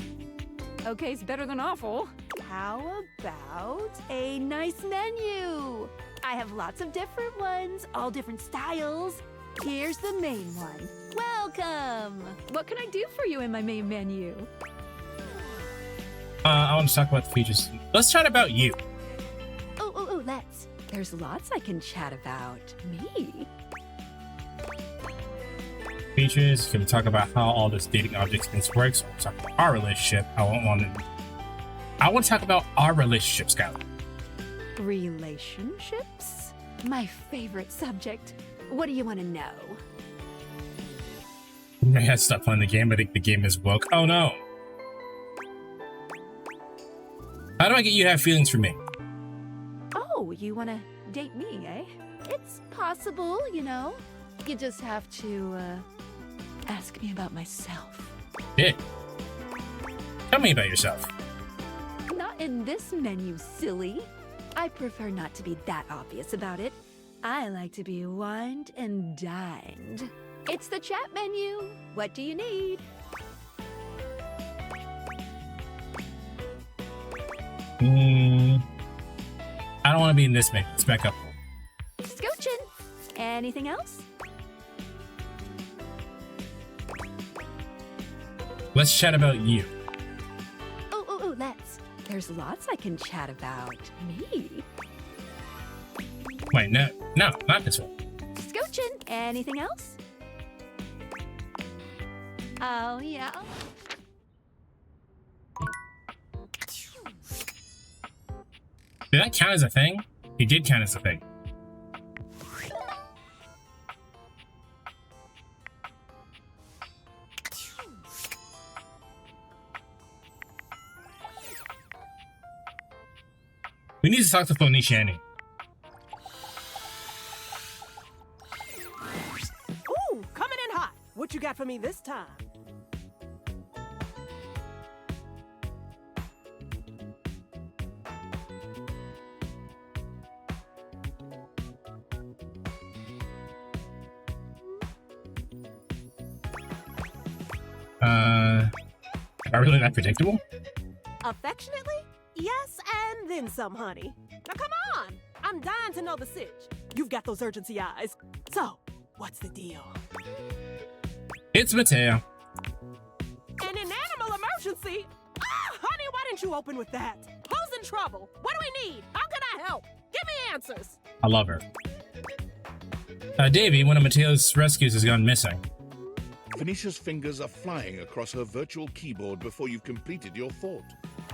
Okay's better than awful. How about a nice menu? I have lots of different ones, all different styles. Here's the main one. Welcome! What can I do for you in my main menu? I want to talk about the features. Let's chat about you. Oh, let's. There's lots I can chat about. Me? Features. Can we talk about how all this dating objects things works? We'll talk about our relationship. I want to talk about our relationship, Skylar. Relationships? My favorite subject. What do you want to know? I may have stopped playing the game. I think the game is woke. Oh no. How do I get you to have feelings for me? Oh, you want to date me, eh? It's possible, you know. You just have to, ask me about myself. Yeah. Tell me about yourself. Not in this menu, silly. I prefer not to be that obvious about it. I like to be wined and dined. It's the chat menu. What do you need? I don't want to be in this menu. Let's back up. Scoochin'. Anything else? Let's chat about you. Oh, let's. There's lots I can chat about. Me? Wait, no, not this one. Scoochin'. Anything else? Oh, yeah. Did that count as a thing? It did count as a thing. We need to talk to Phoenicia. Ooh, coming in hot. What you got for me this time? Are really that predictable? Affectionately? Yes, and then some, honey. Now come on! I'm dying to know the sitch. You've got those urgency eyes. So, what's the deal? It's Mateo. An animal emergency? Ah, honey, why didn't you open with that? Who's in trouble? What do we need? How can I help? Give me answers. I love her. Davey, one of Mateo's rescues has gone missing. Phoenicia's fingers are flying across her virtual keyboard before you've completed your thought.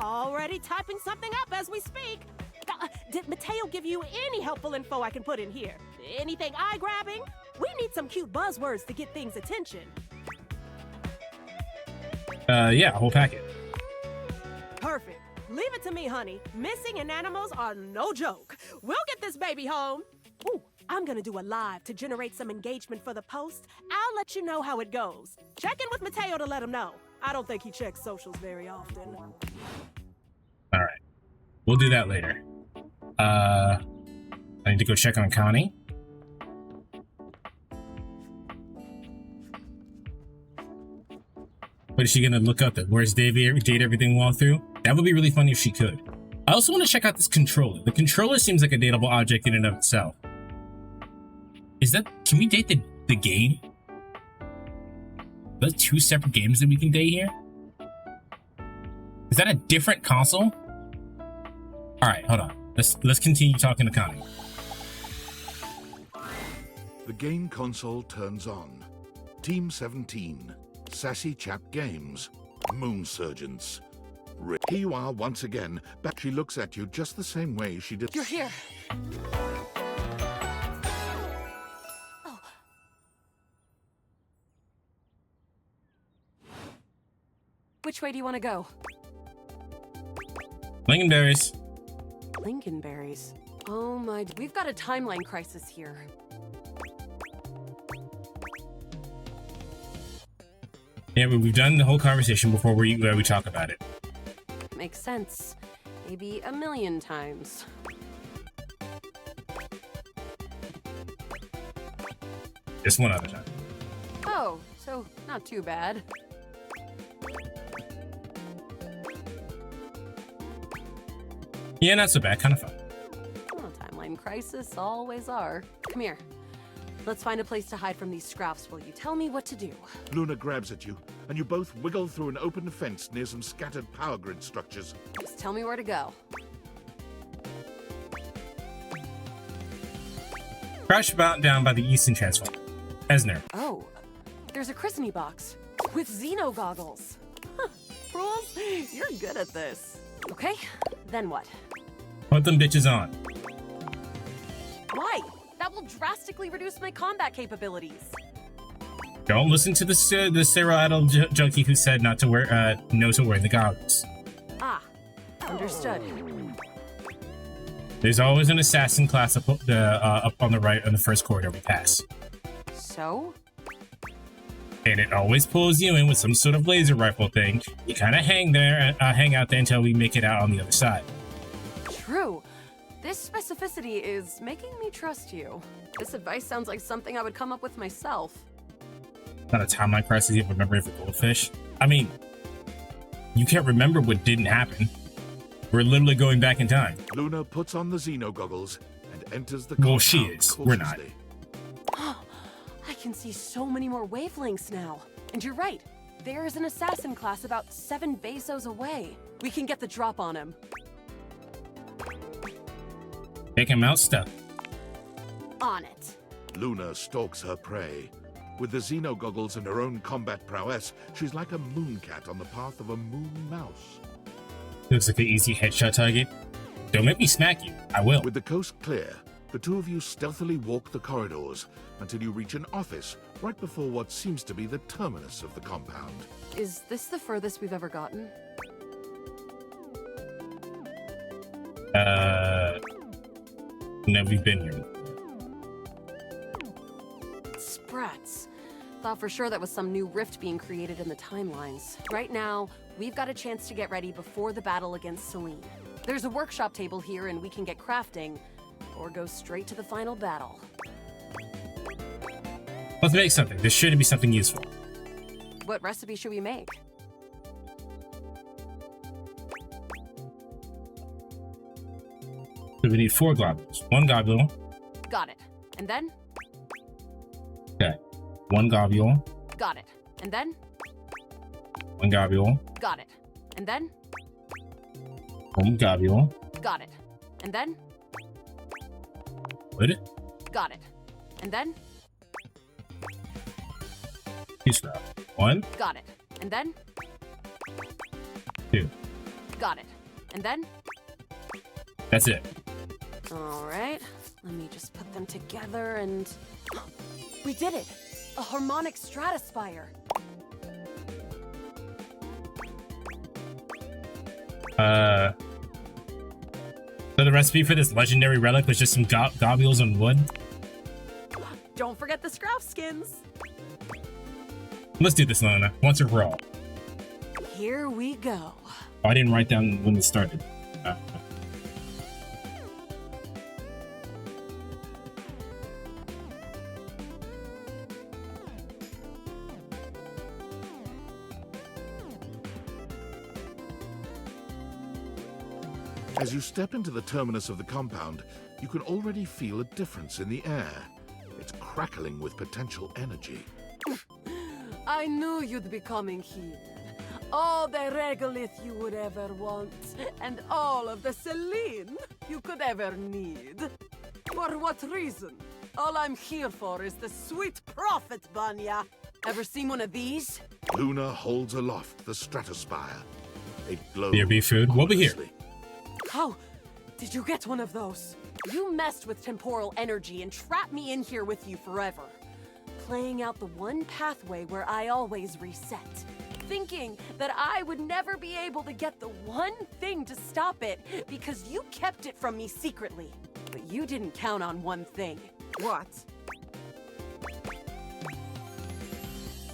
Already typing something up as we speak. Did Mateo give you any helpful info I can put in here? Anything eye-grabbing? We need some cute buzzwords to get things' attention. Yeah, a whole packet. Perfect. Leave it to me, honey. Missing in animals are no joke. We'll get this baby home. Ooh, I'm gonna do a live to generate some engagement for the post. I'll let you know how it goes. Check in with Mateo to let him know. I don't think he checks socials very often. All right. We'll do that later. I need to go check on Connie. What is she gonna look up? Where's date everything walkthrough? That would be really funny if she could. I also want to check out this controller. The controller seems like a dateable object in and of itself. Is that? Can we date the game? Those two separate games that we can date here? Is that a different console? All right, hold on. Let's continue talking to Connie. The game console turns on. Team 17, Sassy Chap Games, Moon Surgeons. Here you are once again, but she looks at you just the same way she did. You're here. Oh. Which way do you want to go? Lingonberries. Lincolnberries. Oh my, we've got a timeline crisis here. Yeah, but we've done the whole conversation before we talk about it. Makes sense. Maybe a million times. Just one other time. Oh, so not too bad. Yeah, not so bad. Kind of fun. Well, timeline crisis always are. Come here. Let's find a place to hide from these scraps while you tell me what to do. Luna grabs at you, and you both wiggle through an open fence near some scattered power grid structures. Just tell me where to go. Crouch about down by the Easton transformer. Esner. Oh, there's a christening box with Xeno goggles. Huh, Rules, you're good at this. Okay, then what? Put them bitches on. Why? That will drastically reduce my combat capabilities. Don't listen to the sterile junkie who said not to wear, no to wear the goggles. Ah, understood. There's always an assassin class up on the right on the first corridor we pass. So? And it always pulls you in with some sort of laser rifle thing. You kind of hang out there until we make it out on the other side. True. This specificity is making me trust you. This advice sounds like something I would come up with myself. Not a timeline crisis you have a memory of a goldfish. I mean, you can't remember what didn't happen. We're literally going back in time. Luna puts on the Xeno goggles and enters the Well, she is. We're not. I can see so many more wavelengths now. And you're right. There is an assassin class about 7 bezos away. We can get the drop on him. Take him out, stuff. On it. Luna stalks her prey. With the Xeno goggles and her own combat prowess, she's like a moon cat on the path of a moon mouse. Looks like an easy headshot target. Don't make me smack you. I will. With the coast clear, the two of you stealthily walk the corridors until you reach an office right before what seems to be the terminus of the compound. Is this the furthest we've ever gotten? No, we've been here. Sprats. Thought for sure that was some new rift being created in the timelines. Right now, we've got a chance to get ready before the battle against Celine. There's a workshop table here and we can get crafting, or go straight to the final battle. Let's make something. There should be something useful. What recipe should we make? So we need 4 globules. 1 globule. Got it. And then? Okay. 1 globule. Got it. And then? 1 globule. Got it. And then? 1 globule. Got it. And then? Wood. Got it. And then? 2 scrap. 1. Got it. And then? 2. Got it. And then? That's it. All right. Let me just put them together and... We did it! A harmonic stratospire. So the recipe for this legendary relic was just some globules and wood? Don't forget the scrap skins. Let's do this, Luna. Once and for all. Here we go. Oh, I didn't write down when it started. As you step into the terminus of the compound, you can already feel a difference in the air. It's crackling with potential energy. I knew you'd be coming here. All the regolith you would ever want, and all of the Celine you could ever need. For what reason? All I'm here for is the sweet profit, Banya. Ever seen one of these? Luna holds aloft the stratospire. It glows. BRB food. We'll be here. How did you get one of those? You messed with temporal energy and trapped me in here with you forever. Playing out the one pathway where I always reset. Thinking that I would never be able to get the one thing to stop it because you kept it from me secretly. But you didn't count on one thing. What?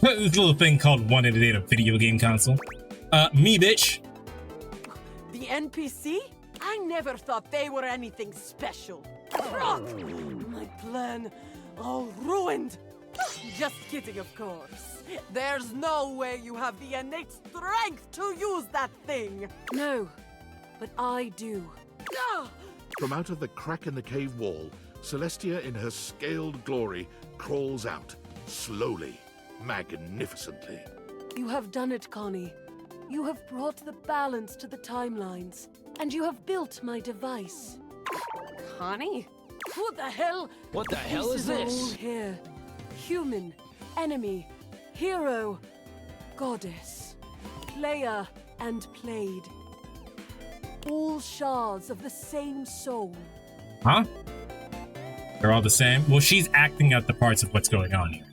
This little thing called one in a data video game console. Me, bitch. The NPC? I never thought they were anything special. Rock! My plan all ruined. Just kidding, of course. There's no way you have the innate strength to use that thing. No, but I do. Ah! From out of the crack in the cave wall, Celestia in her scaled glory crawls out, slowly, magnificently. You have done it, Connie. You have brought the balance to the timelines, and you have built my device. Connie? Who the hell? What the hell is this? All here. Human, enemy, hero, goddess, player, and played. All shards of the same soul. Huh? They're all the same? Well, she's acting out the parts of what's going on here.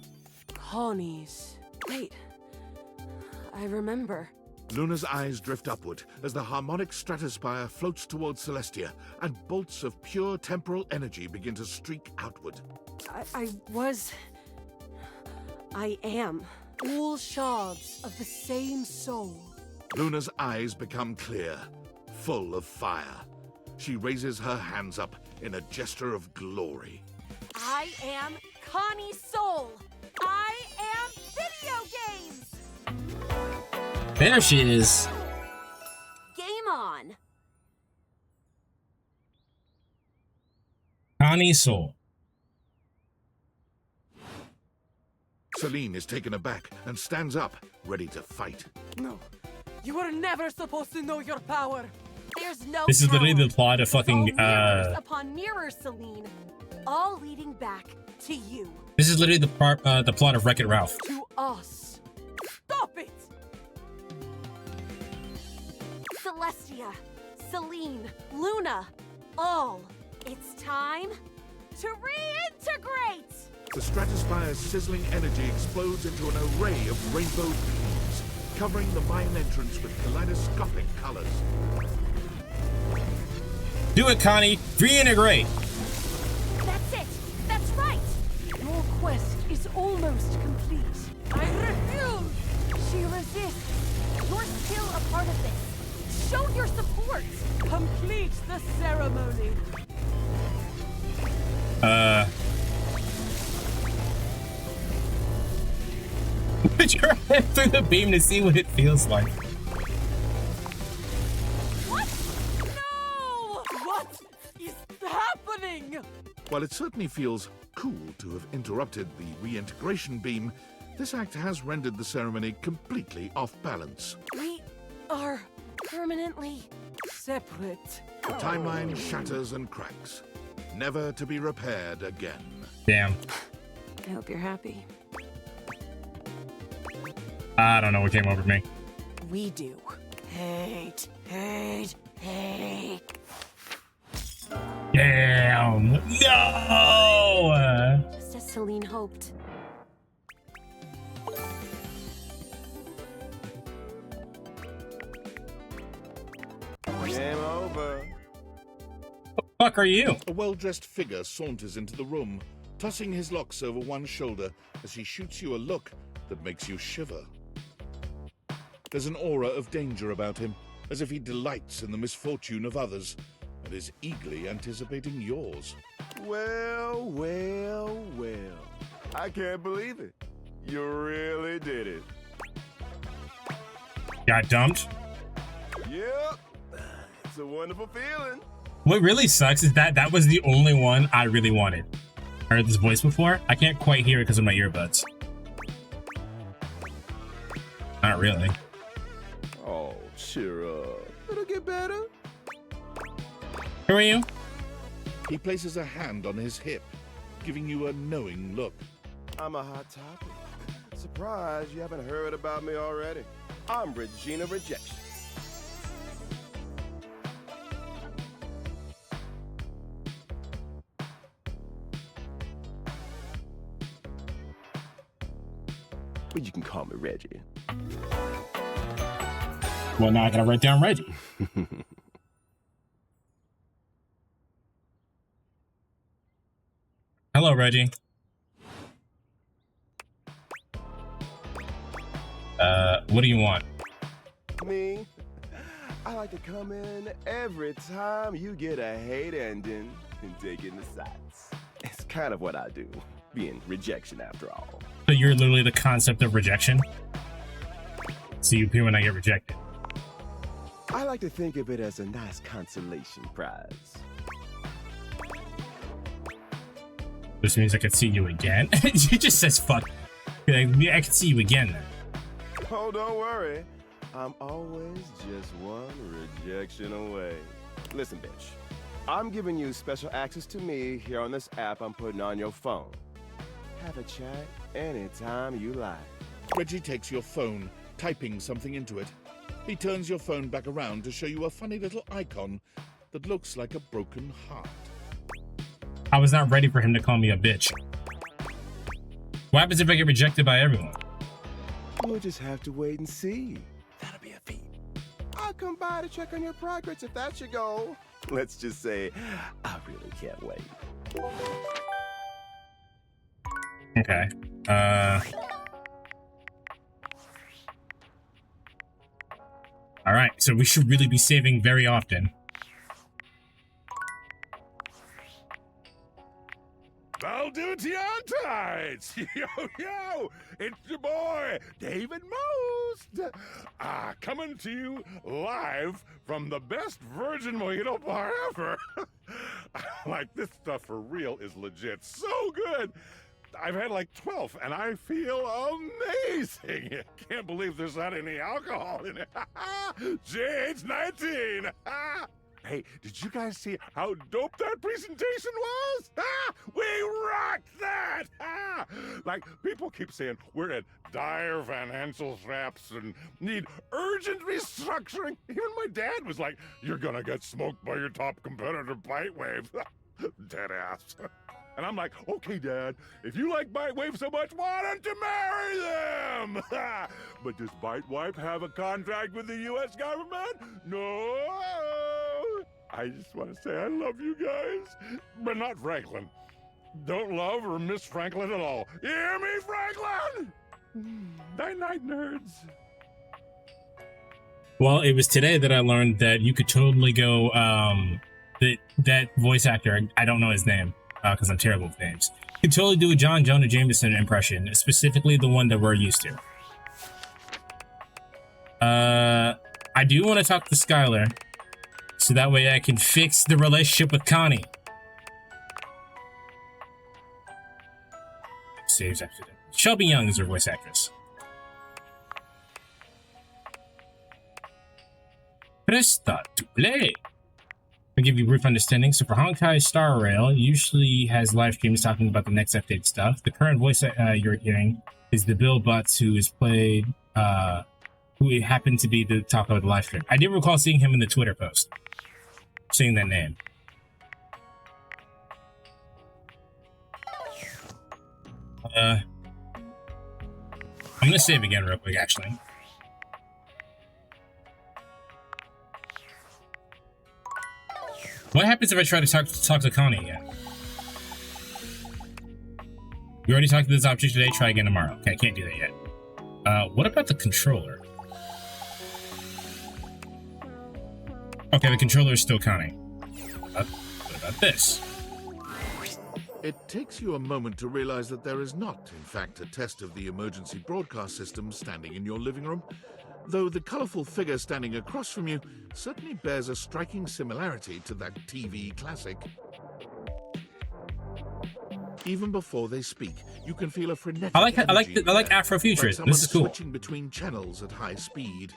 Connie's. Wait. I remember. Luna's eyes drift upward as the harmonic stratospire floats towards Celestia, and bolts of pure temporal energy begin to streak outward. I am. All shards of the same soul. Luna's eyes become clear, full of fire. She raises her hands up in a gesture of glory. I am Connie's soul. I am video games. There she is. Game on. Connie Soul. Celine is taken aback and stands up, ready to fight. No, you were never supposed to know your power. There's no This is literally power. the plot of fucking Mirrors upon mirrors, Celine, all leading back to you. This is literally the plot of Wreck-It Ralph. To us. Stop it! Celestia, Celine, Luna, all. It's time to reintegrate! The stratospire's sizzling energy explodes into an array of rainbow beams, covering the mine entrance with kaleidoscopic colors. Do it, Connie! Reintegrate! That's it! That's right! Your quest is almost complete. I refuse! She resists. You're still a part of this. Show your support! Complete the ceremony. Put your head through the beam to see what it feels like. What? No! What is happening? While it certainly feels cool to have interrupted the reintegration beam, this act has rendered the ceremony completely off balance. We are permanently separate. The timeline shatters and cracks, never to be repaired again. Damn. I hope you're happy. I don't know what came over me. We do. Hate, hate, hate. Damn. No! Just as Celine hoped. Game over. The fuck are you? A well-dressed figure saunters into the room, tossing his locks over one shoulder as he shoots you a look that makes you shiver. There's an aura of danger about him, as if he delights in the misfortune of others and is eagerly anticipating yours. Well, well, well. I can't believe it. You really did it. Got dumped? Yep. It's a wonderful feeling. What really sucks is that was the only one I really wanted. I heard this voice before. I can't quite hear it because of my earbuds. Not really. Oh, cheer up. It'll get better. Who are you? He places a hand on his hip, giving you a knowing look. I'm a hot topic. Surprised you haven't heard about me already. I'm Regina Rejection. But you can call me Reggie. Well, now I gotta write down Reggie. Hello, Reggie. What do you want? Me? I like to come in every time you get a hate ending and take in the sights. It's kind of what I do, being rejection after all. So you're literally the concept of rejection? So you appear when I get rejected. I like to think of it as a nice consolation prize. This means I could see you again? He just says fuck. Like, I could see you again then. Oh, don't worry. I'm always just one rejection away. Listen, bitch. I'm giving you special access to me here on this app I'm putting on your phone. Have a chat anytime you like. Reggie takes your phone, typing something into it. He turns your phone back around to show you a funny little icon that looks like a broken heart. I was not ready for him to call me a bitch. What happens if I get rejected by everyone? We'll just have to wait and see. That'll be a feat. I'll come by to check on your progress if that's your goal. Let's just say, I really can't wait. Okay. Alright, so we should really be saving very often. Valdutiantites! Yo, yo! It's your boy, David Most! Coming to you live from the best virgin mojito bar ever! Like, this stuff for real is legit so good! I've had like 12, and I feel amazing! Can't believe there's not any alcohol in it! JH19! Hey, did you guys see how dope that presentation was? We rocked that! Like, people keep saying we're at dire financial straps and need urgent restructuring. Even my dad was like, you're gonna get smoked by your top competitor, Bitewave. Dead ass. And I'm like, okay, Dad, if you like Bitewave so much, why don't you marry them? But does Bitewave have a contract with the U.S. government? No. I just want to say I love you guys, but not Franklin. Don't love or miss Franklin at all. You hear me, Franklin? Night-night, nerds. Well, it was today that I learned that you could totally go, that voice actor, I don't know his name, because I'm terrible with names. You could totally do a John Jonah Jameson impression, specifically the one that we're used to. I do want to talk to Skylar, so that way I can fix the relationship with Connie. Saves after that. Shelby Young is her voice actress. Press start to play. I'll give you a brief understanding. So for Honkai Star Rail, usually has live streams talking about the next update stuff. The current voice you're hearing is the Bill Butts, who is played, who happened to be the top of the live stream. I did recall seeing him in the Twitter post, seeing that name. I'm gonna save again real quick, actually. What happens if I try to talk to Connie again? We already talked to this object today. Try again tomorrow. Okay, I can't do that yet. What about the controller? Okay, the controller is still Connie. What about this? It takes you a moment to realize that there is not, in fact, a test of the emergency broadcast system standing in your living room, though the colorful figure standing across from you certainly bears a striking similarity to that TV classic. Even before they speak, you can feel a frenetic I like Afrofuturism. Like someone This is cool. switching between channels at high speed.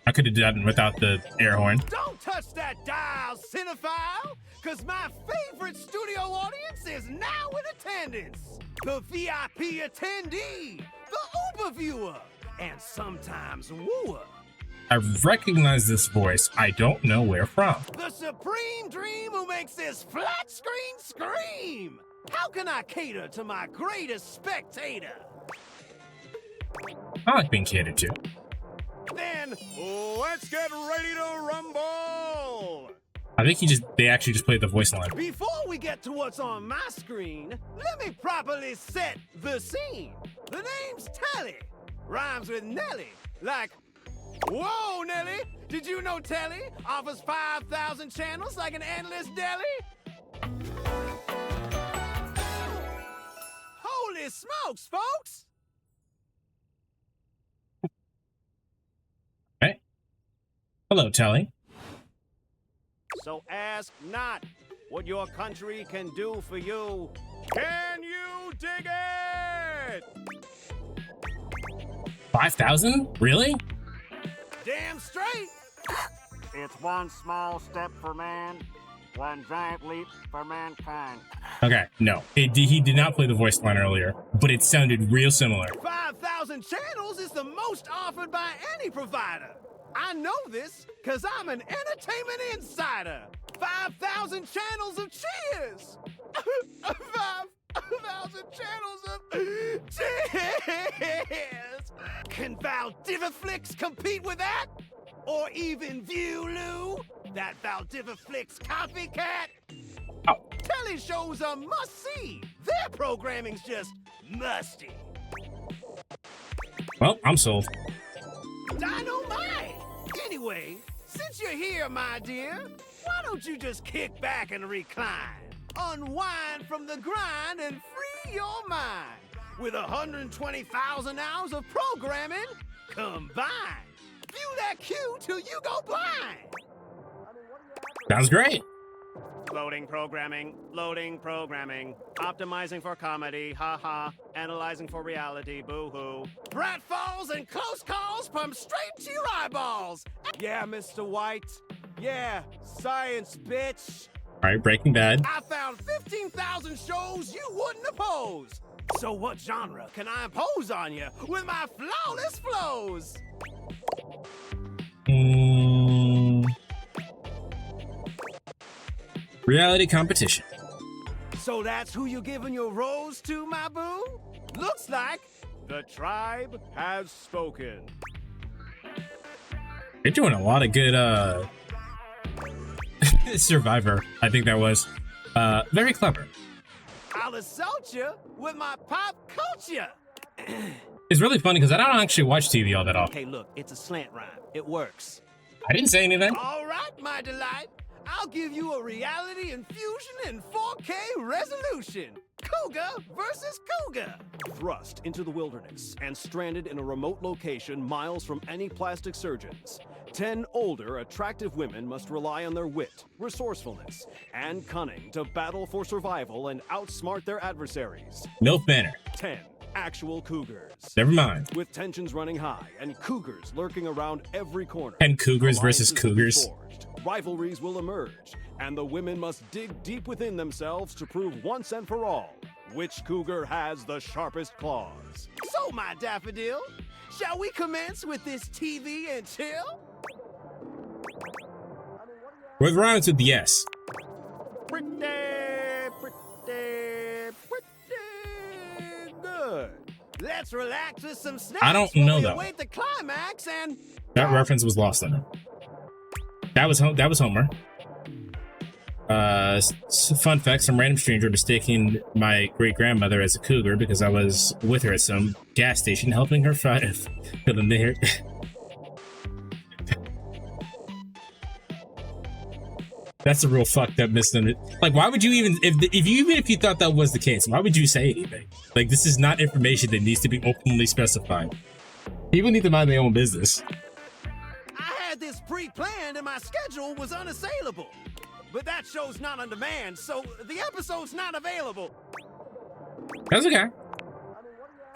I could have done without the air horn. Don't touch that dial, cinephile, because my favorite studio audience is now in attendance. The VIP attendee, the Uber viewer, and sometimes wooer. I recognize this voice. I don't know where from. The supreme dream who makes this flat screen scream. How can I cater to my greatest spectator? I like being catered to. Then, let's get ready to rumble! I think they actually just played the voice line. Before we get to what's on my screen, let me properly set the scene. The name's Telly. Rhymes with Nelly. Like, whoa, Nelly! Did you know Telly offers 5,000 channels like an endless deli? Holy smokes, folks! Okay. Hello, Telly. So ask not what your country can do for you. Can you dig it? 5,000? Really? Damn straight! It's one small step for man, one giant leap for mankind. Okay, no. He did not play the voice line earlier, but it sounded real similar. 5,000 channels is the most offered by any provider. I know this because I'm an entertainment insider. 5,000 channels of cheers. 5,000 channels of cheers. Can Valdiviflix compete with that? Or even Viewloo? That Valdiviflix copycat? Oh. Telly shows are must-see. Their programming's just musty. Well, I'm sold. Dynamite! Anyway, since you're here, my dear, why don't you just kick back and recline? Unwind from the grind and free your mind. With 120,000 hours of programming combined. View that cue till you go blind. Sounds great. Loading programming, optimizing for comedy, haha, analyzing for reality, boo-hoo. Pratfalls and close calls pump straight to your eyeballs. Yeah, Mr. White. Yeah, science, bitch. All right, Breaking Bad. I found 15,000 shows you wouldn't oppose. So what genre can I impose on you with my flawless flows? Reality competition. So that's who you giving your rose to, my boo? Looks like the tribe has spoken. You're doing a lot of good, Survivor, I think that was. Very clever. I'll assault you with my pop culture. It's really funny because I don't actually watch TV all that often. Hey, look, it's a slant rhyme. It works. I didn't say anything. All right, my delight. I'll give you a reality infusion in 4K resolution. Cougar versus Cougar. Thrust into the wilderness and stranded in a remote location miles from any plastic surgeons. 10 older, attractive women must rely on their wit, resourcefulness, and cunning to battle for survival and outsmart their adversaries. Milf Banner. 10 actual cougars. Never mind. With tensions running high and cougars lurking around every corner. 10 cougars versus cougars. Rivalries will emerge, and the women must dig deep within themselves to prove once and for all which cougar has the sharpest claws. So, my daffodil, shall we commence with this TV and chill? With rhymes with yes. Pretty good. Let's relax with some snacks. I don't while know we though. await the climax and That reference was lost on her. That was Homer. Fun fact: some random stranger mistaking my great grandmother as a cougar because I was with her at some gas station helping her fill in there. That's a real fucked up misunderstanding. Like, why would you even, if you thought that was the case, why would you say anything? Like, this is not information that needs to be openly specified. People need to mind their own business. I had this pre-planned and my schedule was unassailable. But that show's not on demand, so the episode's not available. That's okay.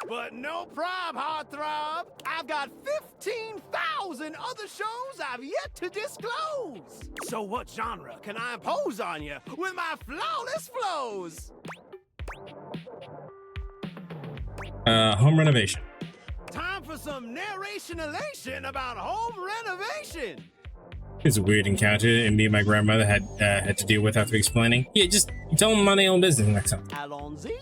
But no prob, heartthrob. I've got 15,000 other shows I've yet to disclose. So what genre can I impose on you with my flawless flows? Home renovation. Time for some narration elation about home renovation. It's a weird encounter, and me and my grandmother had to deal with after explaining. Yeah, just tell them my own business next time. Allons-y.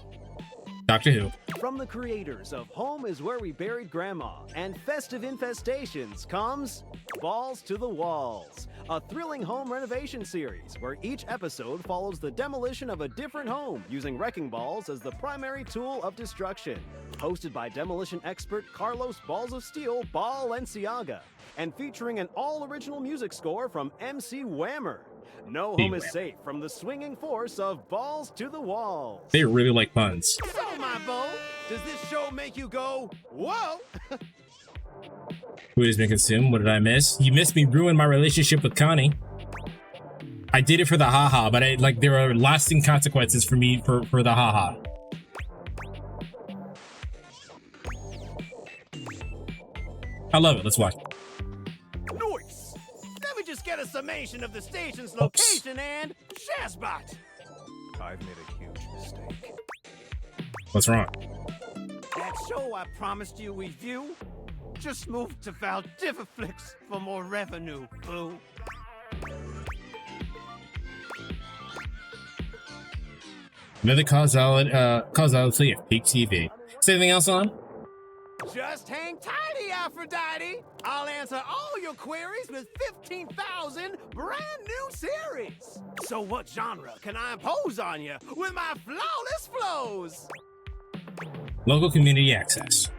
Doctor Who. From the creators of Home is Where We Buried Grandma and Festive Infestations comes Balls to the Walls, a thrilling home renovation series where each episode follows the demolition of a different home using wrecking balls as the primary tool of destruction. Hosted by demolition expert Carlos Balls of Steel Balenciaga and featuring an all-original music score from MC Whammer. No home is safe from the swinging force of Balls to the Walls. They really like puns. So, my beau, does this show make you go, whoa? Who has been consumed? What did I miss? You missed me ruin my relationship with Connie. I did it for the haha, but there are lasting consequences for me for the haha. I love it. Let's watch. Nice. Let me just get a summation of the station's location and Shazbot. I've made a huge mistake. What's wrong? That show I promised you we'd view just moved to Valdiviflix for more revenue, boo. Another causality of peak TV. Is anything else on? Just hang tighty, Aphrodite. I'll answer all your queries with 15,000 brand new series. So what genre can I impose on you with my flawless flows? Local community access.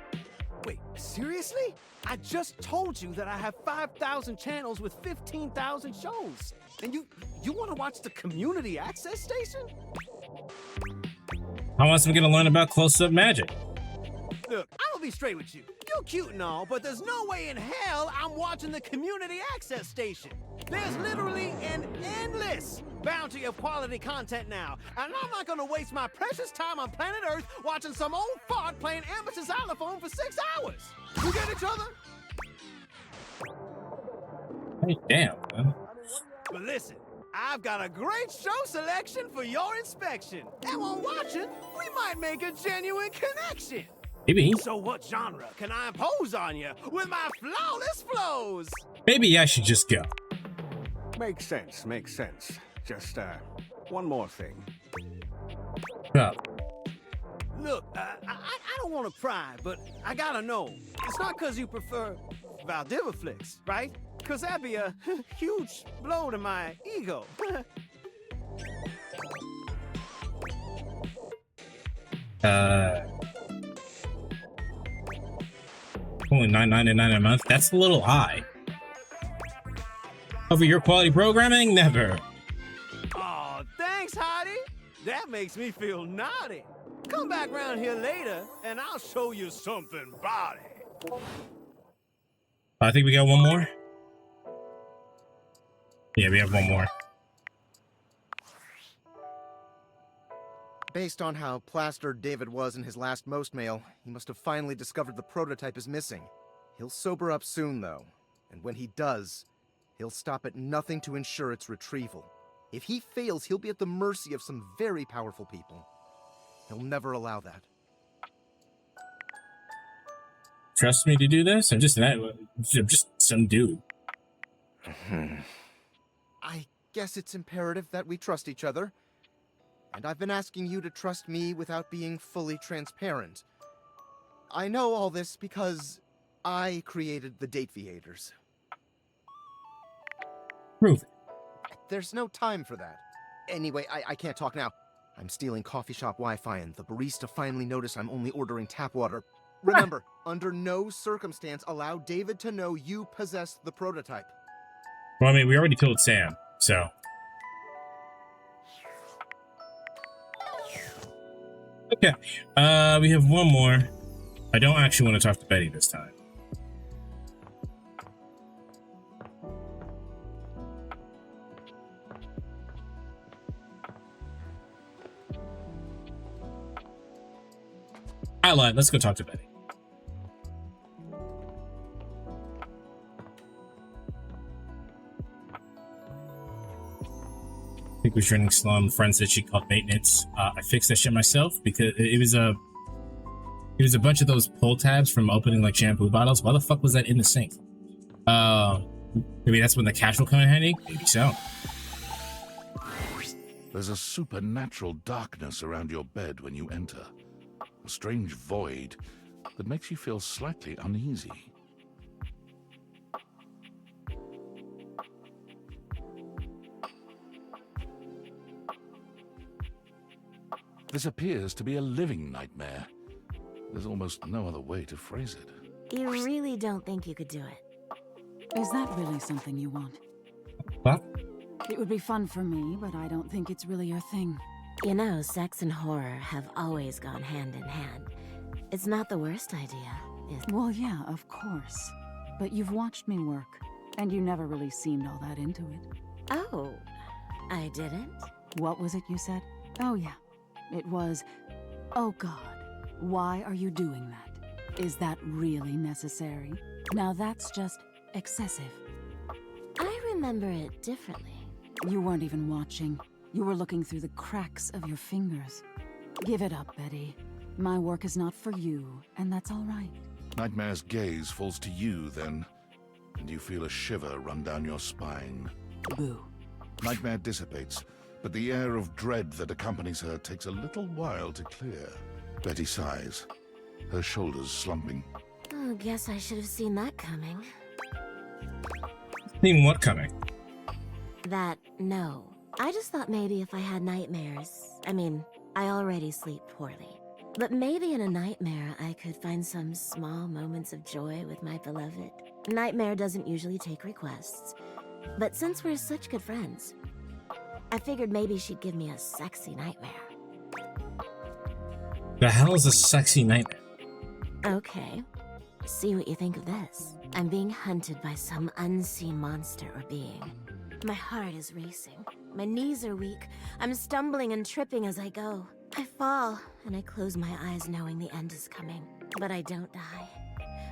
Wait, seriously? I just told you that I have 5,000 channels with 15,000 shows. And you want to watch the community access station? How else am I going to learn about close-up magic? Look, I'm gonna be straight with you. You're cute and all, but there's no way in hell I'm watching the community access station. There's literally an endless bounty of quality content now, and I'm not gonna waste my precious time on planet Earth watching some old fart playing amateur xylophone for 6 hours. You get each other? Hey, damn, man. But listen, I've got a great show selection for your inspection. And while watching, we might make a genuine connection. Maybe. So what genre can I impose on you with my flawless flows? Maybe I should just go. Makes sense, makes sense. Just, one more thing. Yeah. Look, I don't want to pry, but I gotta know. It's not because you prefer Valdiviflix, right? Because that'd be a huge blow to my ego. Only $9.99 a month. That's a little high. Over your quality programming? Never. Oh, thanks, Hottie. That makes me feel naughty. Come back round here later, and I'll show you something body. I think we got one more. Yeah, we have one more. Based on how plastered David was in his last most mail, he must have finally discovered the prototype is missing. He'll sober up soon, though. And when he does, he'll stop at nothing to ensure its retrieval. If he fails, he'll be at the mercy of some very powerful people. He'll never allow that. Trust me to do this? I'm just some dude. I guess it's imperative that we trust each other. And I've been asking you to trust me without being fully transparent. I know all this because I created the Dateviators. Prove it. There's no time for that. Anyway, I can't talk now. I'm stealing coffee shop Wi-Fi and the barista finally noticed I'm only ordering tap water. Remember, under no circumstance allow David to know you possess the prototype. Well, I mean, we already told Sam, so. Okay, we have one more. I don't actually want to talk to Betty this time. I lied. Let's go talk to Betty. I think was running slow. My friend said she called maintenance. I fixed that shit myself because it was a bunch of those pull tabs from opening like shampoo bottles. Why the fuck was that in the sink? Maybe that's when the catch will come in handy. Maybe so. There's a supernatural darkness around your bed when you enter. A strange void that makes you feel slightly uneasy. This appears to be a living nightmare. There's almost no other way to phrase it. You really don't think you could do it? Is that really something you want? What? It would be fun for me, but I don't think it's really your thing. You know, sex and horror have always gone hand in hand. It's not the worst idea, is it? Well, yeah, of course. But you've watched me work, and you never really seemed all that into it. Oh, I didn't? What was it you said? Oh, yeah. It was, oh God, why are you doing that? Is that really necessary? Now that's just excessive. I remember it differently. You weren't even watching. You were looking through the cracks of your fingers. Give it up, Betty. My work is not for you, and that's all right. Nightmare's gaze falls to you then, and you feel a shiver run down your spine. Boo. Nightmare dissipates, but the air of dread that accompanies her takes a little while to clear. Betty sighs, her shoulders slumping. Oh, guess I should have seen that coming. Seen what coming? That, no. I just thought maybe if I had nightmares, I already sleep poorly. But maybe in a nightmare I could find some small moments of joy with my beloved. Nightmare doesn't usually take requests, but since we're such good friends, I figured maybe she'd give me a sexy nightmare. The hell is a sexy nightmare? Okay. See what you think of this. I'm being hunted by some unseen monster or being. My heart is racing. My knees are weak. I'm stumbling and tripping as I go. I fall, and I close my eyes knowing the end is coming. But I don't die.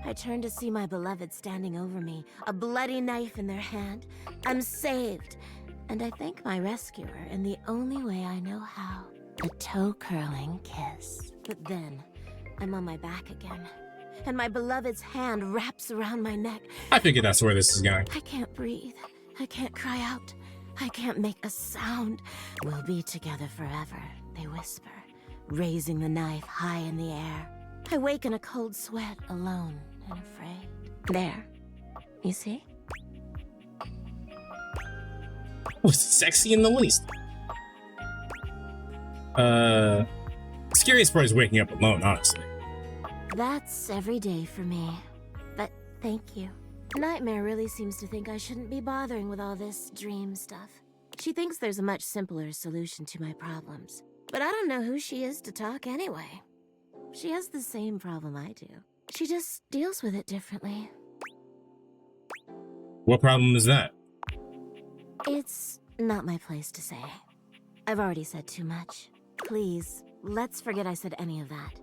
I turn to see my beloved standing over me, a bloody knife in their hand. I'm saved. And I thank my rescuer in the only way I know how. A toe-curling kiss. But then, I'm on my back again. And my beloved's hand wraps around my neck. I figured that's where this is going. I can't breathe. I can't cry out. I can't make a sound. We'll be together forever, they whisper, raising the knife high in the air. I wake in a cold sweat, alone and afraid. There. You see? Was sexy in the least. Scariest part is waking up alone, honestly. That's every day for me. But thank you. Nightmare really seems to think I shouldn't be bothering with all this dream stuff. She thinks there's a much simpler solution to my problems. But I don't know who she is to talk anyway. She has the same problem I do. She just deals with it differently. What problem is that? It's not my place to say. I've already said too much. Please, let's forget I said any of that.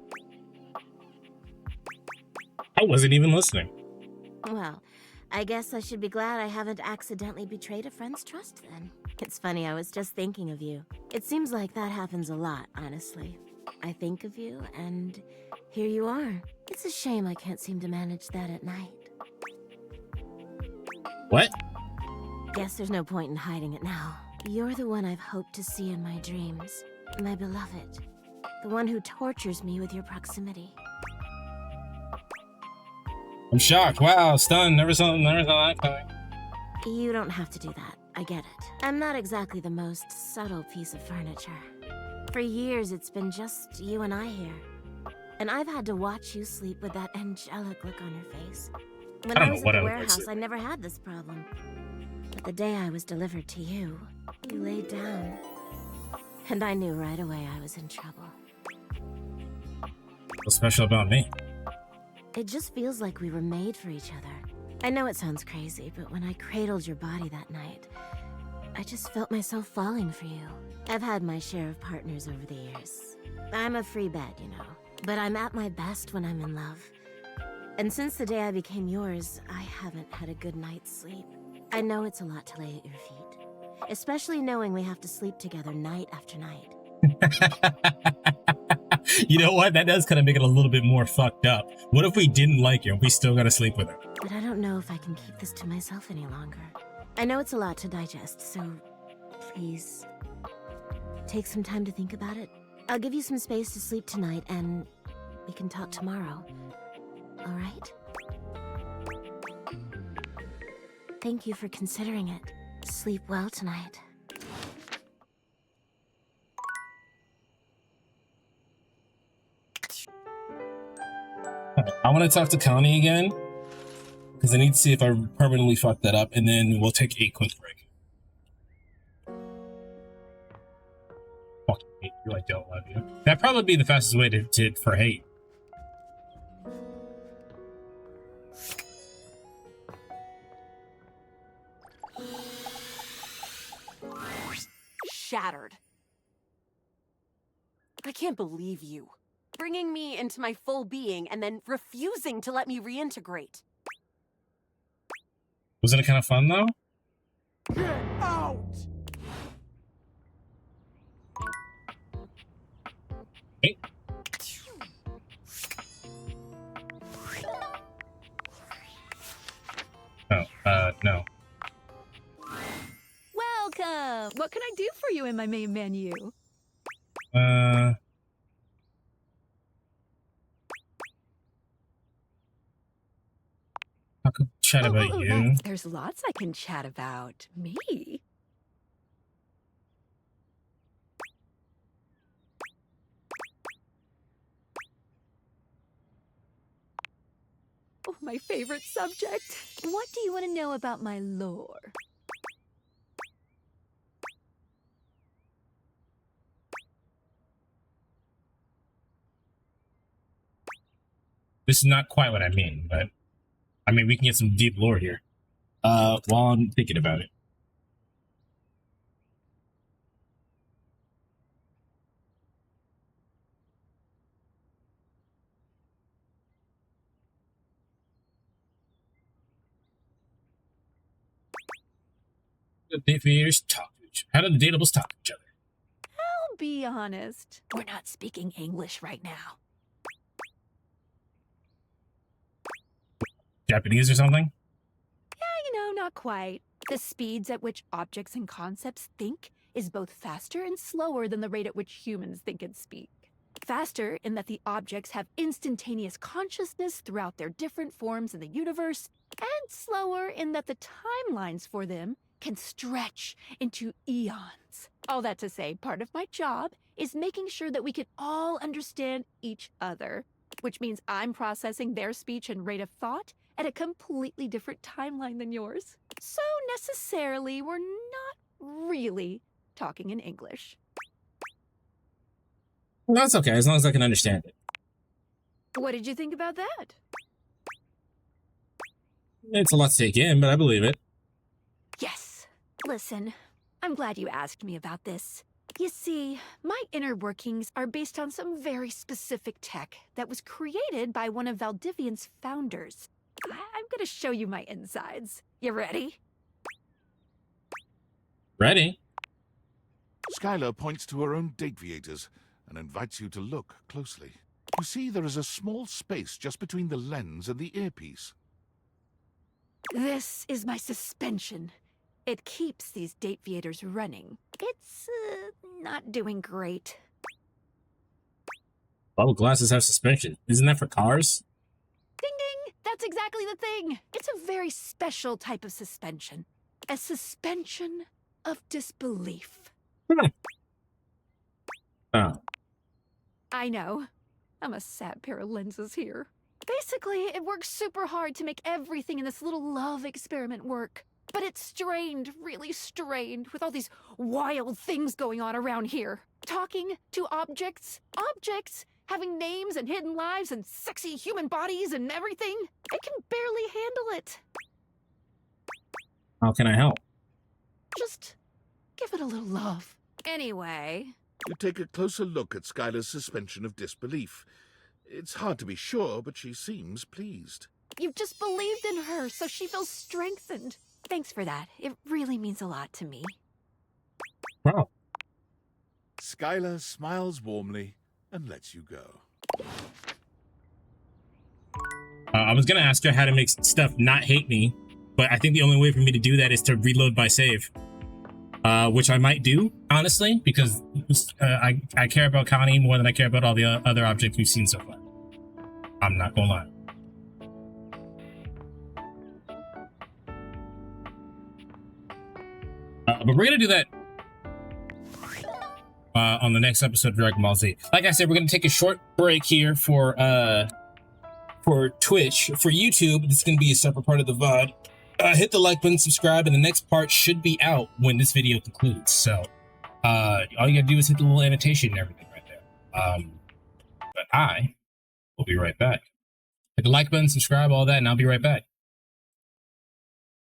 I wasn't even listening. Well, I guess I should be glad I haven't accidentally betrayed a friend's trust then. It's funny, I was just thinking of you. It seems like that happens a lot, honestly. I think of you, and here you are. It's a shame I can't seem to manage that at night. What? Guess there's no point in hiding it now. You're the one I've hoped to see in my dreams. My beloved. The one who tortures me with your proximity. I'm shocked. Wow, stunned. Never saw that coming. You don't have to do that. I get it. I'm not exactly the most subtle piece of furniture. For years, it's been just you and I here. And I've had to watch you sleep with that angelic look on your face. When I was at the warehouse, I never had this problem. But the day I was delivered to you, you laid down. And I knew right away I was in trouble. What's special about me? It just feels like we were made for each other. I know it sounds crazy, but when I cradled your body that night, I just felt myself falling for you. I've had my share of partners over the years. I'm a free bed, you know. But I'm at my best when I'm in love. And since the day I became yours, I haven't had a good night's sleep. I know it's a lot to lay at your feet. Especially knowing we have to sleep together night after night. You know what? That does kind of make it a little bit more fucked up. What if we didn't like her and we still gotta sleep with her? But I don't know if I can keep this to myself any longer. I know it's a lot to digest, so please take some time to think about it. I'll give you some space to sleep tonight and we can talk tomorrow. All right? Thank you for considering it. Sleep well tonight. I want to talk to Connie again because I need to see if I permanently fucked that up, and then we'll take a quick break. Fuck you, I don't love you. That'd probably be the fastest way to for hate. Shattered. I can't believe you. Bringing me into my full being and then refusing to let me reintegrate. Wasn't it kind of fun, though? Get out! Hey. Oh, no. Welcome! What can I do for you in my main menu? I could chat about you. There's lots I can chat about. Me? Oh, my favorite subject. What do you want to know about my lore? This is not quite what I mean, but I mean, we can get some deep lore here. While I'm thinking about it. The daters talk to each other. How do the datables talk to each other? I'll be honest. We're not speaking English right now. Japanese or something? Yeah, not quite. The speeds at which objects and concepts think is both faster and slower than the rate at which humans think and speak. Faster in that the objects have instantaneous consciousness throughout their different forms in the universe, and slower in that the timelines for them can stretch into eons. All that to say, part of my job is making sure that we can all understand each other, which means I'm processing their speech and rate of thought at a completely different timeline than yours. So necessarily, we're not really talking in English. No, that's okay, as long as I can understand it. What did you think about that? It's a lot to take in, but I believe it. Yes. Listen, I'm glad you asked me about this. You see, my inner workings are based on some very specific tech that was created by one of Valdivian's founders. I'm gonna show you my insides. You ready? Ready? Skylar points to her own date viators. and invites you to look closely. You see, there is a small space just between the lens and the earpiece. This is my suspension. It keeps these date theaters running. It's, not doing great. Oh, glasses have suspension. Isn't that for cars? Ding ding! That's exactly the thing! It's a very special type of suspension. A suspension of disbelief. Oh. I know. I'm a sad pair of lenses here. Basically, it works super hard to make everything in this little love experiment work. But it's strained, really strained, with all these wild things going on around here. Talking to objects. Objects having names and hidden lives and sexy human bodies and everything. I can barely handle it. How can I help? Just give it a little love. Anyway. You take a closer look at Skylar's suspension of disbelief. It's hard to be sure, but she seems pleased. You've just believed in her, so she feels strengthened. Thanks for that. It really means a lot to me. Wow. Skylar smiles warmly and lets you go. I was going to ask her how to make stuff not hate me, but I think the only way for me to do that is to reload my save. Which I might do, honestly, because I care about Connie more than I care about all the other objects we've seen so far. I'm not gonna lie. But we're gonna do that on the next episode of Dragon Ball Z. Like I said, we're gonna take a short break here for Twitch. For YouTube, this is gonna be a separate part of the VOD. Hit the like button, subscribe, and the next part should be out when this video concludes. So all you gotta do is hit the little annotation and everything right there. But I will be right back. Hit the like button, subscribe, all that, and I'll be right back.